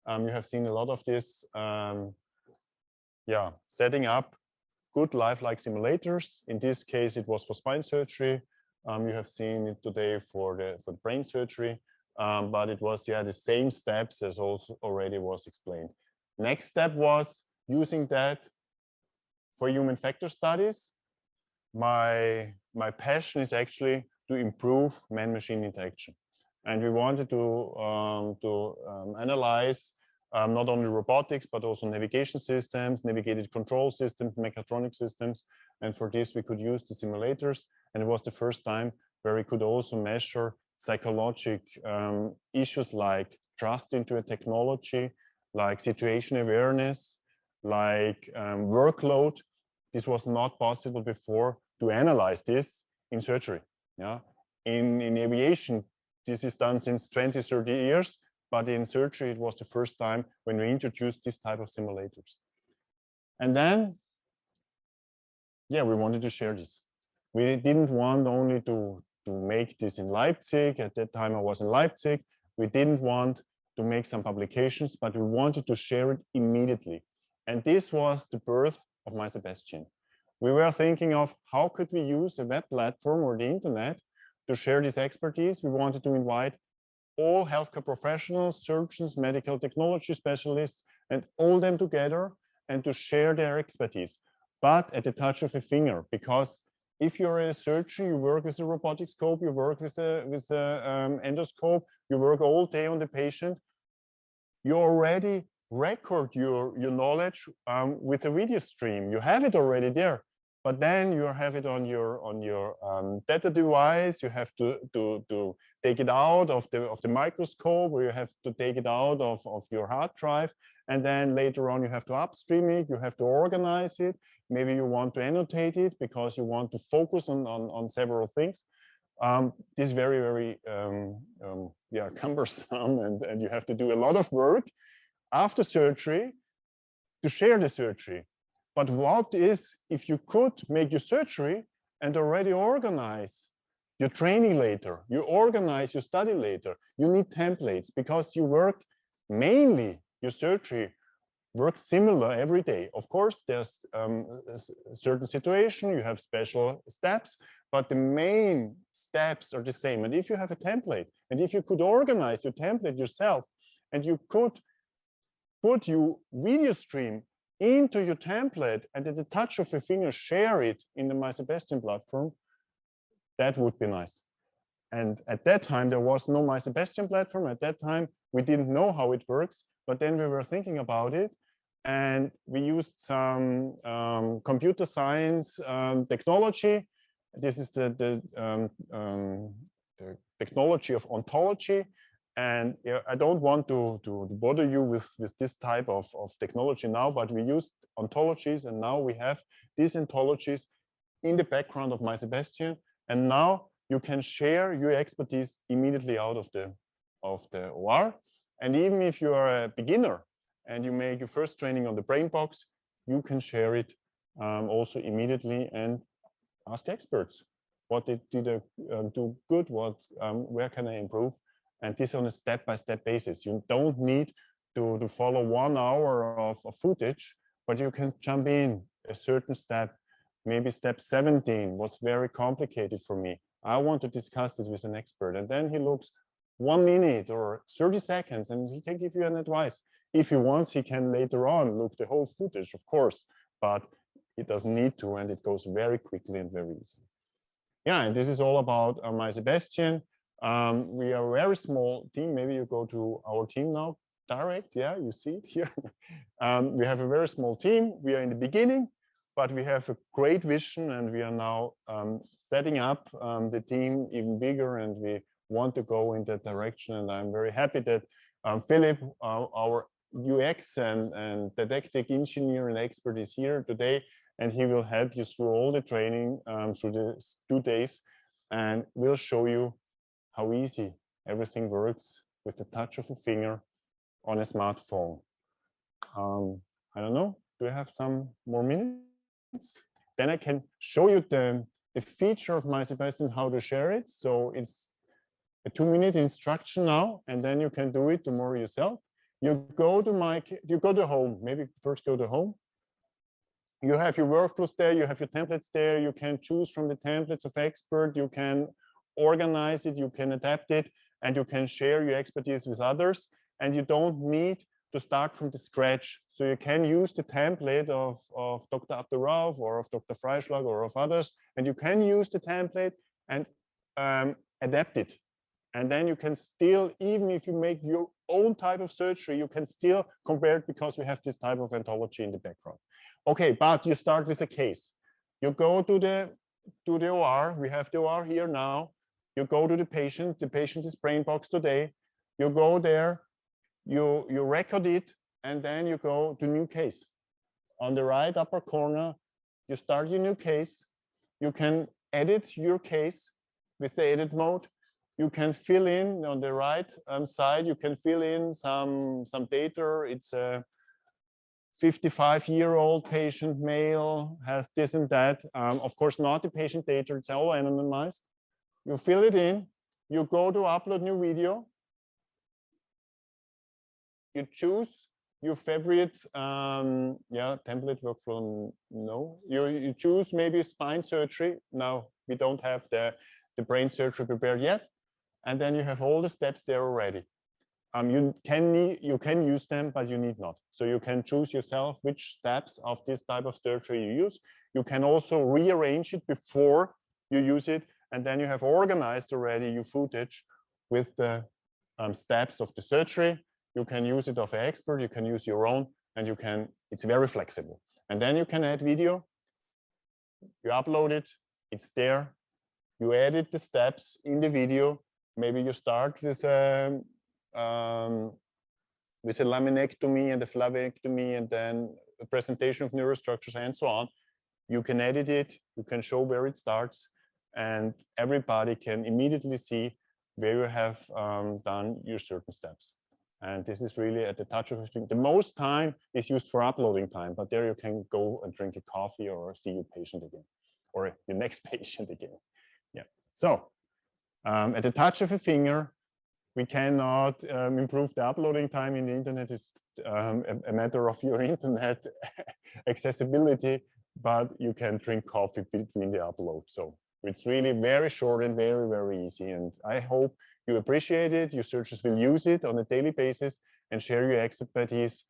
you have seen a lot of this, yeah, setting up good lifelike simulators. In this case, it was for spine surgery. You have seen it today for the brain surgery, but it was, yeah, the same steps as also already was explained. Next step was using that for human factor studies. My passion is actually to improve man-machine interaction, and we wanted to analyze not only robotics but also navigation systems, navigated control systems, mechatronic systems, and for this we could use the simulators. And it was the first time where we could also measure psychological issues like trust into a technology, like situation awareness, like workload. This was not possible before to analyze this in surgery. Yeah, in aviation, this is done since 20, 30 years, but in surgery, it was the first time when we introduced this type of simulators. And then, yeah, we wanted to share this. We didn't want only to make this in Leipzig. At that time, I was in Leipzig. We didn't want to make some publications, but we wanted to share it immediately. And this was the birth of My Sebastian. We were thinking of how could we use a web platform or the internet to share this expertise. We wanted to invite all healthcare professionals, surgeons, medical technology specialists, and all them together and to share their expertise, but at the touch of a finger. Because if you're a surgeon, you work with a robotic scope, you work with a endoscope, you work all day on the patient, you already record your knowledge with a video stream. You have it already there. But then you have it on your data device. You have to take it out of the microscope, or you have to take it out of your hard drive, and then later on you have to upstream it. You have to organize it. Maybe you want to annotate it because you want to focus on several things. This is very yeah, cumbersome, and you have to do a lot of work after surgery to share the surgery. But what is if you could make your surgery and already organize your training later, you organize your study later? You need templates because you work mainly, your surgery works similar every day. Of course, there's a certain situation, you have special steps, but the main steps are the same. And if you have a template, and if you could organize your template yourself, and you could put your video stream into your template and at the touch of a finger share it in the My Sebastian platform, that would be nice. And at that time, there was no My Sebastian platform. At that time, we didn't know how it works, but then we were thinking about it, and we used some computer science technology. This is the technology of ontology. And yeah, I don't want to bother you with this type of technology now, but we used ontologies, and now we have these ontologies in the background of My Sebastian. And now you can share your expertise immediately out of the OR. And even if you are a beginner and you make your first training on the brain box, you can share it also immediately and ask experts what they did do good, what where can I improve. And this on a step-by-step basis. You don't need to follow 1 hour of footage, but you can jump in a certain step. Maybe step 17 was very complicated for me. I want to discuss it with an expert. And then he looks 1 minute or 30 seconds and he can give you an advice. If he wants, he can later on look the whole footage, of course, but it doesn't need to, and it goes very quickly and very easily. Yeah, and this is all about My Sebastian. We are a very small team. Maybe you go to our team now, direct. Yeah, you see it here. We have a very small team. We are in the beginning, but we have a great vision, and we are now setting up the team even bigger, and we want to go in that direction. And I'm very happy that Philip, our UX and didactic engineer and expert, is here today, and he will help you through all the training through the 2 days, and we'll show you how easy everything works with the touch of a finger on a smartphone. I don't know, do I have some more minutes? Then I can show you the feature of MySebastian, how to share it. So it's a 2-minute instruction now, and then you can do it tomorrow yourself. You go to home, maybe first go to home. You have your workflows there, you have your templates there, you can choose from the templates of expert, you can organize it, you can adapt it, and you can share your expertise with others, and you don't need to start from the scratch. So you can use the template of Dr. Abdulrauf or of Dr. Freischlag or of others, and you can use the template and adapt it. And then you can still, even if you make your own type of surgery, you can still compare it because we have this type of ontology in the background. Okay, but you start with a case. You go to the OR. We have the OR here now. You go to the patient. The patient is brain box today. You go there, you record it, and then you go to new case. On the right upper corner, you start your new case. You can edit your case with the edit mode. You can fill in on the right side, you can fill in some data. It's a 55-year-old patient, male, has this and that. Of course, not the patient data, it's all anonymized. You fill it in, you go to upload new video. You choose your favorite, template workflow, no. You choose maybe spine surgery. Now, we don't have the brain surgery prepared yet. And then you have all the steps there already. You can use them, but you need not. So you can choose yourself which steps of this type of surgery you use. You can also rearrange it before you use it, and then you have organized already your footage with the steps of the surgery. You can use it of an expert, you can use your own, and it's very flexible. And then you can add video. You upload it, it's there. You edit the steps in the video. Maybe you start with a laminectomy and a flavectomy, and then a presentation of neurostructures and so on. You can edit it, you can show where it starts, and everybody can immediately see where you have done your certain steps. And this is really at the touch of a finger. The most time is used for uploading time, but there you can go and drink a coffee or see your patient again, or your next patient again. Yeah. So at the touch of a finger, we cannot improve the uploading time in the internet. Is a matter of your internet accessibility, but you can drink coffee between the upload. So it's really very short and very, very easy. And I hope you appreciate it. Your surgeons will use it on a daily basis and share your expertise,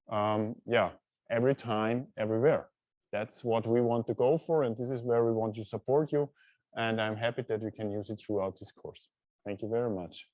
every time, everywhere. That's what we want to go for. And this is where we want to support you. And I'm happy that we can use it throughout this course. Thank you very much.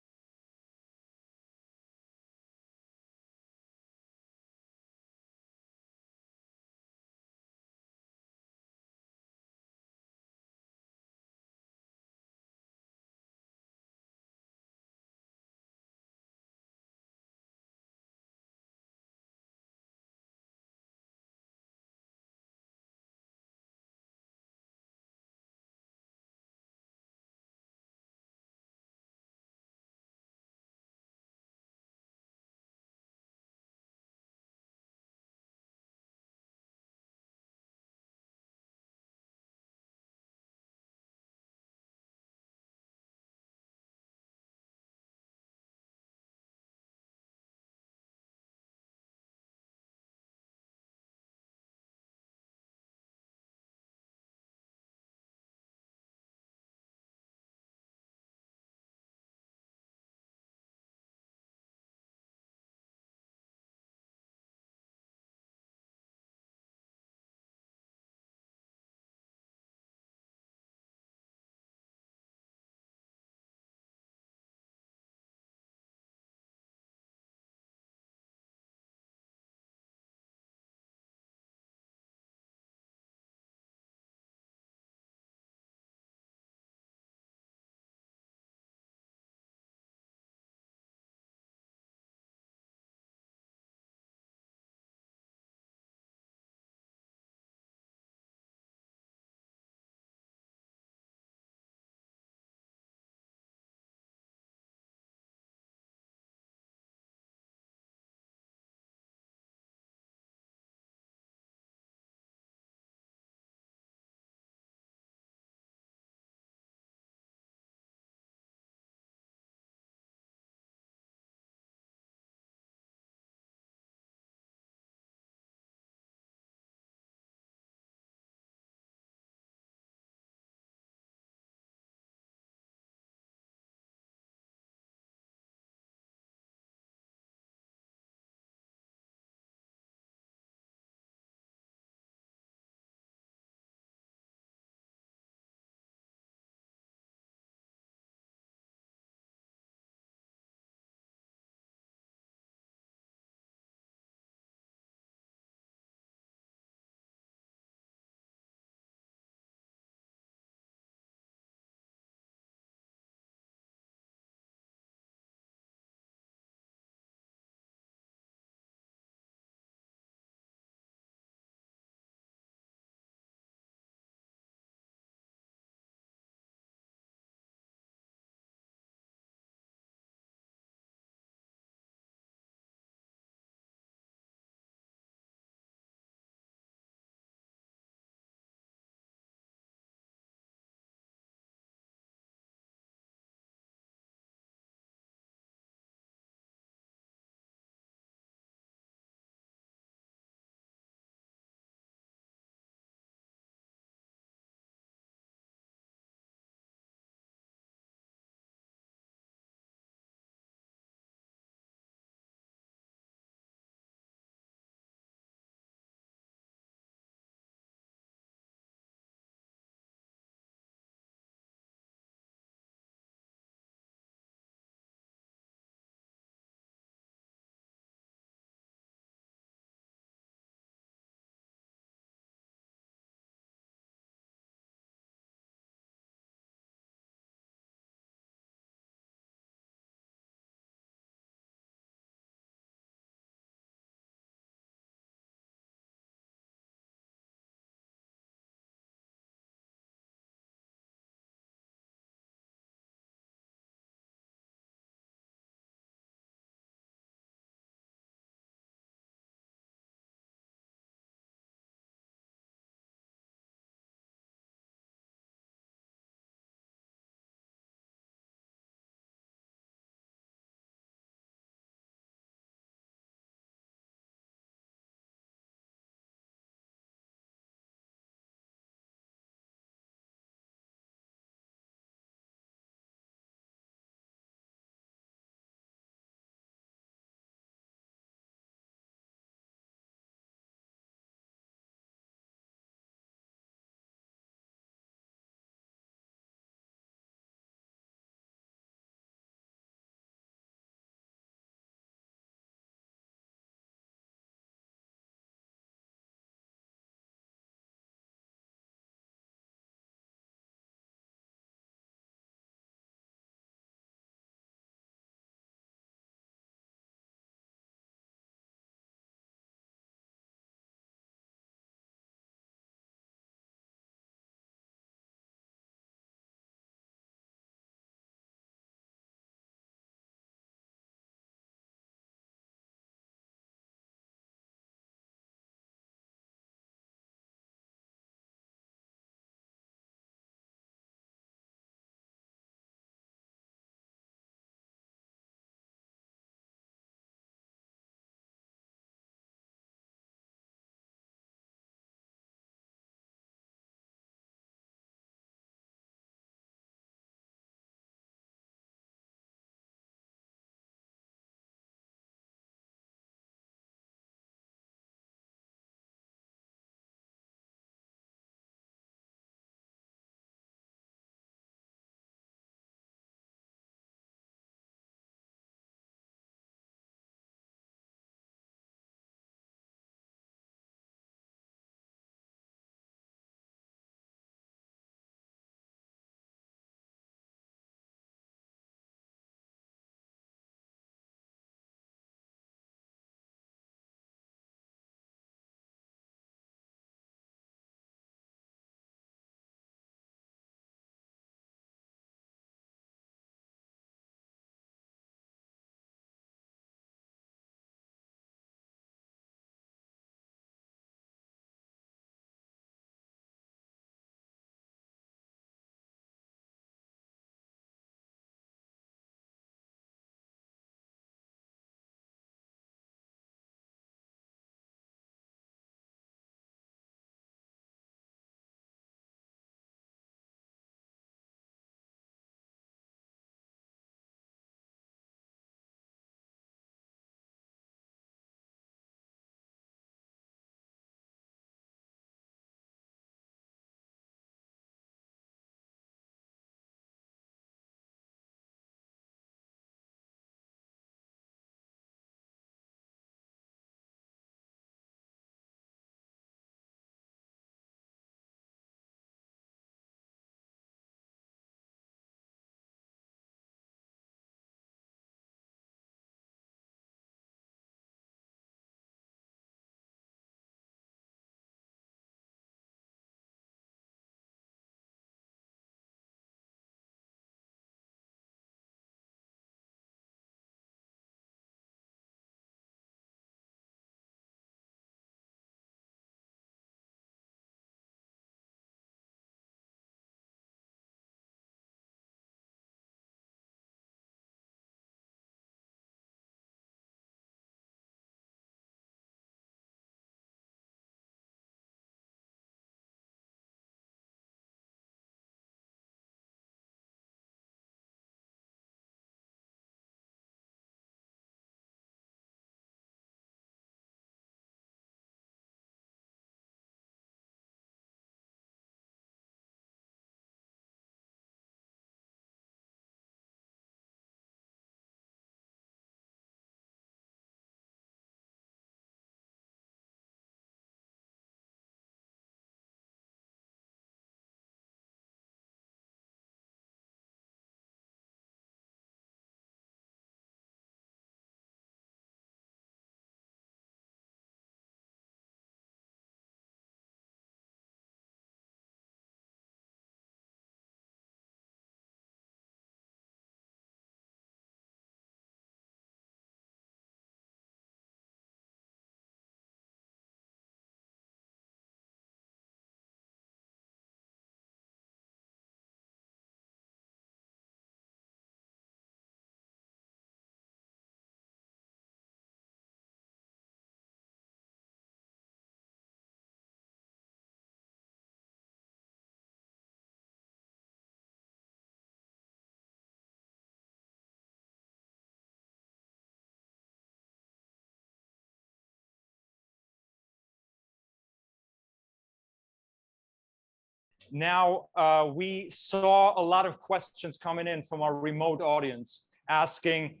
Now, we saw a lot of questions coming in from our remote audience asking,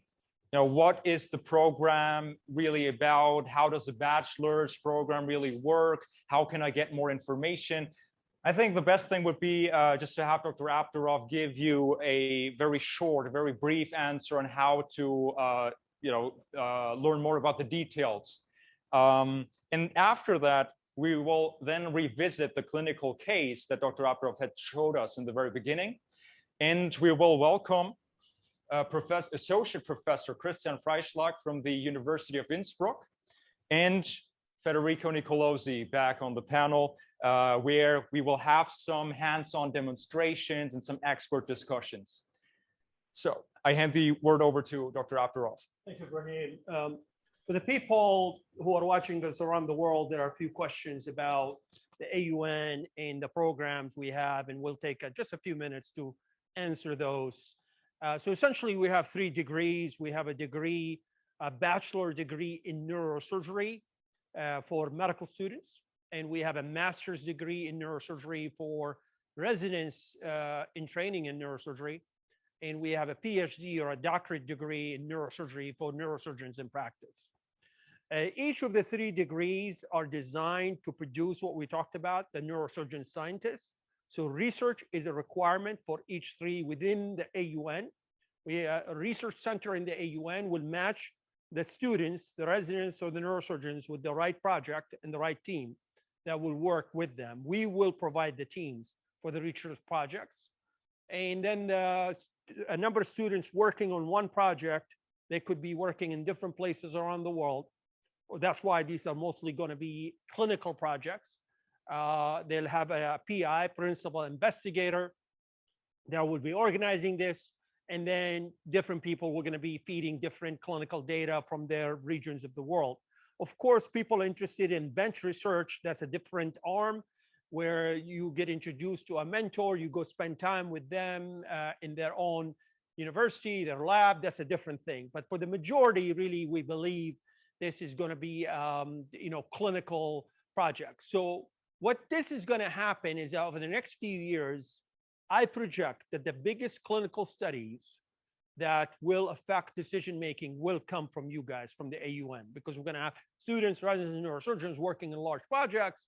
what is the program really about? How does the bachelor's program really work? How can I get more information? I think the best thing would be just to have Dr. Abdulrauf give you a very short, a very brief answer on how to learn more about the details. And after that, we will then revisit the clinical case that Dr. Abdulrauf had showed us in the very beginning. And we will welcome Associate Professor Christian Freischlag from the University of Innsbruck and Federico Nicolosi back on the panel, where we will have some hands-on demonstrations and some expert discussions. So I hand the word over to Dr. Abdulrauf. Thank you, Brahim. For the people who are watching us around the world, there are a few questions about the AUN and the programs we have, and we'll take just a few minutes to answer those. So essentially, we have 3 degrees. We have a bachelor degree in neurosurgery for medical students, and we have a master's degree in neurosurgery for residents in training in neurosurgery. And we have a PhD or a doctorate degree in neurosurgery for neurosurgeons in practice. Each of the 3 degrees are designed to produce what we talked about, the neurosurgeon scientist. So research is a requirement for each 3 within the AUN. A research center in the AUN will match the students, the residents, or the neurosurgeons with the right project and the right team that will work with them. We will provide the teams for the research projects. And then a number of students working on one project, they could be working in different places around the world. That's why these are mostly going to be clinical projects. They'll have a PI, principal investigator, that will be organizing this. And then different people were going to be feeding different clinical data from their regions of the world. Of course, people interested in bench research, that's a different arm where you get introduced to a mentor, you go spend time with them in their own university, their lab, that's a different thing. But for the majority, really, we believe this is going to be, clinical projects. So what this is going to happen is over the next few years, I project that the biggest clinical studies that will affect decision-making will come from you guys, from the AUN, because we're going to have students, residents, and neurosurgeons working in large projects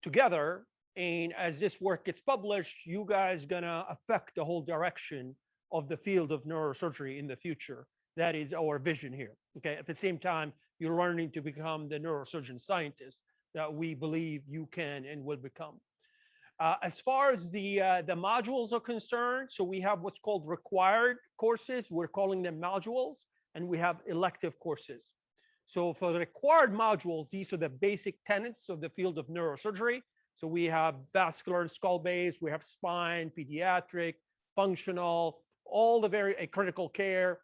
together. And as this work gets published, you guys are going to affect the whole direction of the field of neurosurgery in the future. That is our vision here. Okay. At the same time, you're learning to become the neurosurgeon scientist that we believe you can and will become. As far as the modules are concerned, so we have what's called required courses. We're calling them modules, and we have elective courses. So for the required modules, these are the basic tenets of the field of neurosurgery. So we have vascular and skull base, we have spine, pediatric, functional, all the critical care,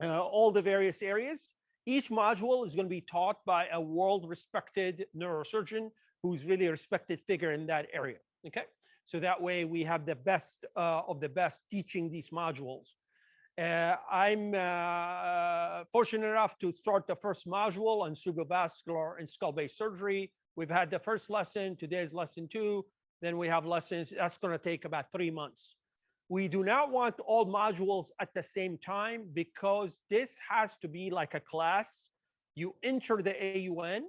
all the various areas. Each module is going to be taught by a world-respected neurosurgeon who's really a respected figure in that area. Okay, so that way we have the best of the best teaching these modules. I'm fortunate enough to start the first module on cerebrovascular and skull-based surgery. We've had the first lesson. Today is lesson 2. Then we have lessons. That's going to take about 3 months. We do not want all modules at the same time because this has to be like a class. You enter the AUN,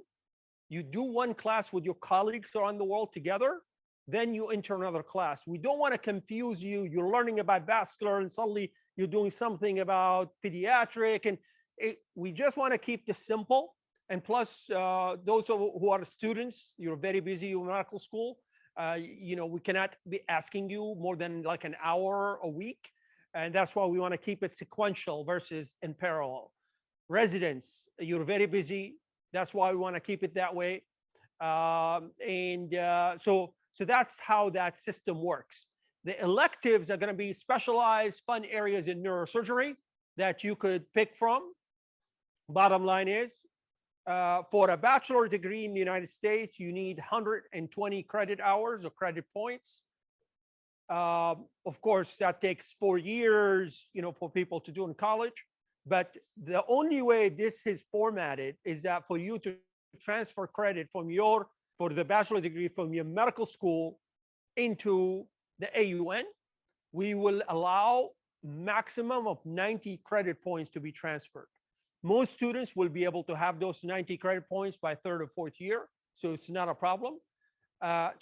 you do one class with your colleagues around the world together, then you enter another class. We don't want to confuse you. You're learning about vascular and suddenly you're doing something about pediatric. And we just want to keep this simple. And plus, those who are students, you're very busy in medical school. We cannot be asking you more than like an hour a week. And that's why we want to keep it sequential versus in parallel. Residents, you're very busy. That's why we want to keep it that way. So that's how that system works. The electives are going to be specialized fun areas in neurosurgery that you could pick from. Bottom line is, for a bachelor degree in the United States, you need 120 credit hours or credit points. Of course, that takes 4 years, for people to do in college. But the only way this is formatted is that for you to transfer credit from for the bachelor degree from your medical school into the AUN, we will allow maximum of 90 credit points to be transferred. Most students will be able to have those 90 credit points by third or fourth year, so it's not a problem.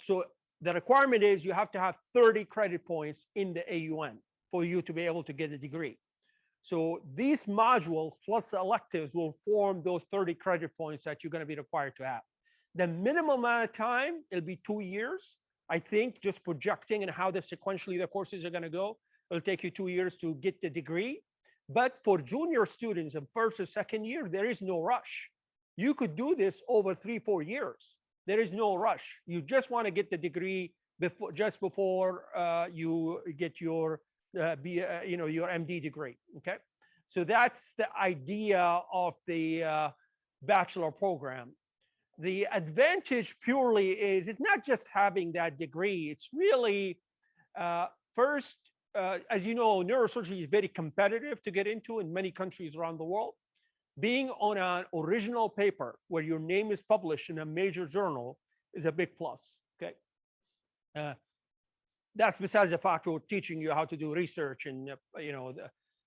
So the requirement is you have to have 30 credit points in the AUN for you to be able to get a degree. So these modules plus the electives will form those 30 credit points that you're going to be required to have. The minimum amount of time, it'll be 2 years. I think just projecting and how sequentially the courses are going to go, it'll take you 2 years to get the degree. But for junior students in first or second year, there is no rush. You could do this over 3-4 years. There is no rush. You just want to get the degree before, just before you get your your MD degree. Okay, so that's the idea of the bachelor program. The advantage purely is it's not just having that degree. It's really first, as you know, neurosurgery is very competitive to get into in many countries around the world. Being on an original paper where your name is published in a major journal is a big plus. Okay, that's besides the fact we're teaching you how to do research and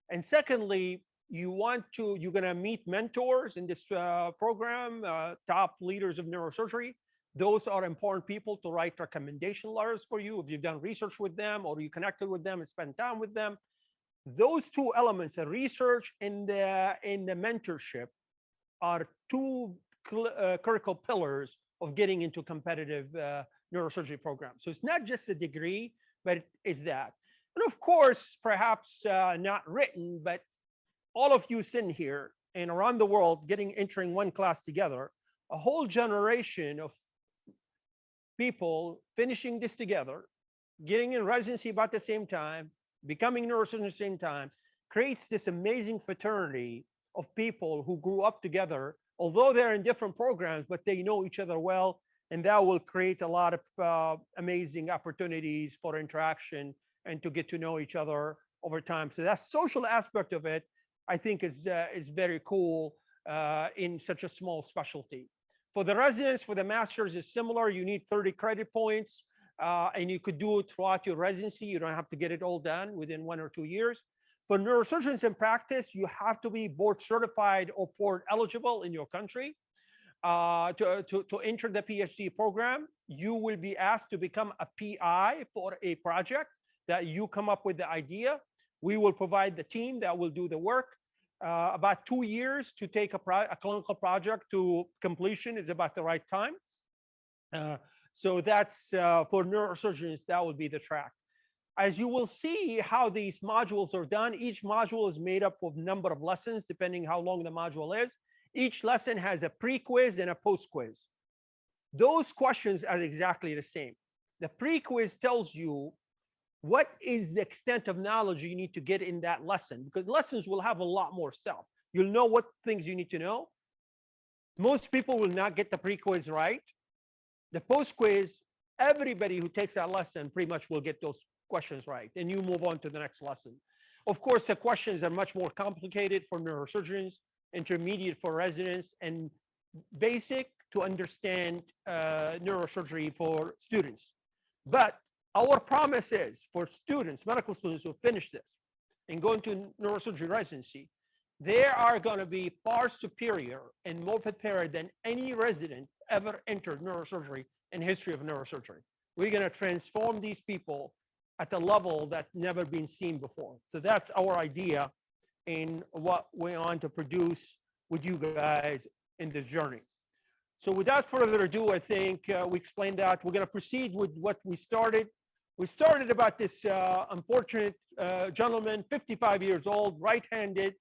and secondly, you're going to meet mentors in this program, top leaders of neurosurgery. Those are important people to write recommendation letters for you if you've done research with them or you connected with them and spent time with them. Those two elements, the research and the mentorship, are two critical pillars of getting into competitive neurosurgery programs. So it's not just a degree, but it is that. And of course, perhaps not written, but all of you sitting here and around the world entering one class together, a whole generation of people finishing this together, getting in residency about the same time, becoming neurosurgeons at the same time, creates this amazing fraternity of people who grew up together, although they're in different programs, but they know each other well, and that will create a lot of amazing opportunities for interaction and to get to know each other over time. So that social aspect of it, I think, is very cool in such a small specialty. For the residents, for the masters, is similar. You need 30 credit points, and you could do it throughout your residency. You don't have to get it all done within 1 or 2 years. For neurosurgeons in practice, you have to be board certified or board eligible in your country to enter the PhD program. You will be asked to become a PI for a project that you come up with the idea. We will provide the team that will do the work. About 2 years to take a clinical project to completion is about the right time. So that's for neurosurgeons, that would be the track. As you will see how these modules are done, each module is made up of a number of lessons, depending how long the module is. Each lesson has a pre-quiz and a post-quiz. Those questions are exactly the same. The pre-quiz tells you what is the extent of knowledge you need to get in that lesson, because lessons will have a lot more stuff. You'll know what things you need to know. Most people will not get the pre-quiz right. The post-quiz, everybody who takes that lesson pretty much will get those questions right, and you move on to the next lesson. Of course, the questions are much more complicated for neurosurgeons, intermediate for residents, and basic to understand neurosurgery for students. But our promise is for students, medical students who finish this and go into neurosurgery residency, they are going to be far superior and more prepared than any resident ever entered neurosurgery in history of neurosurgery. We're going to transform these people at a level that's never been seen before. So that's our idea in what we want to produce with you guys in this journey. So without further ado, I think we explained that. We're going to proceed with what we started. We started about this unfortunate gentleman, 55 years old, right-handed,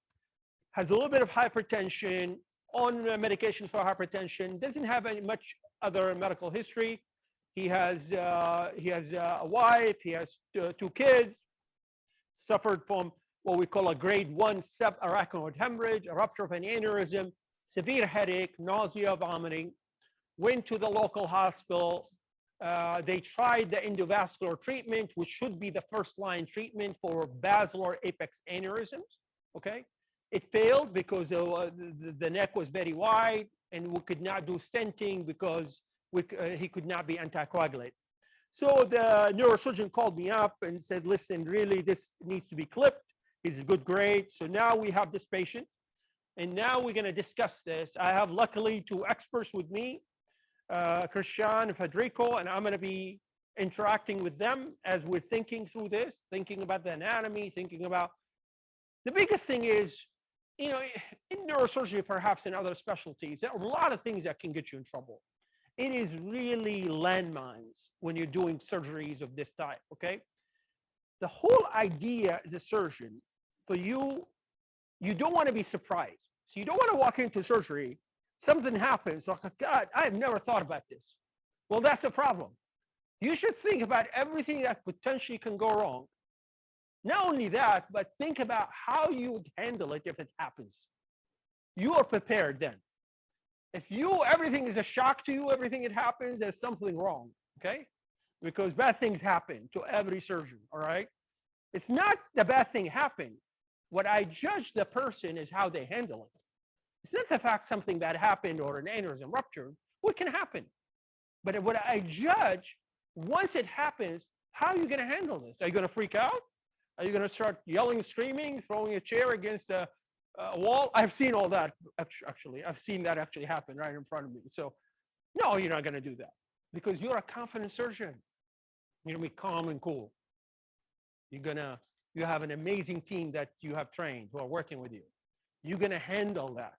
has a little bit of hypertension, on medication for hypertension, doesn't have any much other medical history. He has a wife, he has 2 kids, suffered from what we call a grade 1 subarachnoid hemorrhage, a rupture of an aneurysm, severe headache, nausea, vomiting, went to the local hospital. They tried the endovascular treatment, which should be the first-line treatment for basilar apex aneurysms, okay? It failed because the neck was very wide, and we could not do stenting because he could not be anticoagulated. So the neurosurgeon called me up and said, listen, really, this needs to be clipped. He's a good grade. So now we have this patient. And now we're going to discuss this. I have, luckily, 2 experts with me, Christian and Federico, and I'm going to be interacting with them as we're thinking through this, thinking about the anatomy, thinking about the biggest thing is, you know, in neurosurgery, perhaps in other specialties, there are a lot of things that can get you in trouble. It is really landmines when you're doing surgeries of this type, okay? The whole idea as a surgeon, for you, you don't want to be surprised. So you don't want to walk into surgery, something happens, like, God, I have never thought about this. Well, that's a problem. You should think about everything that potentially can go wrong. Not only that, but think about how you would handle it if it happens. You are prepared then. If everything is a shock to you, everything that happens, there's something wrong, okay? Because bad things happen to every surgeon, all right? It's not the bad thing happened. What I judge the person is how they handle it. It's not the fact something bad happened or an aneurysm ruptured. What can happen? But what I judge, once it happens, how are you going to handle this? Are you going to freak out? Are you going to start yelling, screaming, throwing a chair against a wall? I've seen all that, actually. I've seen that actually happen right in front of me. So, no, you're not going to do that because you're a confident surgeon. You're going to be calm and cool. You have an amazing team that you have trained who are working with you. You're going to handle that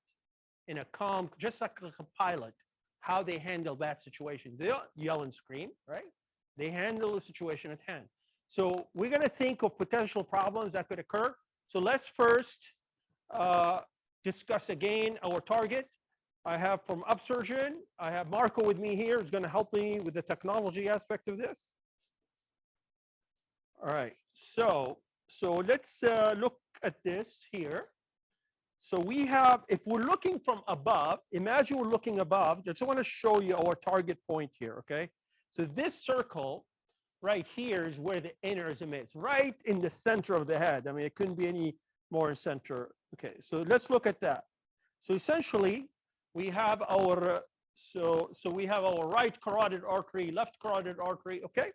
in a calm, just like a pilot, how they handle bad situations. They don't yell and scream, right? They handle the situation at hand. So we're going to think of potential problems that could occur. So let's first discuss again our target. I have from Upsurgeon, I have Marco with me here, who's going to help me with the technology aspect of this. All right, so let's look at this here. So we have, if we're looking from above, imagine we're looking above. I just want to show you our target point here, okay? So this circle right here is where the aneurysm is, right in the center of the head. I mean, it couldn't be any more in center. Okay, so let's look at that. So essentially, we have our, so we have our right carotid artery, left carotid artery, okay?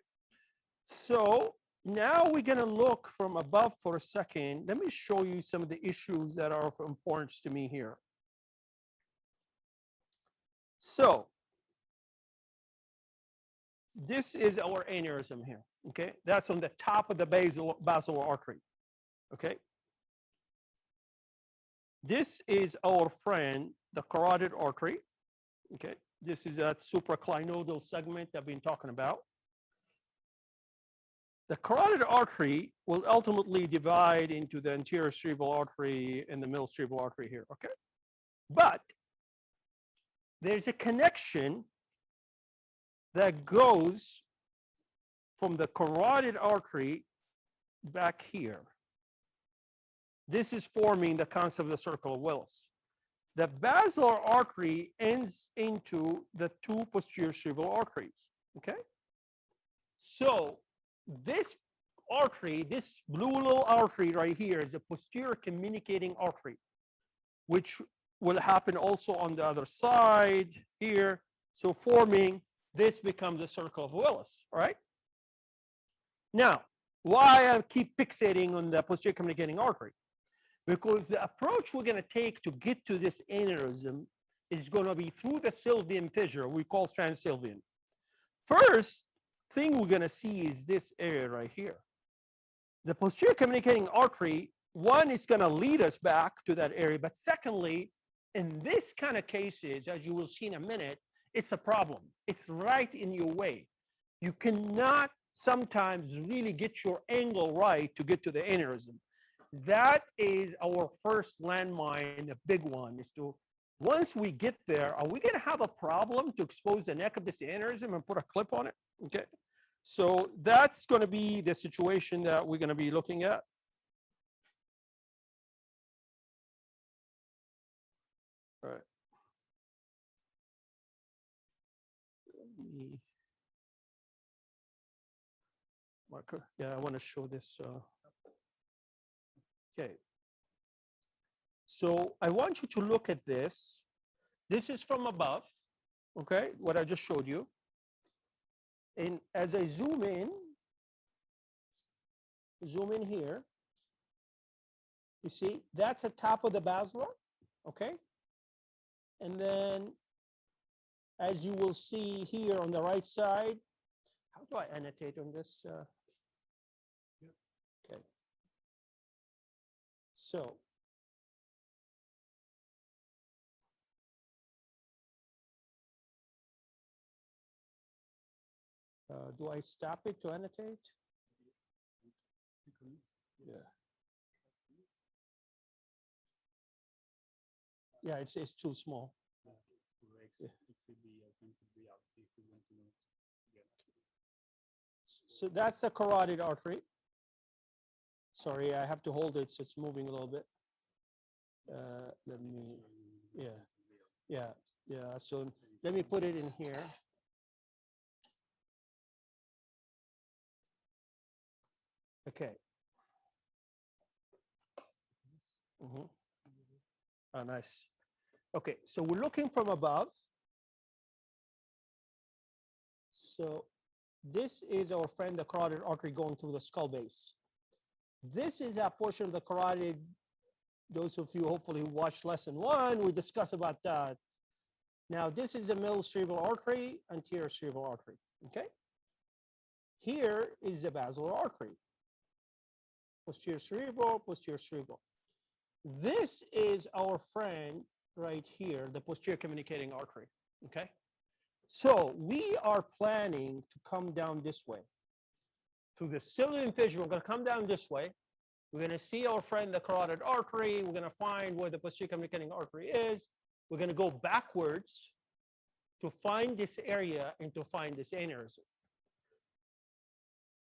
So now we're going to look from above for a second. Let me show you some of the issues that are of importance to me here. So this is our aneurysm here, okay? That's on the top of the basilar artery, okay? This is our friend, the carotid artery, okay? This is that supraclinodal segment that I've been talking about. The carotid artery will ultimately divide into the anterior cerebral artery and the middle cerebral artery here, okay? But there's a connection that goes from the carotid artery back here. This is forming the concept of the circle of Willis. The basilar artery ends into the 2 posterior cerebral arteries, okay? So this artery, this blue little artery right here is a posterior communicating artery, which will happen also on the other side here. So forming, this becomes a circle of Willis, all right? Now, why I keep fixating on the posterior communicating artery? Because the approach we're going to take to get to this aneurysm is going to be through the sylvian fissure, we call transsylvian. First thing we're going to see is this area right here. The posterior communicating artery, one, is going to lead us back to that area, but secondly, in this kind of cases, as you will see in a minute, it's a problem. It's right in your way. You cannot sometimes really get your angle right to get to the aneurysm. That is our first landmine, a big one, is to, once we get there, are we going to have a problem to expose the neck of this aneurysm and put a clip on it? Okay. So that's going to be the situation that we're going to be looking at. All right. Marker. Yeah, I want to show this. Okay. So I want you to look at this. This is from above, okay, what I just showed you. And as I zoom in here, you see, that's the top of the basilar, okay? And then, as you will see here on the right side, how do I annotate on this? Okay. So, do I stop it to annotate? Yeah. Yeah, it's too small. Yeah. So that's the carotid artery. Sorry, I have to hold it so it's moving a little bit. Let me, yeah. So let me put it in here. Okay. Oh, nice. Okay, so we're looking from above. So this is our friend, the carotid artery going through the skull base. This is a portion of the carotid. Those of you hopefully who watched lesson 1, we discussed about that. Now, this is the middle cerebral artery, anterior cerebral artery, okay? Here is the basilar artery. Posterior cerebral, posterior cerebral. This is our friend right here, the posterior communicating artery, okay? So we are planning to come down this way. Through the ciliary fissure, we're going to come down this way. We're going to see our friend, the carotid artery. We're going to find where the posterior communicating artery is. We're going to go backwards to find this area and to find this aneurysm.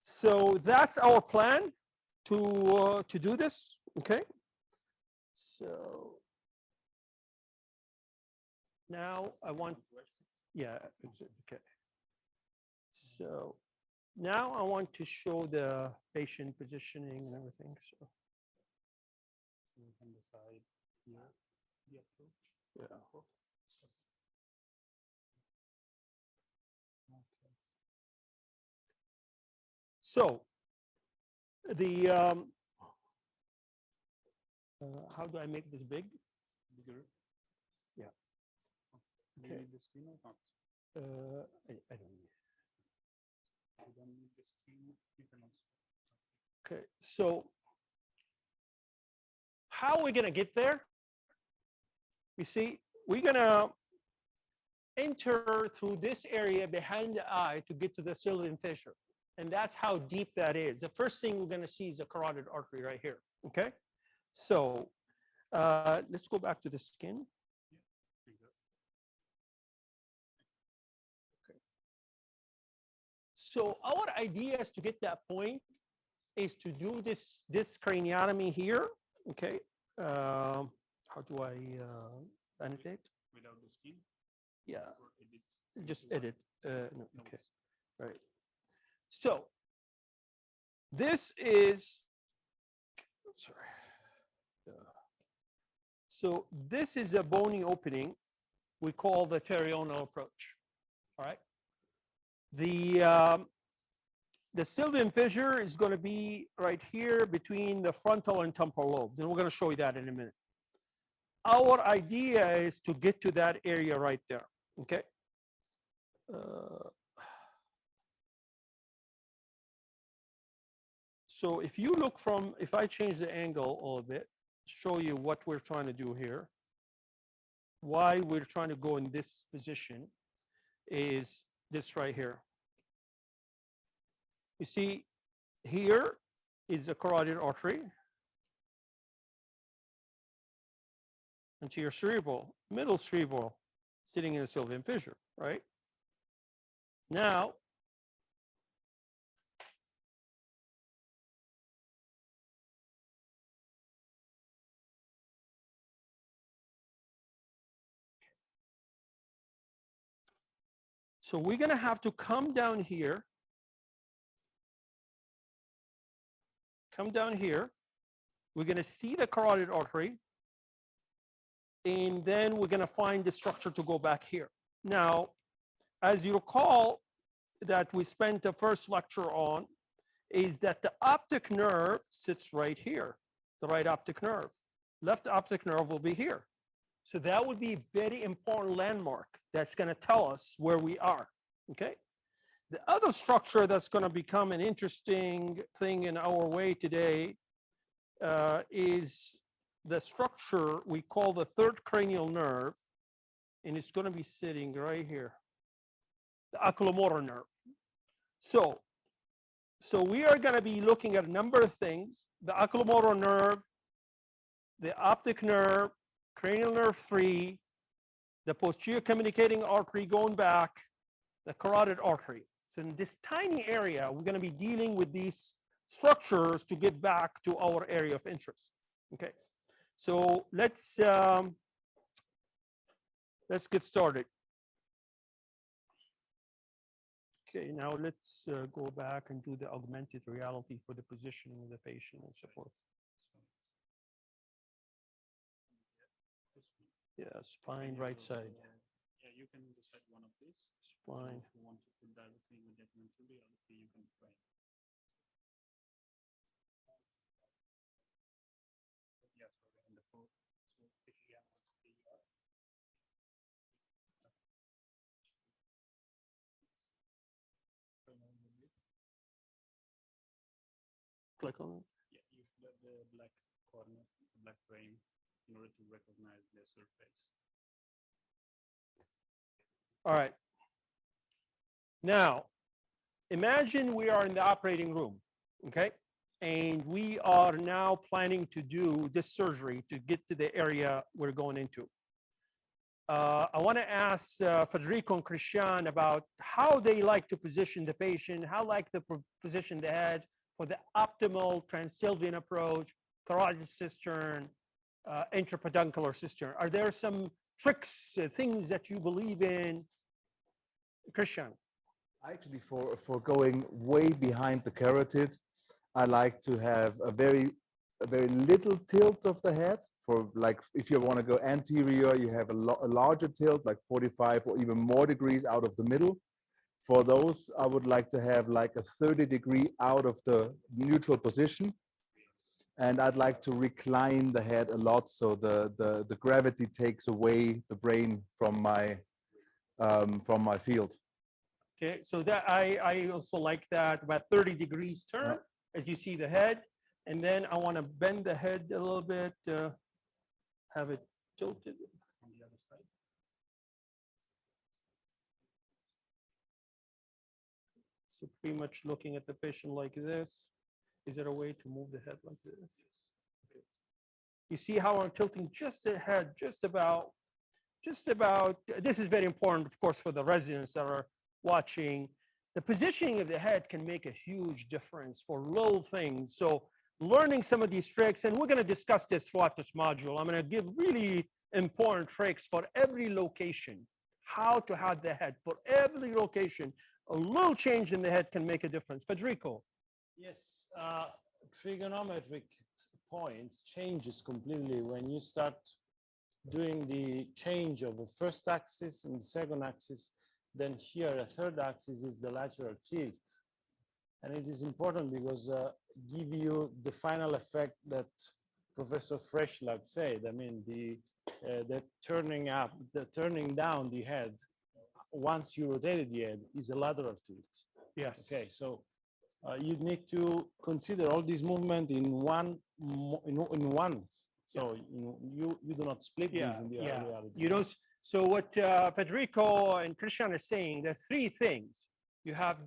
So that's our plan to do this, okay? So now I want, yeah, okay. So now I want to show the patient positioning and everything. So on the side here, the approach. Yeah. Okay. So the how do I make this big? Bigger. Yeah. Okay. Do you need the screen or not? I don't need. You don't need the screen. You can also. Okay. So how are we going to get there? You see, we're going to enter through this area behind the eye to get to the ciliary fissure. And that's how deep that is. The first thing we're going to see is the carotid artery right here. Okay. So let's go back to the skin. Okay. So our idea is to get that point is to do this craniotomy here. Okay. How do I annotate? Without the skin? Yeah. Edit. Just edit. No, okay. Right. So this is, sorry. So this is a bony opening we call the Teriona Approach. All right. The Sylvian fissure is going to be right here between the frontal and temporal lobes, and we're going to show you that in a minute. Our idea is to get to that area right there. Okay. So if you look from, if I change the angle a little bit, show you what we're trying to do here, why we're trying to go in this position is this right here. You see, here is the carotid artery, anterior cerebral, middle cerebral, sitting in the Sylvian fissure, right? Now, so we're going to have to come down here. Come down here. We're going to see the carotid artery. And then we're going to find the structure to go back here. Now, as you recall, that we spent the first lecture on is that the optic nerve sits right here, the right optic nerve. Left optic nerve will be here. So that would be a very important landmark that's going to tell us where we are, okay? The other structure that's going to become an interesting thing in our way today is the structure we call the third cranial nerve, and it's going to be sitting right here, the oculomotor nerve. So we are going to be looking at a number of things: the oculomotor nerve, the optic nerve, cranial nerve 3, the posterior communicating artery going back, the carotid artery. So in this tiny area, we're going to be dealing with these structures to get back to our area of interest. Okay, so let's get started. Okay, now let's go back and do the augmented reality for the positioning of the patient and so forth. Yeah, spine right side. Yeah, you can decide one of these. Spine. If you want to put directly with that mentally, obviously you can try. Yeah, sorry, on the floor. So if you have Click on it. yeah, you the black corner, the black frame, in order to recognize the surface. All right. Now, imagine we are in the operating room, okay? And we are now planning to do this surgery to get to the area we're going into. I want to ask Federico and Christian about how they like to position the patient, how like to position the head for the optimal transsylvian approach, carotid cistern, intrapeduncular cistern. Are there some tricks, things that you believe in? Christian. Actually, for going way behind the carotid, I like to have a very little tilt of the head. For like, if you want to go anterior, you have a larger tilt, like 45 or even more degrees out of the middle. For those, I would like to have like a 30-degree out of the neutral position. And I'd like to recline the head a lot, so the gravity takes away the brain from my field. Okay, so that I also like that, about 30 degrees turn, as you see the head. And then I want to bend the head a little bit, have it tilted on the other side. So pretty much looking at the patient like this. Is there a way to move the head like this? Okay. You see how I'm tilting just the head, just about, this is very important, of course, for the residents that are watching. The positioning of the head can make a huge difference for little things. So learning some of these tricks, and we're going to discuss this throughout this module. I'm going to give really important tricks for every location, how to have the head for every location. A little change in the head can make a difference. Federico. Yes, trigonometric points changes completely when you start doing the change of the first axis and the second axis. Then here, the third axis is the lateral tilt. And it is important because give you the final effect that Professor Freschlag said. I mean, the turning up, the turning down the head, once you rotated the head, is a lateral tilt. Yes. Okay, so you need to consider all these movement in one. So you do not split these in the reality. You don't. So what Federico and Christian are saying, there are three things. You have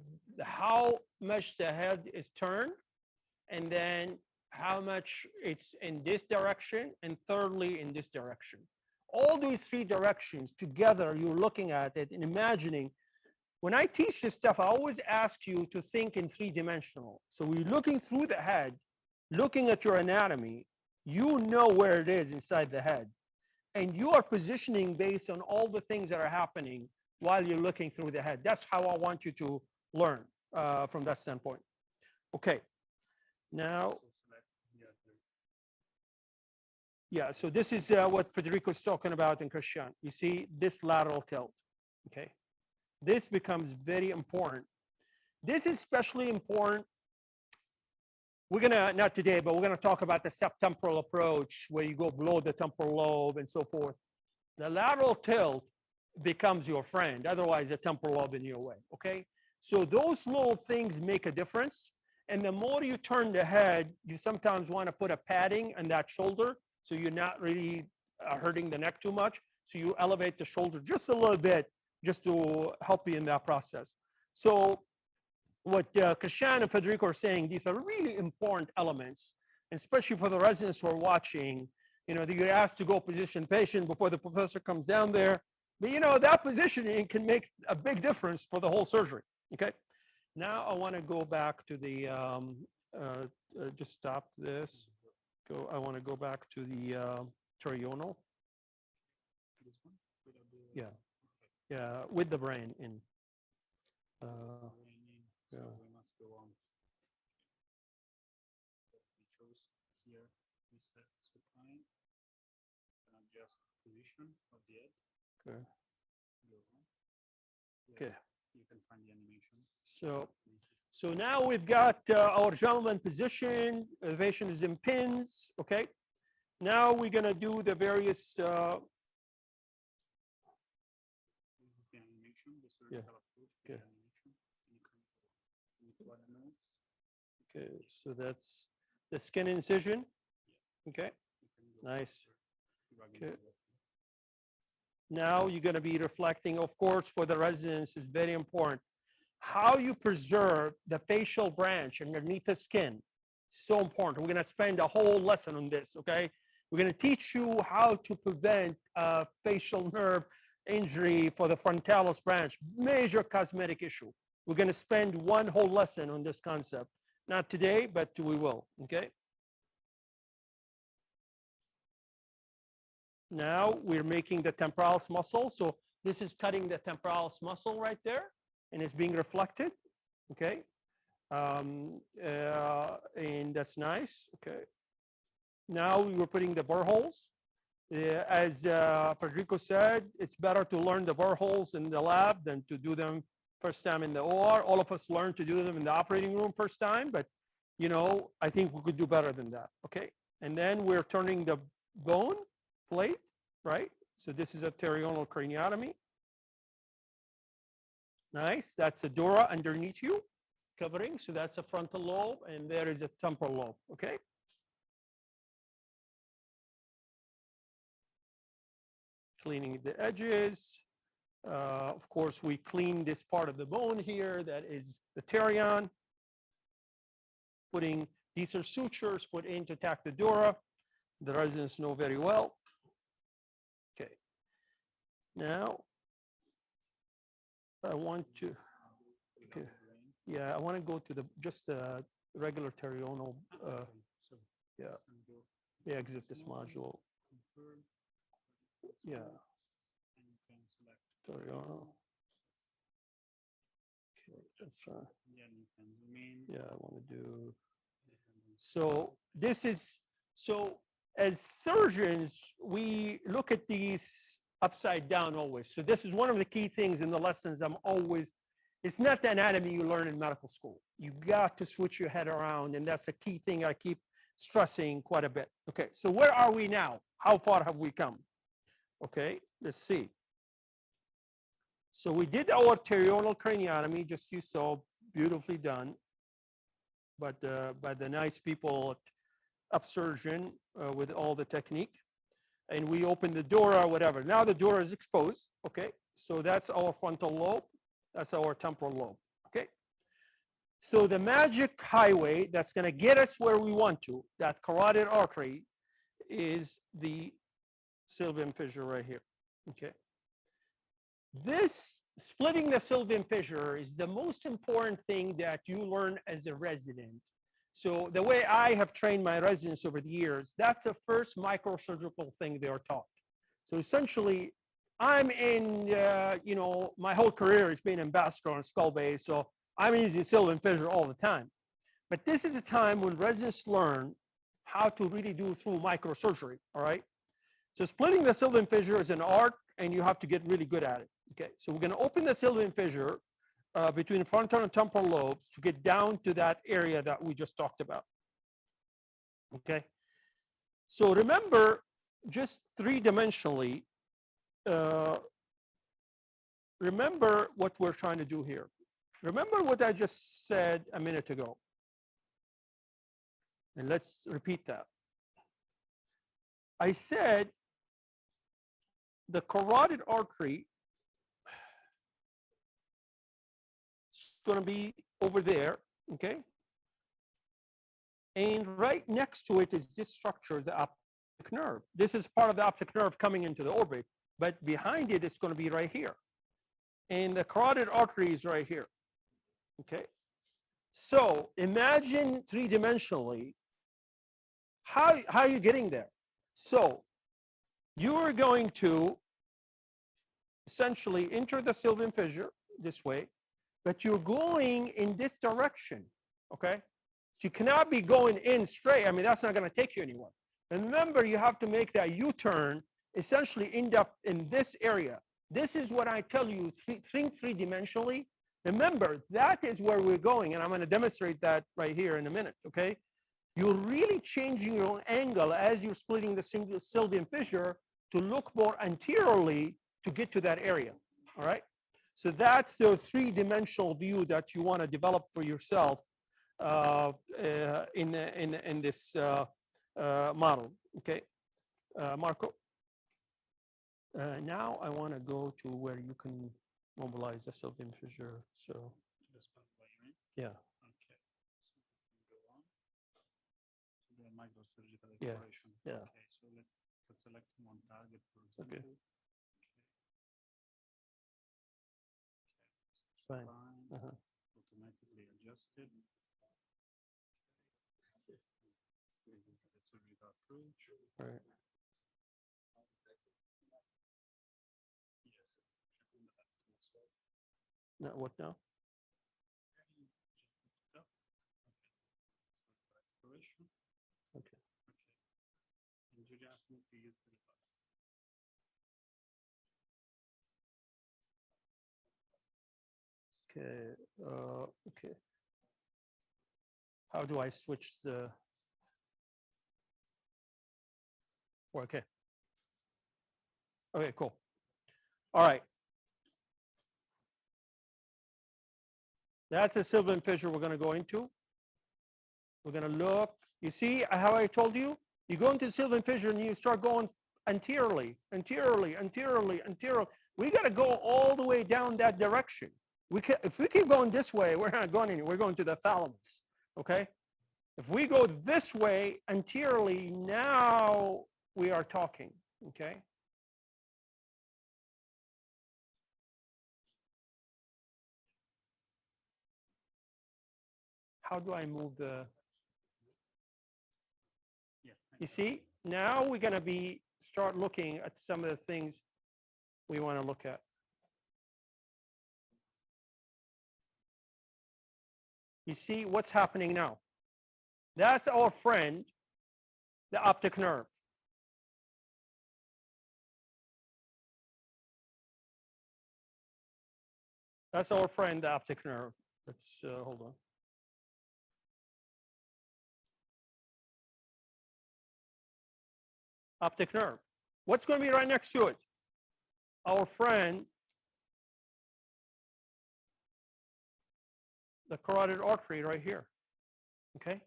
how much the head is turned, and then how much it's in this direction, and thirdly in this direction. All these three directions together, you're looking at it and imagining. When I teach this stuff, I always ask you to think in three-dimensional. So we're looking through the head, looking at your anatomy, you know where it is inside the head. And you are positioning based on all the things that are happening while you're looking through the head. That's how I want you to learn from that standpoint. Okay. Now, yeah, so this is what Federico is talking about in Christian. You see this lateral tilt, okay? This becomes very important This is especially important. We're gonna, not today, but we're gonna talk about the subtemporal approach where you go below the temporal lobe and so forth. The lateral tilt becomes your friend. Otherwise, the temporal lobe in your way, okay? So those little things make a difference. And the more you turn the head, you sometimes want to put a padding on that shoulder so you're not really hurting the neck too much. So you elevate the shoulder just a little bit just to help you in that process. So what Christian and Federico are saying, these are really important elements, especially for the residents who are watching. You know, you're asked to go position patient before the professor comes down there. But, you know, that positioning can make a big difference for the whole surgery, okay? Now I want to go back to the, just stop this. I want to go back to the Tereonal. Yeah, yeah, with the brain in. Yeah. So we must go on. We chose here this supine. Adjust position of the head. Okay. Yeah, Okay. you can find the animation. So now we've got our gentleman position. Elevation is in pins. Okay. Now we're gonna do the various. This is the animation. The surgical approach. The Okay. animation. You can add notes. Okay. So that's the skin incision. Okay. Nice. Okay. Now you're going to be reflecting, of course, for the residents is very important. How you preserve the facial branch underneath the skin, so important. We're going to spend a whole lesson on this, okay? We're going to teach you how to prevent facial nerve injury for the frontalis branch, major cosmetic issue. We're going to spend one whole lesson on this concept. Not today, but we will, okay? Now we're making the temporalis muscle. So this is cutting the temporalis muscle right there, and it's being reflected, okay? And that's nice, okay? Now we were putting the burr holes. As Federico said, it's better to learn the burr holes in the lab than to do them first time in the OR. All of us learned to do them in the operating room first time, but you know, I think we could do better than that, okay? And then we're turning the bone plate, right? So this is a Tereonal Craniotomy. Nice, that's a dura underneath you, covering, so that's a frontal lobe, and there is a temporal lobe, okay? Cleaning the edges. Of course, we clean this part of the bone here, that is the terion. Putting, these are sutures put in to attack the dura. The residents know very well. Okay. Now, I want to, okay. Yeah, I want to go to the, just the regular Tereonal, yeah. Yeah, exit this module. Yeah. Tereonal. Okay, that's fine. Yeah, I want to do. So this is, so as surgeons, we look at these upside down always. So this is one of the key things in the lessons I'm always, it's not the anatomy you learn in medical school. You got to switch your head around, and that's a key thing I keep stressing quite a bit. Okay, so where are we now? How far have we come? Okay, let's see. So we did our Tereonal craniotomy, just you saw, beautifully done, but by the nice people at Upsurgeon with all the technique. And we opened the dura, whatever. Now the dura is exposed, okay? So that's our frontal lobe, that's our temporal lobe, okay? So the magic highway that's gonna get us where we want to, that carotid artery, is the sylvian fissure right here, okay? This splitting the sylvian fissure is the most important thing that you learn as a resident. So the way I have trained my residents over the years, that's the first microsurgical thing they are taught. So essentially, I'm in, you know, my whole career has been in vascular and skull base, so I'm using sylvian fissure all the time. But this is a time when residents learn how to really do through microsurgery, all right? So splitting the sylvian fissure is an art, and you have to get really good at it. Okay, so we're going to open the sylvian fissure between frontal and temporal lobes to get down to that area that we just talked about. Okay. So remember, just three-dimensionally, remember what we're trying to do here. Remember what I just said a minute ago. And let's repeat that. I said the carotid artery is going to be over there, okay? And right next to it is this structure, the optic nerve. This is part of the optic nerve coming into the orbit, but behind it, it's going to be right here. And the carotid artery is right here, okay? So imagine three-dimensionally, how are you getting there? So you are going to essentially enter the sylvian fissure this way, but you're going in this direction, okay? So you cannot be going in straight. I mean, that's not going to take you anywhere. And remember, you have to make that U-turn, essentially end up in this area. This is what I tell you, think three-dimensionally. Remember, that is where we're going, and I'm going to demonstrate that right here in a minute, okay? You're really changing your angle as you're splitting the sylvian fissure to look more anteriorly to get to that area, all right? So that's the three-dimensional view that you want to develop for yourself in this model, okay? Marco? Now I want to go to where you can mobilize the sylvian fissure. So, yeah. Okay. So go on to the microsurgical Yeah. exploration. Yeah. Okay. So let's select one target, for example. Okay. Fine. Automatically adjusted. This is the surgical approach. Right. Now, what now? Exploration. Okay. And you just need to use the device. Okay. Okay. How do I switch the? Okay. Okay. Cool. All right. That's a sylvian fissure we're going to go into. We're going to look. You see how I told you? You go into the sylvian fissure and you start going anteriorly, anteriorly, anteriorly, anteriorly. We got to go all the way down that direction. If we keep going this way, we're not going anywhere. We're going to the thalamus, okay? If we go this way anteriorly, now we are talking, okay? How do I move the? Yeah. You see, now we're going to start looking at some of the things we want to look at. You see what's happening now? That's our friend, the optic nerve. That's our friend, the optic nerve. Let's hold on. Optic nerve. What's going to be right next to it? Our friend, the carotid artery right here. Okay?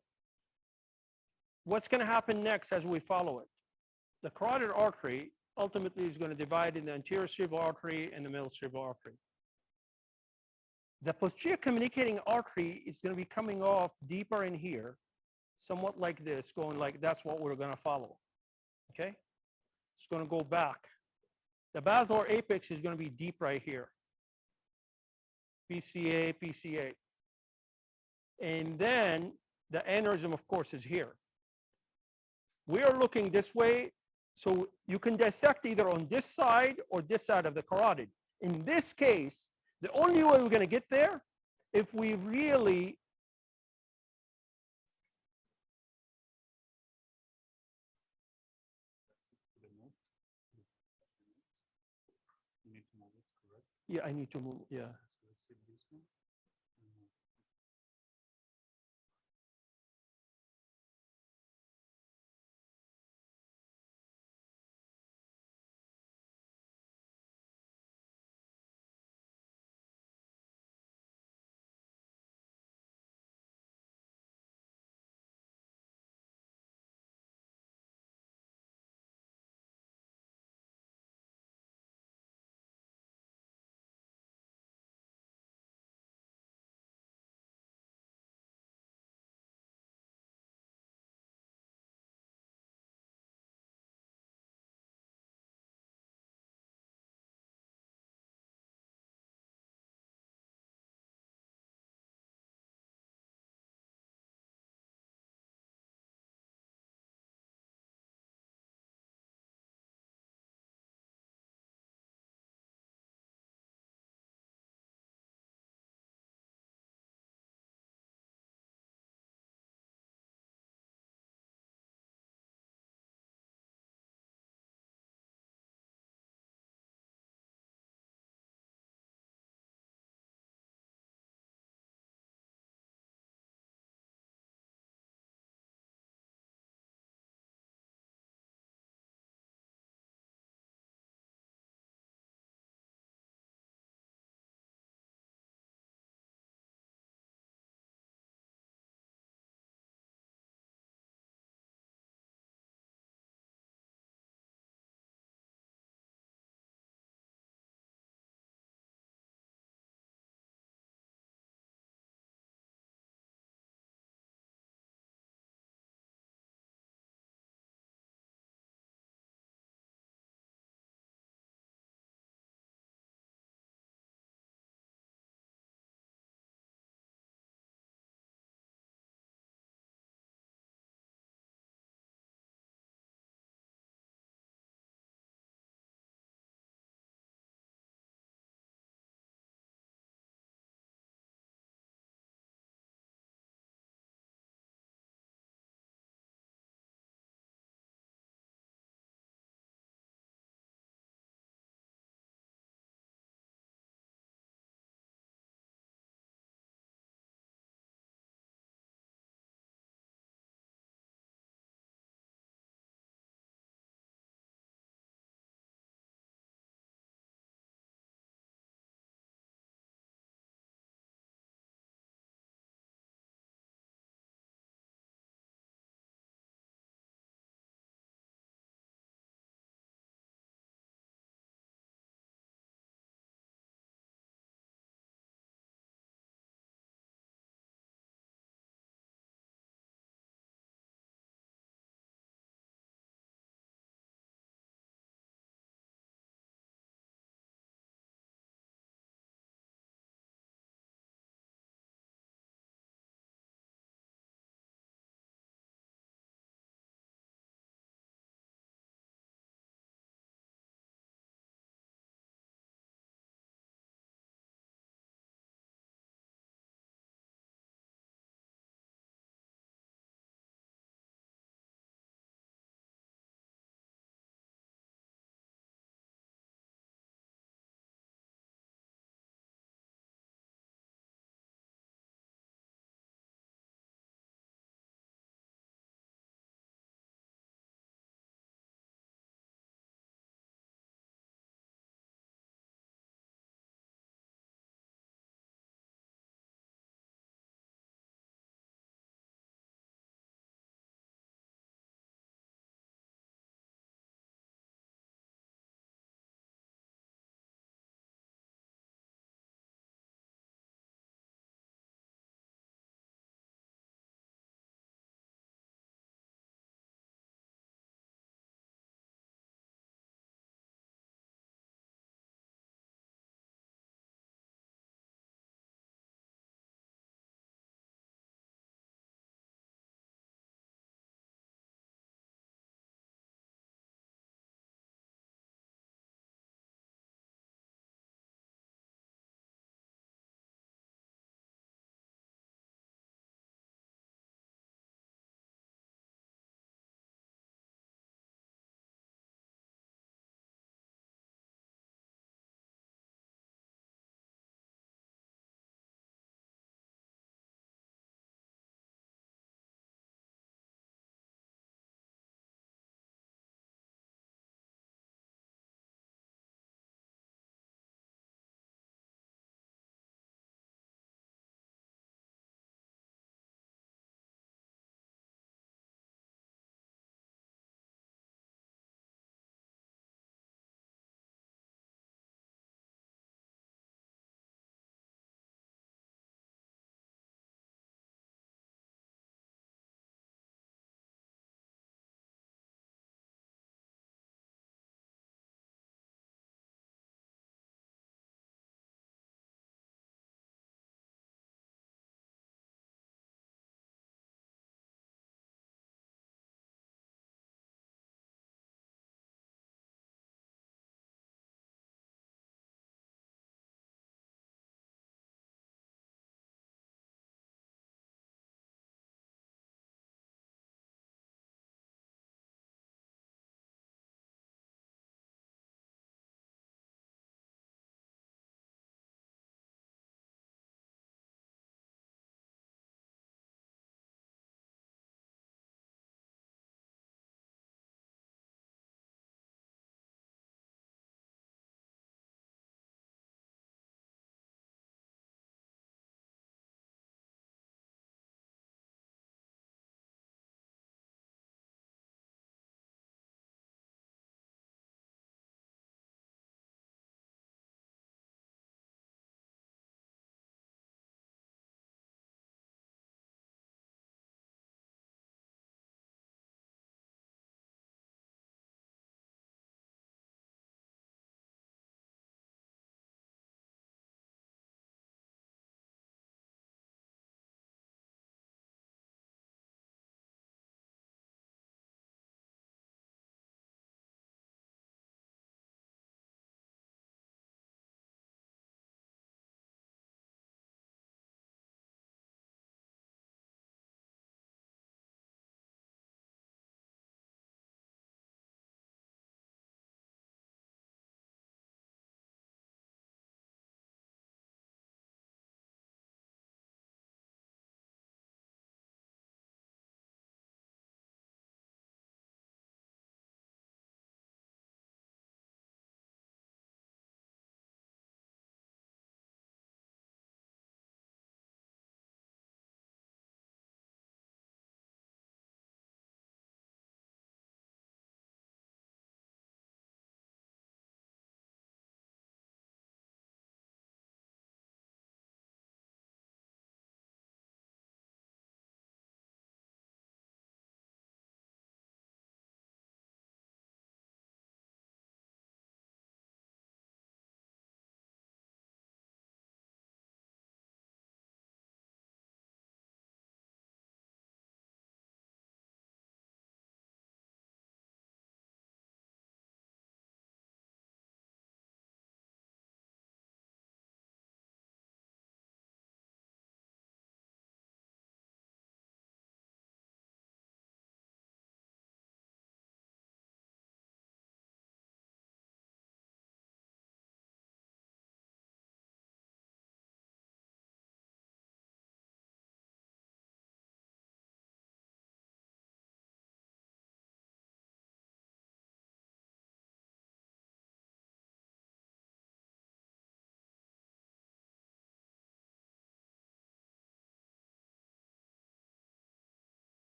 What's going to happen next as we follow it? The carotid artery ultimately is going to divide in the anterior cerebral artery and the middle cerebral artery. The posterior communicating artery is going to be coming off deeper in here, somewhat like this, going like that's what we're going to follow. Okay? It's going to go back. The basilar apex is going to be deep right here. PCA, PCA. And then the aneurysm, of course, is here. We are looking this way, so you can dissect either on this side or this side of the carotid. In this case, the only way we're going to get there, if we really You need to move it, correct? yeah, I need to move, yeah. So let's see this one.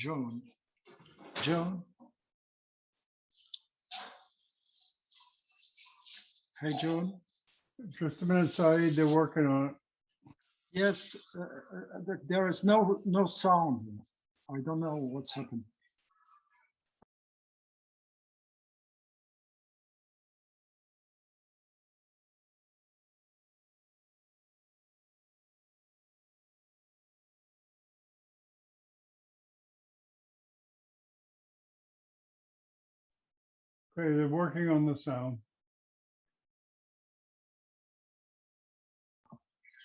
June. June. Hey, June. Just a minute, Saeed, they're working on it. Yes, there is no sound. I don't know what's happened. Okay, they're working on the sound.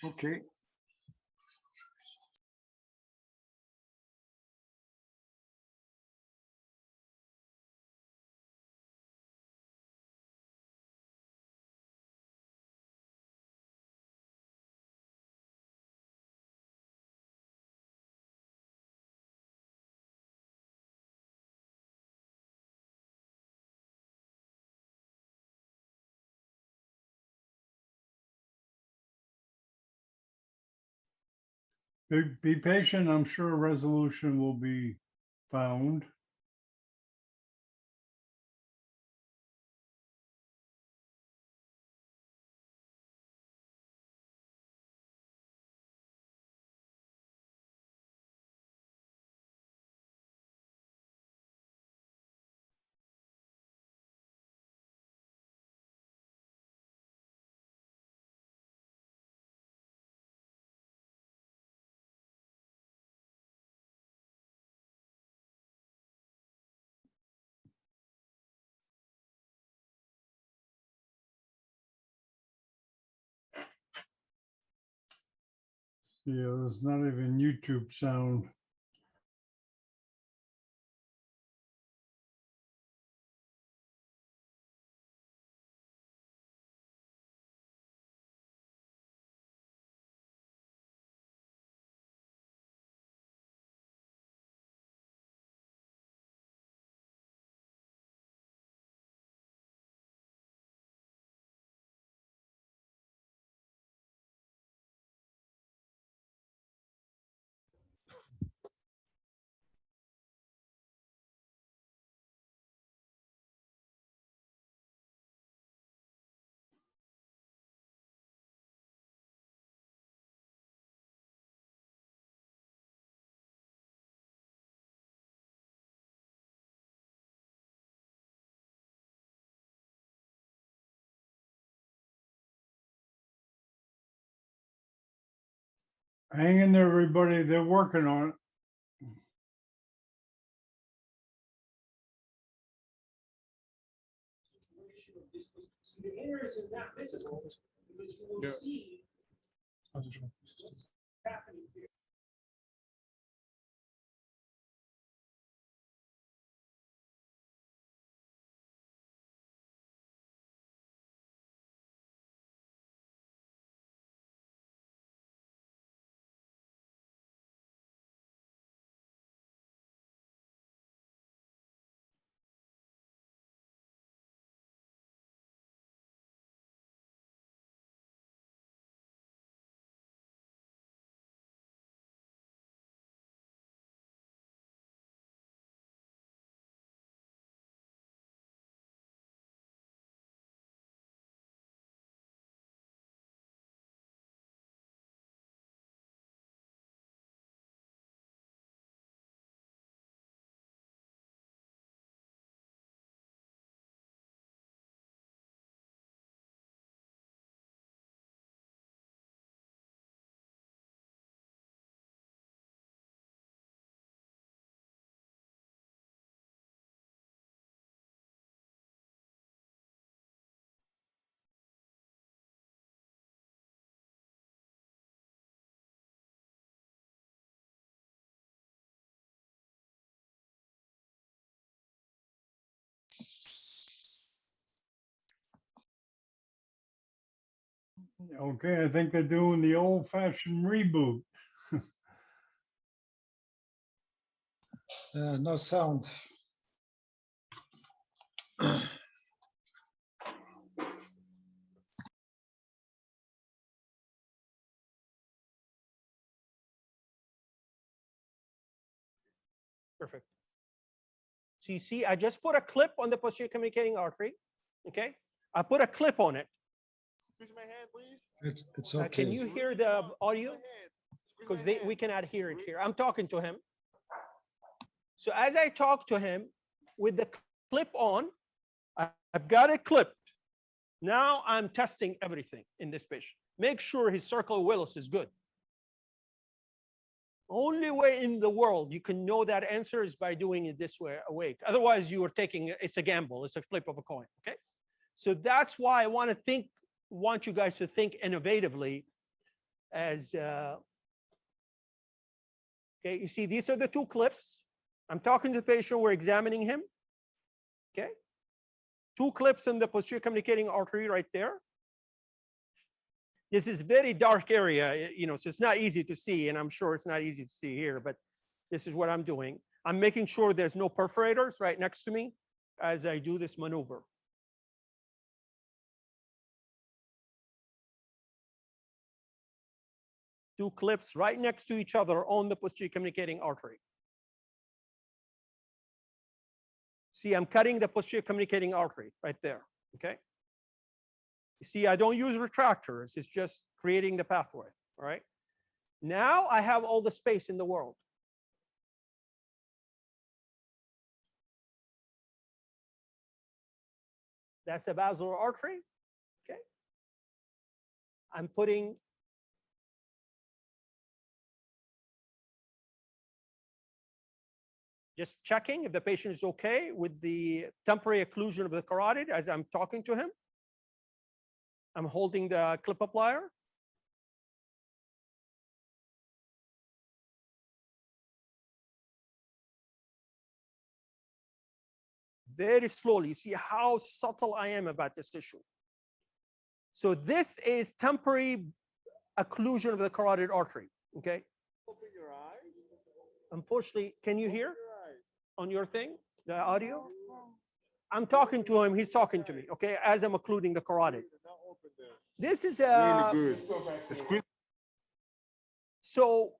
Okay. Be patient. I'm sure a resolution will be found. Yeah, there's not even YouTube sound. Hang in there, everybody. They're working on it. The aneurysm is not visible because you will see what's happening here. Okay, I think they're doing the old-fashioned reboot. No sound. Perfect. So you see, I just put a clip on the posterior communicating artery. Okay, I put a clip on it. It's okay. Can you hear the audio? Because we cannot hear it here. I'm talking to him. So as I talk to him with the clip on, I've got it clipped. Now I'm testing everything in this patient. Make sure his circle of Willis is good. Only way in the world you can know that answer is by doing it this way awake. Otherwise, you are taking, it's a gamble. It's a flip of a coin. Okay. So that's why I want you guys to think innovatively as, okay, you see, these are the two clips. I'm talking to the patient, we're examining him. Okay. Two clips in the posterior communicating artery right there. This is very dark area, you know, so it's not easy to see, and I'm sure it's not easy to see here, but this is what I'm doing. I'm making sure there's no perforators right next to me as I do this maneuver. Two clips right next to each other on the posterior communicating artery. See, I'm cutting the posterior communicating artery right there, okay? You see, I don't use retractors. It's just creating the pathway, all right? Now I have all the space in the world. That's a basilar artery, okay? I'm putting just checking if the patient is okay with the temporary occlusion of the carotid as I'm talking to him. I'm holding the clip applier. Very slowly. You see how subtle I am about this issue. So this is temporary occlusion of the carotid artery. Okay. Open your eyes. Unfortunately, can you hear on your thing the audio? I'm talking to him. He's talking to me. Okay, as I'm occluding the carotid. This is a really good. So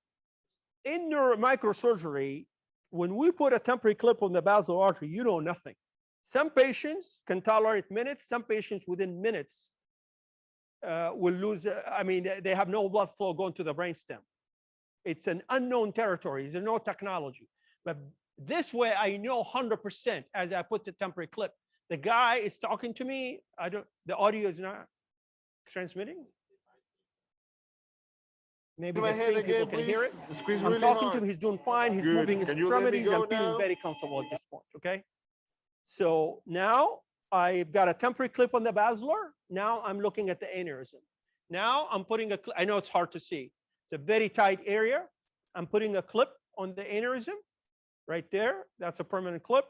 in microsurgery, when we put a temporary clip on the basilar artery, you know nothing. Some patients can tolerate minutes. Some patients within minutes will lose. I mean, they have no blood flow going to the brainstem. It's an unknown territory. There's no technology. But this way, I know 100% as I put the temporary clip. The guy is talking to me. The audio is not transmitting. Maybe the screen people can hear it. I'm talking to him. He's doing fine. He's moving his extremities. I'm feeling very comfortable at this point. Okay. So now I've got a temporary clip on the basilar. Now I'm looking at the aneurysm. Now I'm putting I know it's hard to see. It's a very tight area. I'm putting a clip on the aneurysm right there. That's a permanent clip.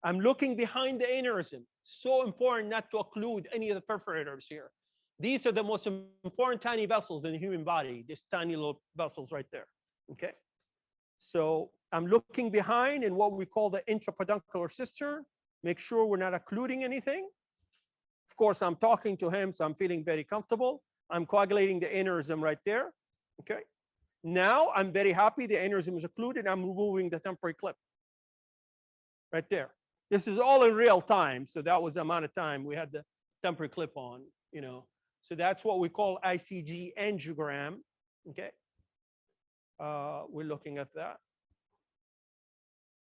I'm looking behind the aneurysm. So important not to occlude any of the perforators here. These are the most important tiny vessels in the human body, these tiny little vessels right there, okay? So I'm looking behind in what we call the intrapeduncular cistern, make sure we're not occluding anything. Of course, I'm talking to him, so I'm feeling very comfortable. I'm coagulating the aneurysm right there, okay? Now I'm very happy the aneurysm is occluded. I'm removing the temporary clip right there. This is all in real time, so that was the amount of time we had the temporary clip on, you know. So that's what we call ICG angiogram, okay? We're looking at that.